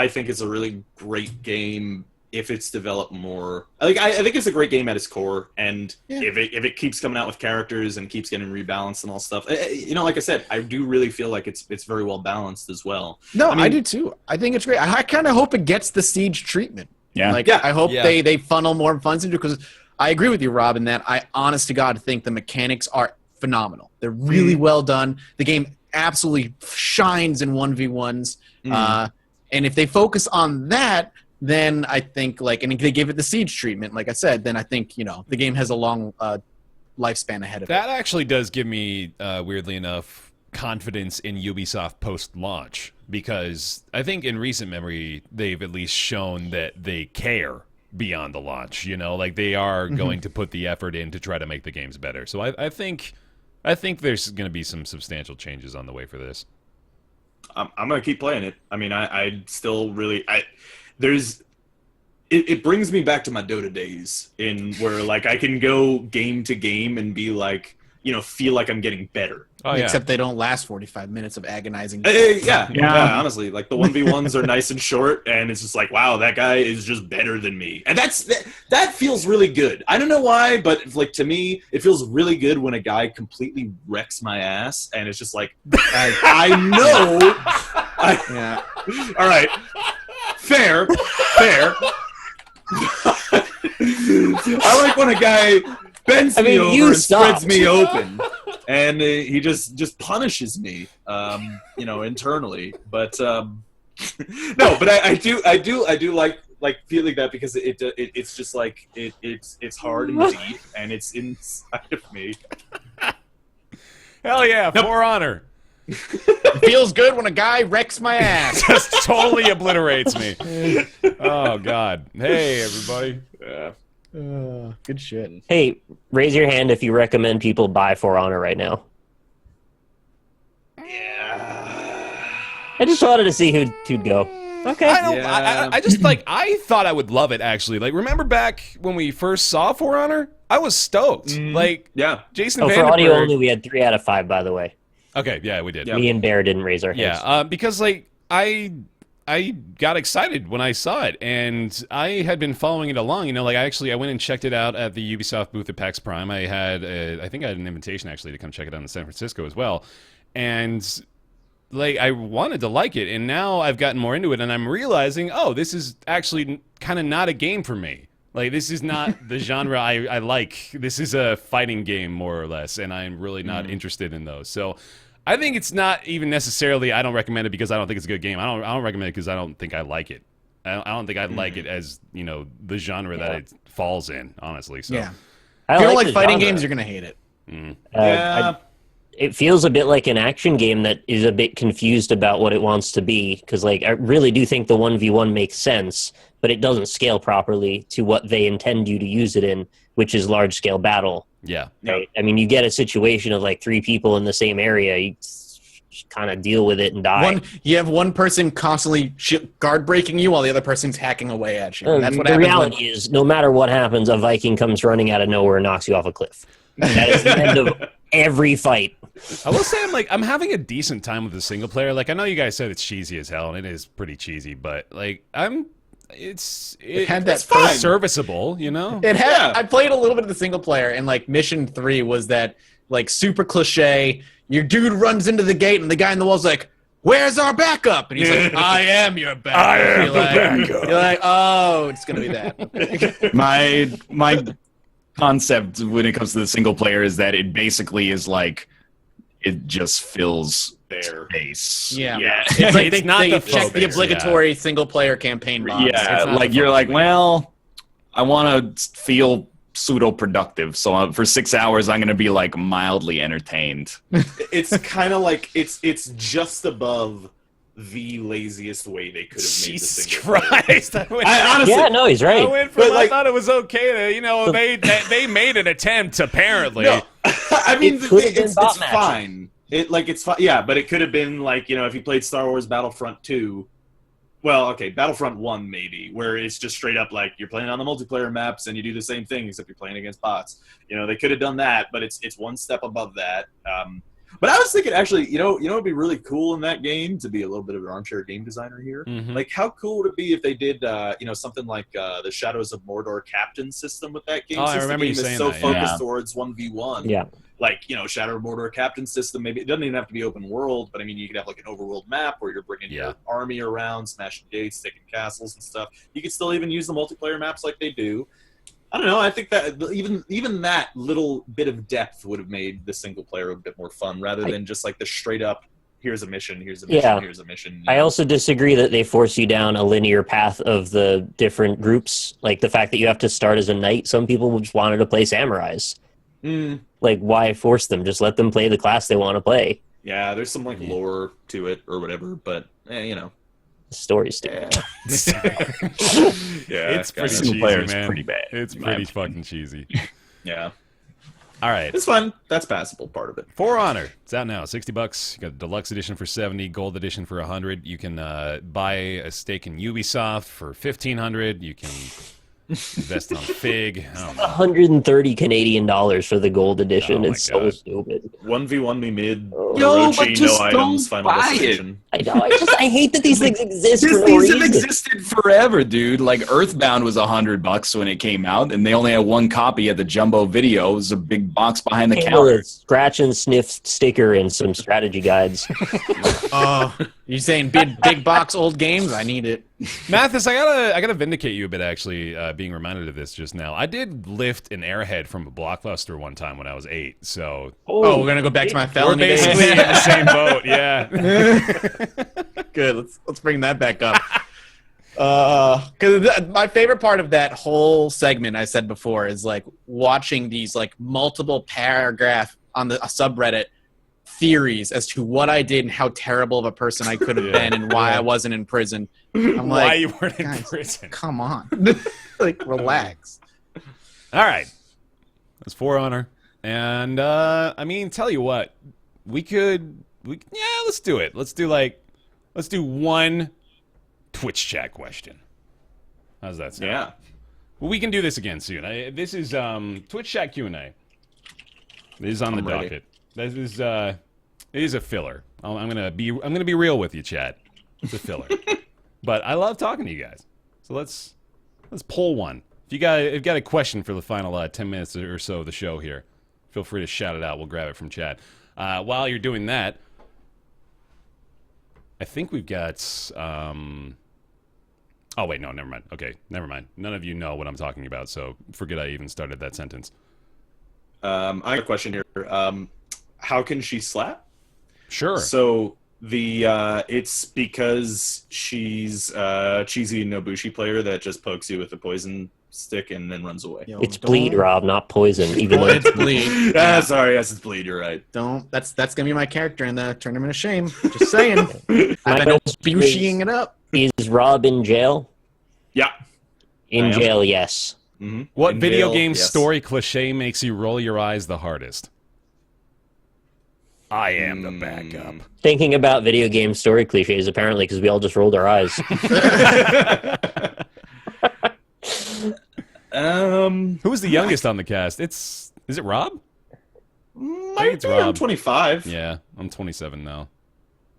think it's a really great game if it's developed more. Like I think it's a great game at its core, and Yeah. if it keeps coming out with characters and keeps getting rebalanced and all stuff, like I said, I do really feel like it's very well balanced as well. No, I mean- I do too. I think it's great. I kind of hope it gets the Siege treatment. Yeah. Like, Yeah. I hope Yeah. they funnel more funds into it, because I agree with you, Rob, in that I honest to God think the mechanics are phenomenal. They're really well done. The game absolutely shines in 1v1s. And if they focus on that, then I think, like, and if they give it the Siege treatment, like I said, then I think, the game has a long lifespan ahead of That it. actually does give me, weirdly enough, confidence in Ubisoft post-launch, because I think in recent memory they've at least shown that they care beyond the launch. Like they are going to put the effort in to try to make the games better. So I think there's going to be some substantial changes on the way for this. I'm gonna keep playing it. I mean, I still really it brings me back to my Dota days, in where like I can go game to game and be like, feel like I'm getting better. Oh yeah. Except they don't last 45 minutes of agonizing. Yeah, honestly, like the 1v1s are nice and short, and it's just like, wow, that guy is just better than me, and that feels really good. I don't know why, but like to me, it feels really good when a guy completely wrecks my ass, and it's just like, I know. Yeah. All right, fair. I like when a guy bends me over you and spreads stopped. me open, and he just punishes me, internally. But no, but I do like feeling that, because it's just like it's hard and deep, and it's inside of me. Hell yeah, For Honor. It feels good when a guy wrecks my ass. Just totally obliterates me. Oh God. Hey everybody. Good shit. Hey, raise your hand if you recommend people buy For Honor right now. Yeah. I just wanted to see who'd go. Okay. I just I thought I would love it actually. Like remember back when we first saw For Honor? I was stoked. Like Yeah. Jason Oh, for audio Vandenberg. only, we had 3 out of 5, by the way. Okay, yeah, we did. Me and Bear didn't raise our hands. Yeah, because like I got excited when I saw it, and I had been following it along. Like I went and checked it out at the Ubisoft booth at PAX Prime. I think I had an invitation actually to come check it out in San Francisco as well, and like I wanted to like it, and now I've gotten more into it, and I'm realizing, oh, this is actually kind of not a game for me. Like this is not the genre I like. This is a fighting game more or less, and I'm really not interested in those. So. I think it's not even necessarily. I don't recommend it because I don't think it's a good game. I don't recommend it because I don't think I like it. I don't think I like it as the genre that it falls in. Honestly, so Yeah. I If you don't like the fighting genre. games, you're gonna hate it. It feels a bit like an action game that is a bit confused about what it wants to be, because like I really do think the 1v1 makes sense, but it doesn't scale properly to what they intend you to use it in, which is large scale battle. yeah. Right? I mean, you get a situation of like 3 people in the same area, you just kind of deal with it and die. You have one person constantly guard breaking you while the other person's hacking away at you. And that's what the happens. reality is, no matter what happens, a Viking comes running out of nowhere and knocks you off a cliff. That is the end of every fight. I will say I'm having a decent time with the single player. Like I know you guys said it's cheesy as hell, and it is pretty cheesy, but like it had that it's fine. Serviceable, It had. I played a little bit of the single player, and like mission 3 was that like super cliche. Your dude runs into the gate, and the guy in the wall's like, "Where's our backup?" And he's like, "I am your backup." I am the backup. You're like, "Oh, it's gonna be that." My concept when it comes to the single player is that it basically is like it just fills There. space. Yeah, Yeah. It's like It's not they the check the focus, obligatory single player campaign box. Yeah, not like the you're fun like, thing. well, I want to feel pseudo productive, so for 6 hours I'm going to be like mildly entertained. It's kind of like it's just above the laziest way they could have made the Jesus single player. Christ! I honestly, Yeah, no, he's right. I went from But, like- I thought it was okay to they made an attempt apparently. No, I mean, It could have been it's bot matching. fine. It's fine. Yeah, but it could have been like if you played Star Wars Battlefront 2. Well, okay, Battlefront 1 maybe, where it's just straight up like you're playing on the multiplayer maps and you do the same thing except you're playing against bots. They could have done that, but it's one step above that. But I was thinking, actually, it'd be really cool in that game to be a little bit of an armchair game designer here. Mhm. Like, how cool would it be if they did, something like the Shadows of Mordor captain system with that game? Oh, I Since remember the you game is saying so that, focused yeah. towards 1v1. Yeah. Like, Shadow of Mordor captain system. Maybe it doesn't even have to be open world, but I mean, you could have like an overworld map where you're bringing your army around, smashing gates, taking castles and stuff. You could still even use the multiplayer maps like they do. I don't know. I think that even that little bit of depth would have made the single player a bit more fun, rather than just like the straight up, here's a mission, here's a mission, Yeah. here's a mission. I also disagree that they force you down a linear path of the different groups. Like the fact that you have to start as a knight. Some people just wanted to play samurais. Like, why force them? Just let them play the class they want to play. Yeah, there's some like lore to it or whatever, but The story's stupid. Yeah, It's pretty Single cheesy, player is man. pretty bad. It's in my pretty opinion. fucking cheesy. yeah. All right. It's fun. That's passable part of it. For Honor, it's out now. $60. You got the deluxe edition for 70, gold edition for 100. You can buy a stake in Ubisoft for 1,500. You can invest on Fig. I don't know. 130 Canadian dollars for the gold edition. Oh my It's so God. stupid. 1v1 me mid. Yo, Orochi, but just no don't items, final buy it. destination. I know. I hate that these things exist for no These have reason. existed forever, dude. Like Earthbound was $100 when it came out, and they only had one copy at the Jumbo Video. It was a big box behind the Came with counter. a scratch and sniff sticker and some strategy guides. Oh, you saying big box old games? I need it. Mathis, I gotta vindicate you a bit. Actually, being reminded of this just now, I did lift an airhead from a Blockbuster one time when I was 8. So Oh, we're gonna go back to my we're felony days. basically in the same boat. Yeah. Good. Let's bring that back up. Because my favorite part of that whole segment I said before is like watching these like multiple paragraph on the subreddit theories as to what I did and how terrible of a person I could have been and why I wasn't in prison. I'm Why like, you weren't in guys, prison? come on, like relax. All right, that's For Honor, and I mean, tell you what, let's do it. Let's do one Twitch chat question. How's that sound? Yeah. Well, we can do this again soon. This is Twitch chat Q&A. This is on the ready. docket. This is it is a filler. I'm gonna be real with you, chat. It's a filler, but I love talking to you guys. So let's pull one. If you got a question for the final 10 minutes or so of the show here, feel free to shout it out. We'll grab it from chat. While you're doing that, I think we've got. Oh wait, no, never mind. Okay, never mind. None of you know what I'm talking about, so forget I even started that sentence. I have a question here. How can she slap? Sure. So it's because she's a cheesy Nobushi player that just pokes you with a poison stick and then runs away. Yo, It's bleed, Rob, not poison. Even though It's bleed. Sorry, yes, it's bleed. You're right. Don't. That's gonna be my character in the Tournament of Shame. Just saying. I've been question Nobushiing it up. is Rob in jail? Yeah. In I am. jail, yes. Mm-hmm. What In video jail, game yes. story cliche makes you roll your eyes the hardest? I am the backup. Thinking about video game story cliches, apparently, because we all just rolled our eyes. Who's the youngest on the cast? Is it Rob? Might it's be around Rob. 25. Yeah, I'm 27 now.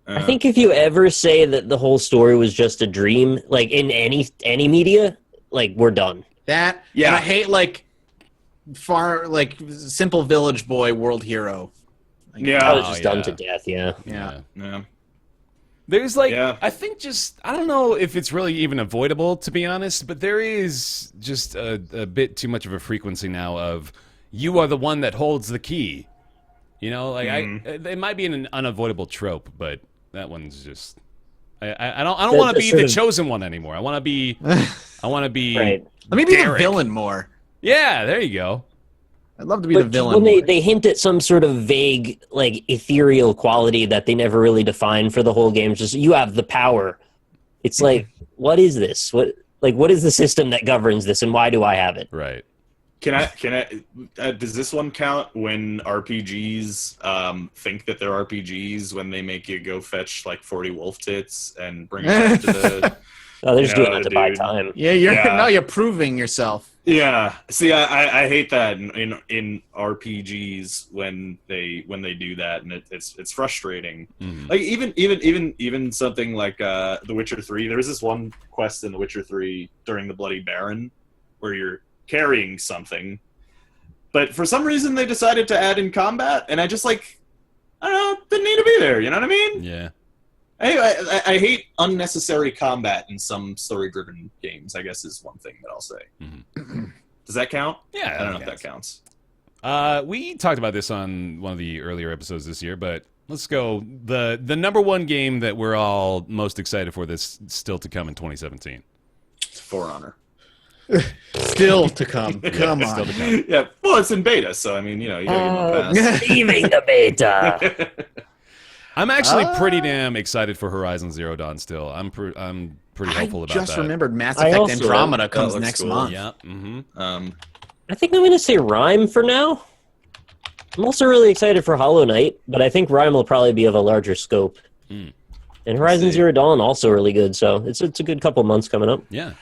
I think if you ever say that the whole story was just a dream, like in any media, like we're done. That. Yeah. And I hate like simple village boy world hero. I Yeah. was just done yeah. to death, yeah. Yeah. Yeah. There's like, Yeah. I think I don't know if it's really even avoidable, to be honest, but there is just a bit too much of a frequency now of, you are the one that holds the key. You know, like it might be an unavoidable trope, but that one's just, I don't want to be the chosen one anymore. I want to be, Right. Let me be the Derek. villain more. Yeah, there you go. I'd love to be the But villain. when more. they hint at some sort of vague, like, ethereal quality that they never really define for the whole game, just, you have the power. It's like, what is this? What is the system that governs this, and why do I have it? Right. Can I? Does this one count when RPGs think that they're RPGs when they make you go fetch like 40 wolf tits and bring it back to the? Oh, they're just doing that to buy dude. time. Yeah, you're proving yourself. Yeah. See, I hate that in RPGs when they do that, and it's frustrating. Mhm. Like even something like The Witcher 3. There was this one quest in The Witcher 3 during the Bloody Baron where you're carrying something, but for some reason they decided to add in combat, and I just I don't know, didn't need to be there. You know what I mean? Yeah. I hate unnecessary combat in some story-driven games, I guess is one thing that I'll say. Mhm. Does that count? Yeah, I don't know I if that counts. We talked about this on one of the earlier episodes this year, but let's go. The number one game that we're all most excited for that's still to come in 2017. It's For Honor. Still to come. Come on. Still to come. Yeah, well, it's in beta, so I mean, you gotta give them a pass. Leaving the beta. I'm actually pretty damn excited for Horizon Zero Dawn still. I'm pretty hopeful about that. I just remembered Mass I Effect also- Andromeda comes looks next cool. month. Yeah. Mm-hmm. I think I'm going to say Rhyme for now. I'm also really excited for Hollow Knight, but I think Rhyme will probably be of a larger scope. Mm. And Horizon Zero Dawn also really good, so it's a good couple months coming up. Yeah.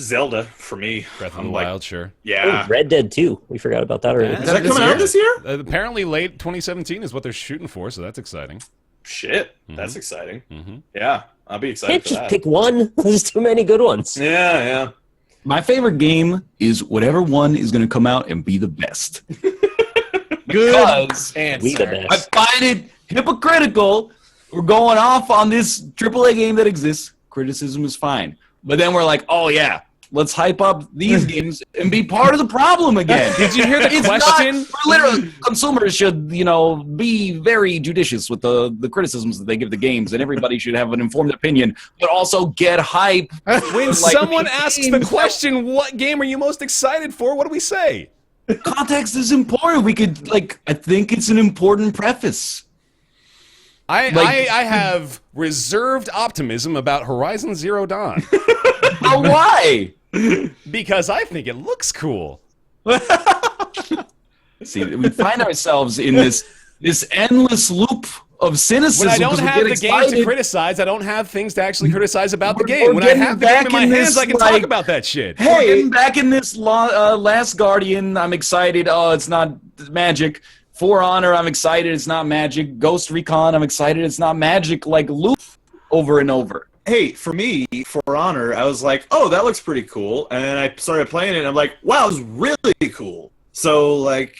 Zelda, for me. Breath of I'm the like, Wild, sure. yeah. Oh, Red Dead 2. We forgot about that already. Yeah. Is that This coming year? out this year? Apparently late 2017 is what they're shooting for, so that's exciting. Shit, that's exciting. Mm-hmm. Yeah, I'll be excited Can't for just that. pick one. There's too many good ones. Yeah. My favorite game is whatever one is going to come out and be the best. Good Because answer. We the I best. find it hypocritical. We're going off on this AAA game that exists. Criticism is fine. But then we're like, oh, yeah, let's hype up these games and be part of the problem again. Did you hear the It's question? not, literally, consumers should, be very judicious with the criticisms that they give the games, and everybody should have an informed opinion, but also get hype. When Like, someone asks the games- question, what game are you most excited for? What do we say? Context is important. We could, I think it's an important preface. I Like- I have reserved optimism about Horizon Zero Dawn But why? because I think it looks cool. See, we find ourselves in this endless loop of cynicism. When I don't 'cause we have get the game to excited. criticize, I don't have things to actually criticize about the We're game. When I getting have the game back in my in hands, this, I can talk like- about that shit. We're getting back in this Last Guardian. I'm excited. Oh, it's not magic. For Honor, I'm excited. It's not magic. Ghost Recon, I'm excited. It's not magic. Like loop over and over. Hey, for me, For Honor, I was like, oh, that looks pretty cool. And then I started playing it, and I'm like, wow, it was really cool. So, that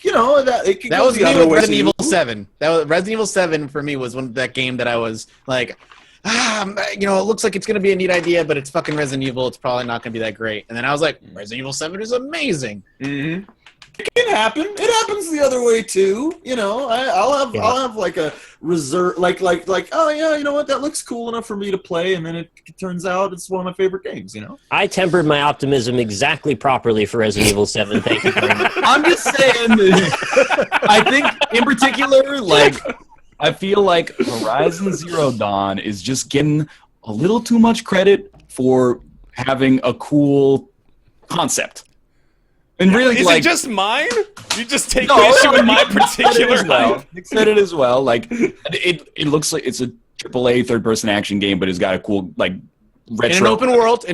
it could That go was the me other with way Resident too. Evil 7. Resident Evil 7 for me was that game that I was like, it looks like it's going to be a neat idea, but it's fucking Resident Evil. It's probably not going to be that great. And then I was like, Resident Evil 7 is amazing. Mm-hmm. It can happen. It happens the other way too. I'll have like a reserve, like oh yeah, you know what, that looks cool enough for me to play, and then it turns out it's one of my favorite games. I tempered my optimism exactly properly for Resident Evil 7. Thank you very much. I'm just saying. I think, in particular, I feel like Horizon Zero Dawn is just getting a little too much credit for having a cool concept. And really, Is it just mine? You just take No, issue with my Nick said it particular as well. hype? Nick said it as well. Like it looks like it's a AAA third-person action game, but it's got a cool retro. In an open world,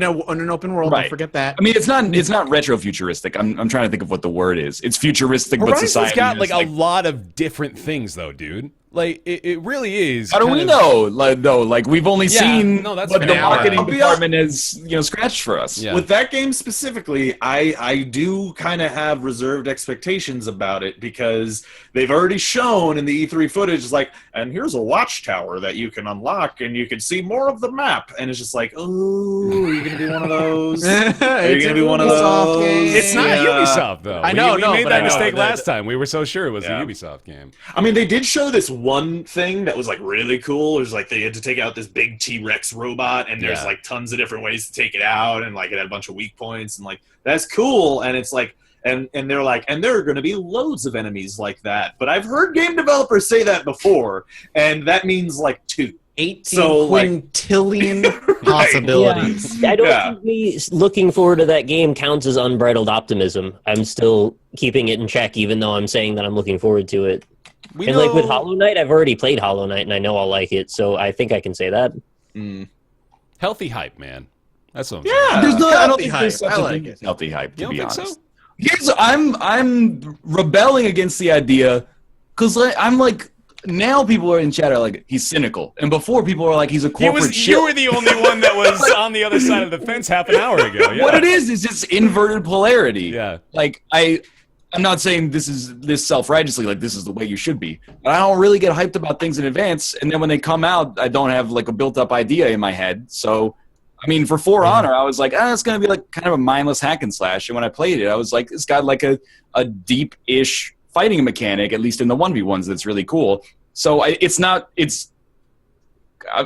Right. don't forget that. I mean, it's not retro futuristic. I'm trying to think of what the word is. It's futuristic, but Horizon's society got is, a lot of different things, though, dude. It really is. How do we know? We've only Yeah, seen no, that's what the fair. marketing I'll be department has scratched for us. Yeah. With that game specifically, I do kind of have reserved expectations about it because they've already shown in the E3 footage, and here's a watchtower that you can unlock, and you can see more of the map, and it's just like, oh, are you gonna be one of those? Are you gonna be one of Ubisoft those? game. It's not Yeah. Ubisoft, though. I know, we no, made but that I know mistake that- last time. We were so sure it was Yeah. a Ubisoft game. I mean, they did show this one thing that was really cool. It was they had to take out this big T-Rex robot, and there's Yeah. tons of different ways to take it out, and it had a bunch of weak points, and that's cool. And it's and they're and there are going to be loads of enemies like that. But I've heard game developers say that before, and that means 2. 18 So, quintillion possibilities. I don't Yeah. think me looking forward to that game counts as unbridled optimism. I'm still keeping it in check, even though I'm saying that I'm looking forward to it. We And with Hollow Knight, I've already played Hollow Knight, and I know I'll like it, so I think I can say that. Mm. healthy hype, man. That's what I'm saying. Yeah. There's no, I don't Healthy think hype. there's such I a like thing it. as healthy hype, to You don't be think honest. so? Here's I'm rebelling against the idea because I'm like now people are in chat are like he's cynical, and before people are like he's a corporate shit. You were the only one that was on the other side of the fence half an hour ago. Yeah. What it is just inverted polarity. Yeah. Like I'm not saying this self-righteously, like this is the way you should be. But I don't really get hyped about things in advance, and then when they come out, I don't have like a built-up idea in my head. So, I mean, for For Honor, I was like, it's gonna be like kind of a mindless hack and slash. And when I played it, I was like, it's got like a deep-ish fighting mechanic, at least in the 1v1s, that's really cool. So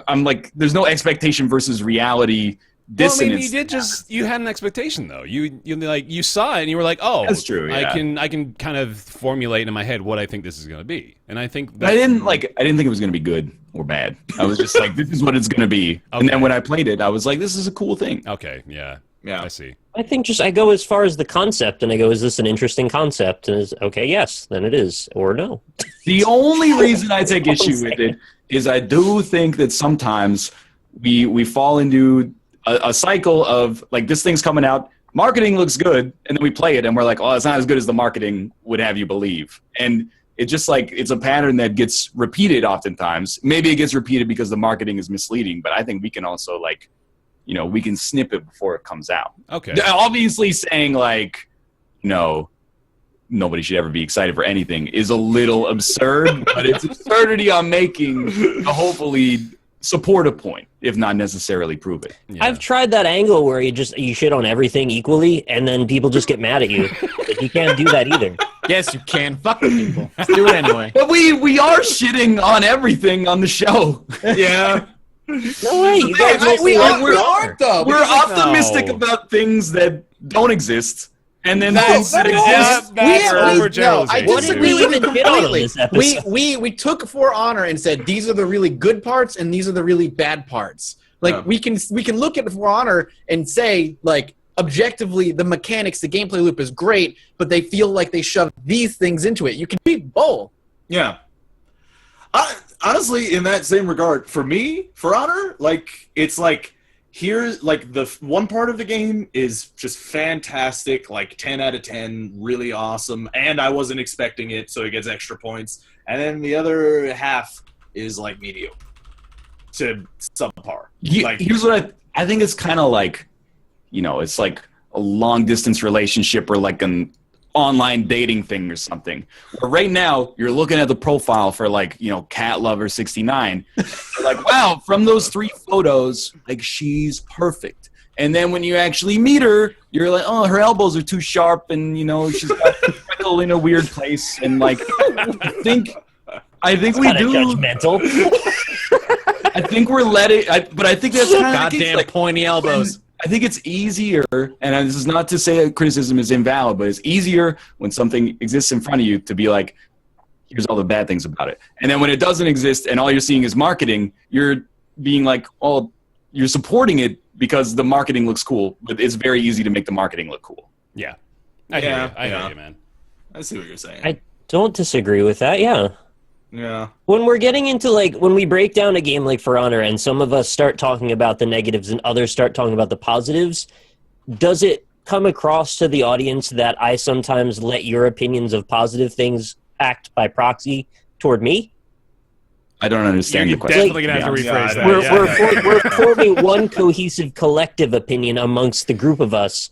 I'm like, there's no expectation versus reality dissonance. Well, I mean, you had an expectation though. You saw it and you were like, oh, That's true, yeah. I can kind of formulate in my head what I think this is going to be, and I think But I didn't think it was going to be good or bad. I was just like, this is what it's going to be. And then when I played it, I was like, this is a cool thing. Okay, yeah, I see. I think I go as far as the concept, and I go, is this an interesting concept? And it's okay, yes, then it is, or no. The only reason I take issue with it is I do think that sometimes we fall into a cycle of like this thing's coming out, marketing looks good, and then we play it and we're like, oh, it's not as good as the marketing would have you believe. And it just like it's a pattern that gets repeated oftentimes. Maybe it gets repeated because the marketing is misleading, but I think we can also like, we can snip it before it comes out. Okay. Obviously saying like, no, nobody should ever be excited for anything is a little absurd, but it's absurdity I'm making to hopefully support a point, if not necessarily prove it. Yeah. I've tried that angle where you shit on everything equally, and then people just get mad at you. But you can't do that either. Yes, you can. Fuck with people. Let's do it anyway. But we are shitting on everything on the show. Yeah. No way, you guys mostly like we aren't though. We're because, optimistic No. about things that don't exist, and then No, things that exist. I What did we disagree with even you hit on in completely. this episode? We took For Honor and said these are the really good parts and these are the really bad parts. Like we can look at For Honor and say like objectively the mechanics, the gameplay loop is great, but they feel like they shoved these things into it. You can be both. Yeah. Honestly, in that same regard, for me, For Honor, like it's like here's like the one part of the game is just fantastic, like 10 out of 10, really awesome, and I wasn't expecting it, so it gets extra points. And then the other half is like mediocre to subpar. Like Here's what I think it's kind of like, it's like a long distance relationship or like an online dating thing or something. Where right now you're looking at the profile for like, Cat Lover 69. You're like, wow, from those 3 photos, like she's perfect. And then when you actually meet her, you're like, oh, her elbows are too sharp, and she's got a freckle in a weird place, and like, I think we Kinda do. judgmental. I think we're letting. But I think that's kind of Goddamn like, pointy elbows. I think it's easier, and this is not to say that criticism is invalid, but it's easier when something exists in front of you to be like, here's all the bad things about it. And then when it doesn't exist and all you're seeing is marketing, you're being like, oh, you're supporting it because the marketing looks cool, but it's very easy to make the marketing look cool. Yeah. I hear you, man. I see what you're saying. I don't disagree with that, yeah. Yeah. When we're getting into, like, when we break down a game like For Honor and some of us start talking about the negatives and others start talking about the positives, does it come across to the audience that I sometimes let your opinions of positive things act by proxy toward me? I don't understand You're the question. definitely going to have to Yeah, rephrase yeah, that. We're forming one cohesive collective opinion amongst the group of us,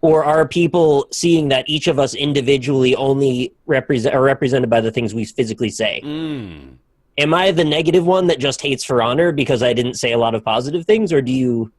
or are people seeing that each of us individually only are represented by the things we physically say? Mm. Am I the negative one that just hates For Honor because I didn't say a lot of positive things, or do you...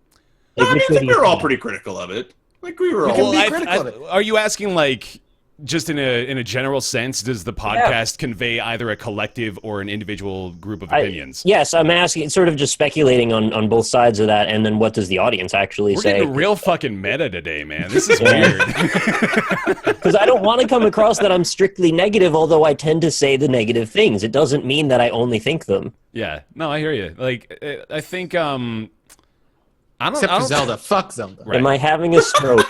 No, I which way think do we you were all think? pretty critical of it. Like we were all. can be critical of it. Are you asking like just in a general sense? Does the podcast convey either a collective or an individual group of opinions? Yes, I'm asking, sort of just speculating on both sides of that, and then what does the audience actually We're say? getting real fucking meta today, man. This is weird. Because I don't want to come across that I'm strictly negative, although I tend to say the negative things. It doesn't mean that I only think them. Yeah, no, I hear you. Like, I think I don't. Except I for don't, Zelda. Fuck Zelda. Right. Am I having a stroke?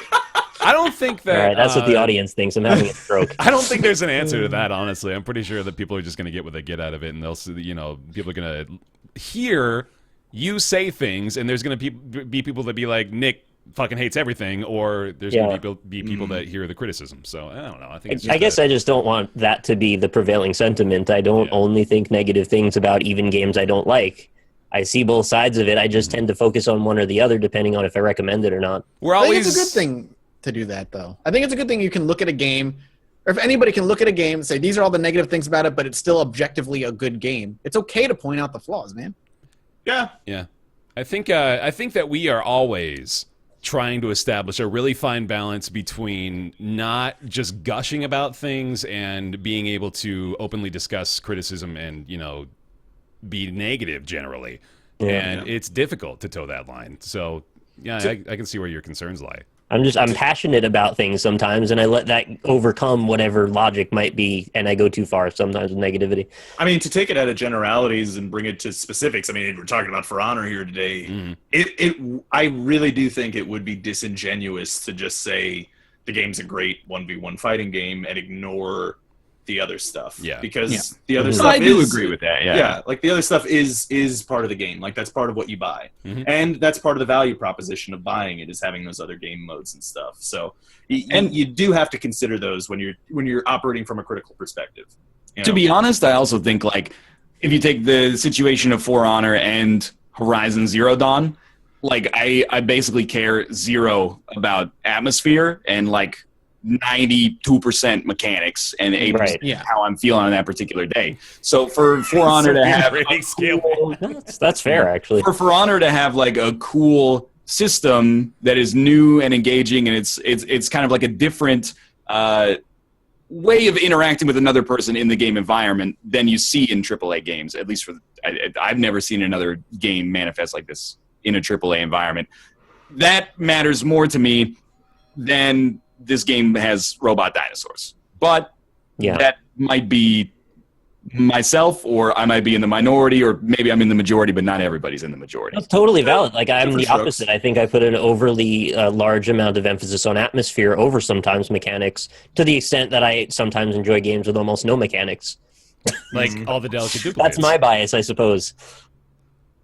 I don't think that. All right, that's what the audience thinks. I'm having a stroke. I don't think there's an answer to that. Honestly, I'm pretty sure that people are just going to get what they get out of it, and they'll see. People are going to hear you say things, and there's going to be people that be like, Nick fucking hates everything, or there's going to be people that hear the criticism. So I don't know. I think I guess I just don't want that to be the prevailing sentiment. I don't only think negative things about even games I don't like. I see both sides of it. I just tend to focus on one or the other depending on if I recommend it or not. I think it's a good thing to do that, though. I think it's a good thing you can look at a game, or if anybody can look at a game and say, these are all the negative things about it, but it's still objectively a good game. It's okay to point out the flaws, man. Yeah. Yeah. I think that we are always trying to establish a really fine balance between not just gushing about things and being able to openly discuss criticism and, be negative generally. And it's difficult to toe that line. So, yeah, I can see where your concerns lie. I'm passionate about things sometimes, and I let that overcome whatever logic might be, and I go too far sometimes with negativity. I mean, to take it out of generalities and bring it to specifics, I mean, we're talking about For Honor here today. I really do think it would be disingenuous to just say the game's a great 1v1 fighting game and ignore the other stuff. Yeah. Because the other stuff I do agree with that, Yeah, like the other stuff is part of the game. Like that's part of what you buy. And that's part of the value proposition of buying it, is having those other game modes and stuff. So you do have to consider those when you're operating from a critical perspective. To be honest, I also think, like, if you take the situation of For Honor and Horizon Zero Dawn, like I basically care zero about atmosphere and like 92% mechanics and 8% how I'm feeling on that particular day. So for Honor to have that's fair, actually. For Honor to have like a cool system that is new and engaging, and it's kind of like a different way of interacting with another person in the game environment than you see in AAA games. At least I've never seen another game manifest like this in a AAA environment. That matters more to me than this game has robot dinosaurs. But that might be myself, or I might be in the minority, or maybe I'm in the majority, but not everybody's in the majority. That's totally valid. Like, I'm the opposite. I think I put an overly large amount of emphasis on atmosphere over sometimes mechanics, to the extent that I sometimes enjoy games with almost no mechanics. Like all the delicate duplicates. That's my bias, I suppose.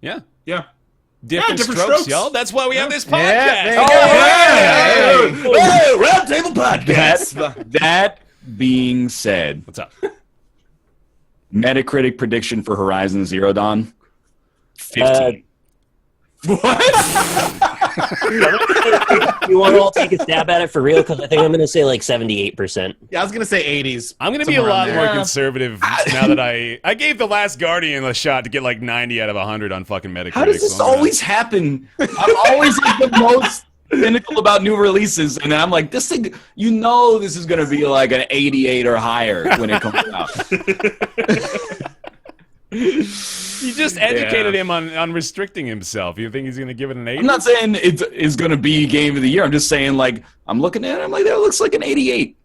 Yeah. Yeah. Different strokes, y'all. That's why we have this podcast. Hey, Roundtable podcast. That being said, What's up? Metacritic prediction for Horizon Zero Dawn, 15. You want to all take a stab at it for real? Because I think I'm going to say like 78%. Yeah, I was going to say 80s. I'm going to be a lot more conservative now that I gave The Last Guardian a shot to get like 90 out of 100 on fucking Metacritic. How does this always happen? I'm always like the most cynical about new releases, and I'm like, this thing, this is going to be like an 88 or higher when it comes out. You just educated him on restricting himself. You think he's going to give it an 80? I'm not saying it is going to be game of the year. I'm just saying, like, I'm looking at it, I'm like, that looks like an 88.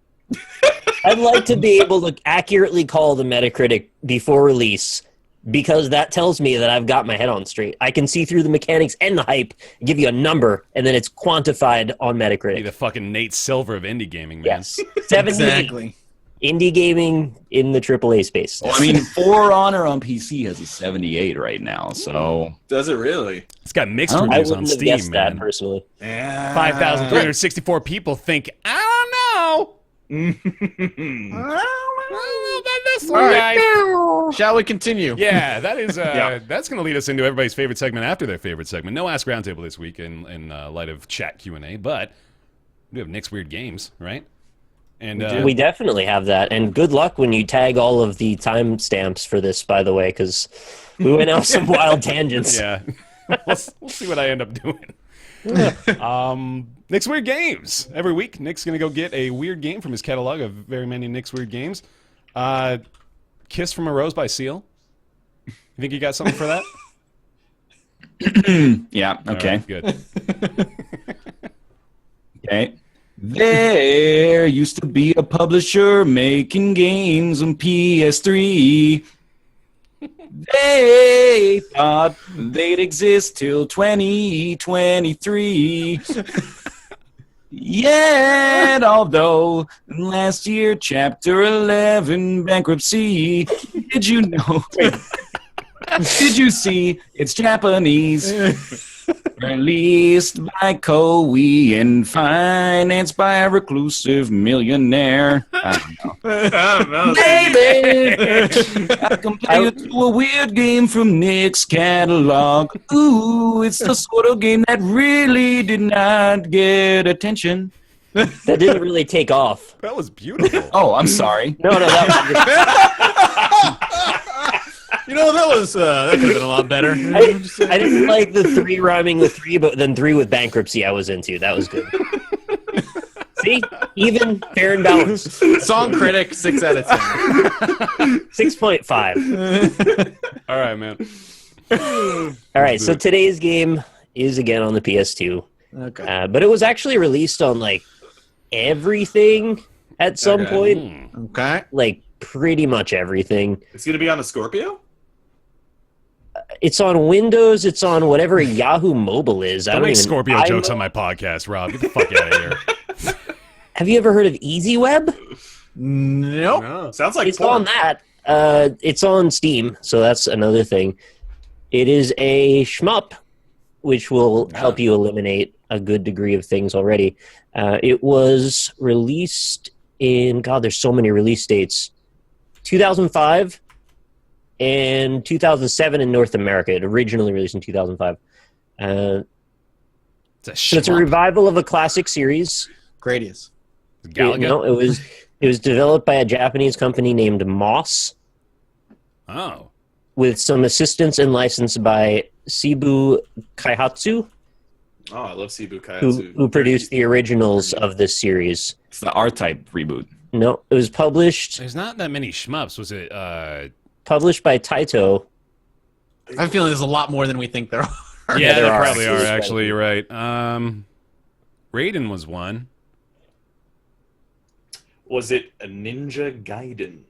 I'd like to be able to accurately call the Metacritic before release, because that tells me that I've got my head on straight. I can see through the mechanics and the hype, give you a number, and then it's quantified on Metacritic. Be the fucking Nate Silver of indie gaming, man. Yes. 78. Exactly. Indie gaming in the AAA space. Well, I mean, For Honor on PC has a 78 right now, so... Does it really? It's got mixed I reviews on wouldn't have Steam, guessed man. that, personally. Yeah. 5,364 people think, I don't know. This one guy. Shall we continue? Yeah, that is. That's going to lead us into everybody's favorite segment after their favorite segment. No Ask Roundtable this week in light of chat Q&A, but we have Nick's Weird Games, right? And we definitely have that. And good luck when you tag all of the timestamps for this, by the way, because we went out some wild tangents. Yeah, we'll see what I end up doing. Nick's Weird Games. Every week, Nick's going to go get a weird game from his catalog of very many Nick's Weird Games. Kiss from a Rose by Seal. You think you got something for that? Yeah, okay. Right, good. Okay. There used to be a publisher making games on PS3. They thought they'd exist till 2023. Yet, although last year, Chapter 11 bankruptcy, did you know? Did you see? It's Japanese. Released by Koei and financed by a reclusive millionaire. I don't know. Baby, I compare you to a weird game from Nick's catalog. Ooh, it's the sort of game that really did not get attention. That didn't really take off. That was beautiful. Oh, I'm sorry. No, that That could have been a lot better. I didn't like the 3 rhyming with 3, but then 3 with bankruptcy I was into. That was good. See? Even, fair and balanced. Song critic, 6 out of 10. 6.5. All right, man. All right, so today's game is again on the PS2. Okay. But it was actually released on, like, everything at some point. Okay. Like, pretty much everything. It's going to be on a Scorpio? It's on Windows. It's on whatever Yahoo Mobile is. Don't make Scorpio jokes on my podcast, Rob. Get the fuck out of here. Have you ever heard of EasyWeb? Nope. No. Sounds like It's porn. on that. It's on Steam, so that's another thing. It is a shmup, which will help you eliminate a good degree of things already. It was released in, God, there's so many release dates. 2005 and 2007 in North America. It originally released in 2005. So it's a revival of a classic series. Gradius. Galaga? It was developed by a Japanese company named Moss, Oh. with some assistance and licensed by Cebu Kaihatsu, Oh, I love Cebu Kaihatsu. who produced the originals of this series. It's the R-Type reboot. No, it was published There's not that many shmups. Was it, published by Taito. I have a feeling there's a lot more than we think there are. Yeah, there there are. probably are, actually. You're right. Raiden was one. Was it a Ninja Gaiden?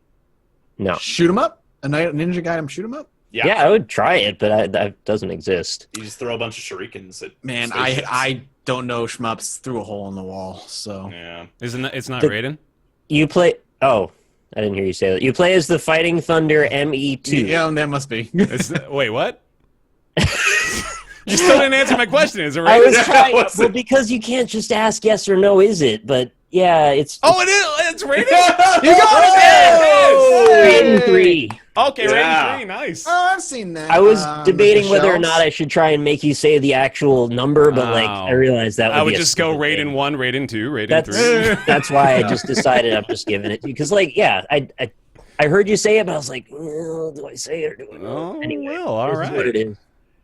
No. Shoot 'em up? A Ninja Gaiden shoot 'em up? Yeah, I would try it, but that doesn't exist. You just throw a bunch of shurikens at Man, spaceships. I don't know shmups through a hole in the wall, so. Yeah. It's not The- Raiden? You play... Oh, I didn't hear you say that. You play as the Fighting Thunder ME2. Yeah, that must be. Wait, what? You still didn't answer my question. Is it I Raiden? was trying... what's Well, because you can't just ask yes or no, is it? But, yeah, it's... Oh, it is! It's Raiden? You got it! Yes! Raiden 3. Okay, Yeah. Raiden 3, nice. Oh, I've seen that. I was debating the whether or shelves. not I should try and make you say the actual number, but I realized that I would be a just go stupid Raiden thing. 1, Raiden 2, Raiden That's 3. that's why I just decided I'm just giving it to you. Because, like, yeah, I heard you say it, but I was like, well, do I say it or do I not? Oh, Anyway, well, all this is what right. it is.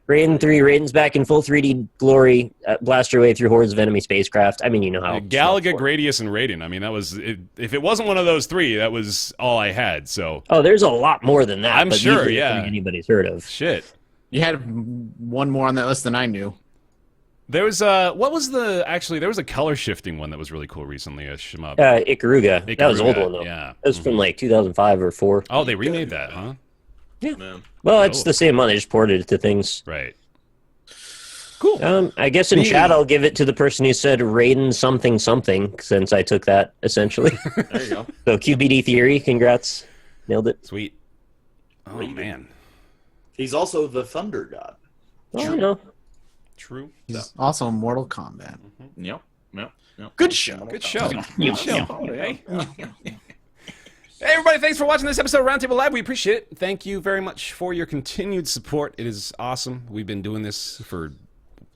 Raiden 3, Raiden's back in full 3D glory, blast your way through hordes of enemy spacecraft. I mean, you know how. Galaga, Gradius, and Raiden. I mean, that was... if it wasn't one of those three, that was all I had, so... Oh, there's a lot more than that. I'm but sure, these are the yeah. three anybody's heard of. Shit. You had one more on that list than I knew. There was what was the actually? There was a color shifting one that was really cool recently. A shmup. Ikaruga. That was an old Ikaruga, one, though. Yeah. That was from, like, 2005 or 4. Oh, they remade that, huh? Man. Well, it's Oh. the same one. They just ported it to things. Right. Cool. I guess in chat I'll give it to the person who said Raiden something something, since I took that, essentially. There you go. So QBD Theory, congrats. Nailed it. Sweet. Oh Raiden. man. He's also the Thunder God. Oh, no. True. He's also in Mortal Kombat. Yep. Yep. Yep. Good show. Good show. Good show. Hey. Hey, everybody, thanks for watching this episode of Roundtable Live. We appreciate it. Thank you very much for your continued support. It is awesome. We've been doing this for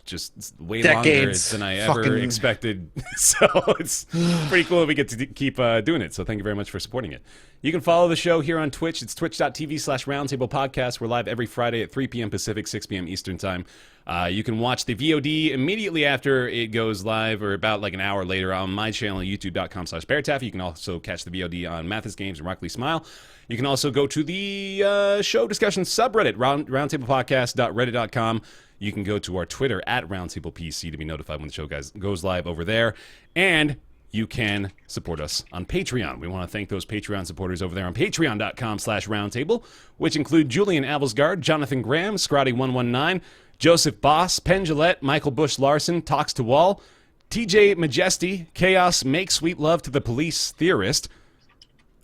just way longer Decades. than I ever Fucking- expected. So it's pretty cool that we get to keep doing it. So thank you very much for supporting it. You can follow the show here on Twitch. It's twitch.tv/Roundtable Podcast. We're live every Friday at 3 p.m. Pacific, 6 p.m. Eastern Time. You can watch the VOD immediately after it goes live, or about like an hour later on my channel, youtube.com/BaerTaffy. You can also catch the VOD on Mathis Games and Rockley Smile. You can also go to the show discussion subreddit, roundtablepodcast.reddit.com. You can go to our Twitter at RoundtablePC to be notified when the show goes live over there. And you can support us on Patreon. We want to thank those Patreon supporters over there on patreon.com/roundtable, which include Julian Avelsgaard, Jonathan Graham, Scotty119, Joseph Boss, Penn Gillette, Michael Bush Larson, Talks to Wall, TJ Majesty, Chaos, Make Sweet Love to the Police Theorist.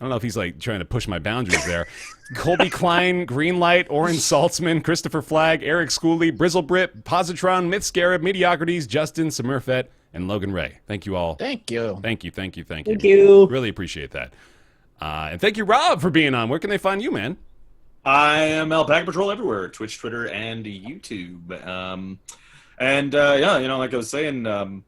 don't know if he's like trying to push my boundaries there. Colby Klein, Greenlight, Oren Saltzman, Christopher Flagg, Eric Schooley, Brizzlebrit, Positron, Myth Scarab, Mediocrities, Justin, Samurfet, and Logan Ray. Thank you all. Thank you. Thank you. Thank you. Really appreciate that. And thank you, Rob, for being on. Where can they find you, man? I am AlpacaPatrol everywhere, Twitch, Twitter, and YouTube. Yeah, like I was saying,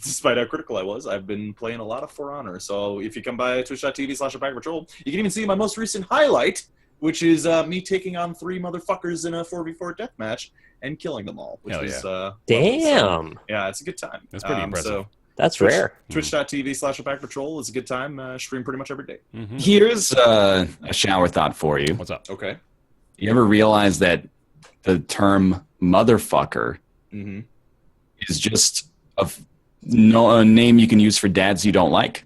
despite how critical I was, I've been playing a lot of For Honor. So if you come by twitch.tv/AlpacaPatrol, you can even see my most recent highlight, which is me taking on 3 motherfuckers in a 4v4 deathmatch and killing them all. Which was damn. So, yeah, it's a good time. That's pretty impressive. So That's rare. Twitch.tv/AlpacaPatrol is a good time. Stream pretty much every day. Mm-hmm. Here's a shower thought for you. What's up? Okay. You ever realize that the term motherfucker Mm-hmm. is just a name you can use for dads you don't like?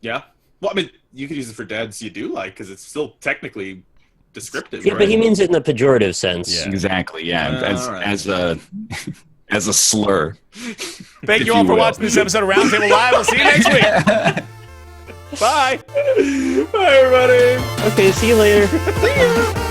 Yeah. Well, I mean, you could use it for dads you do like, because it's still technically descriptive. Yeah, right? but he means it in the pejorative sense. Yeah. Exactly. Yeah, all right. as a slur. Thank If you all you for will. watching this episode of Roundtable Live. We'll see you next week. Bye. Bye, everybody. Okay, see you later. See ya.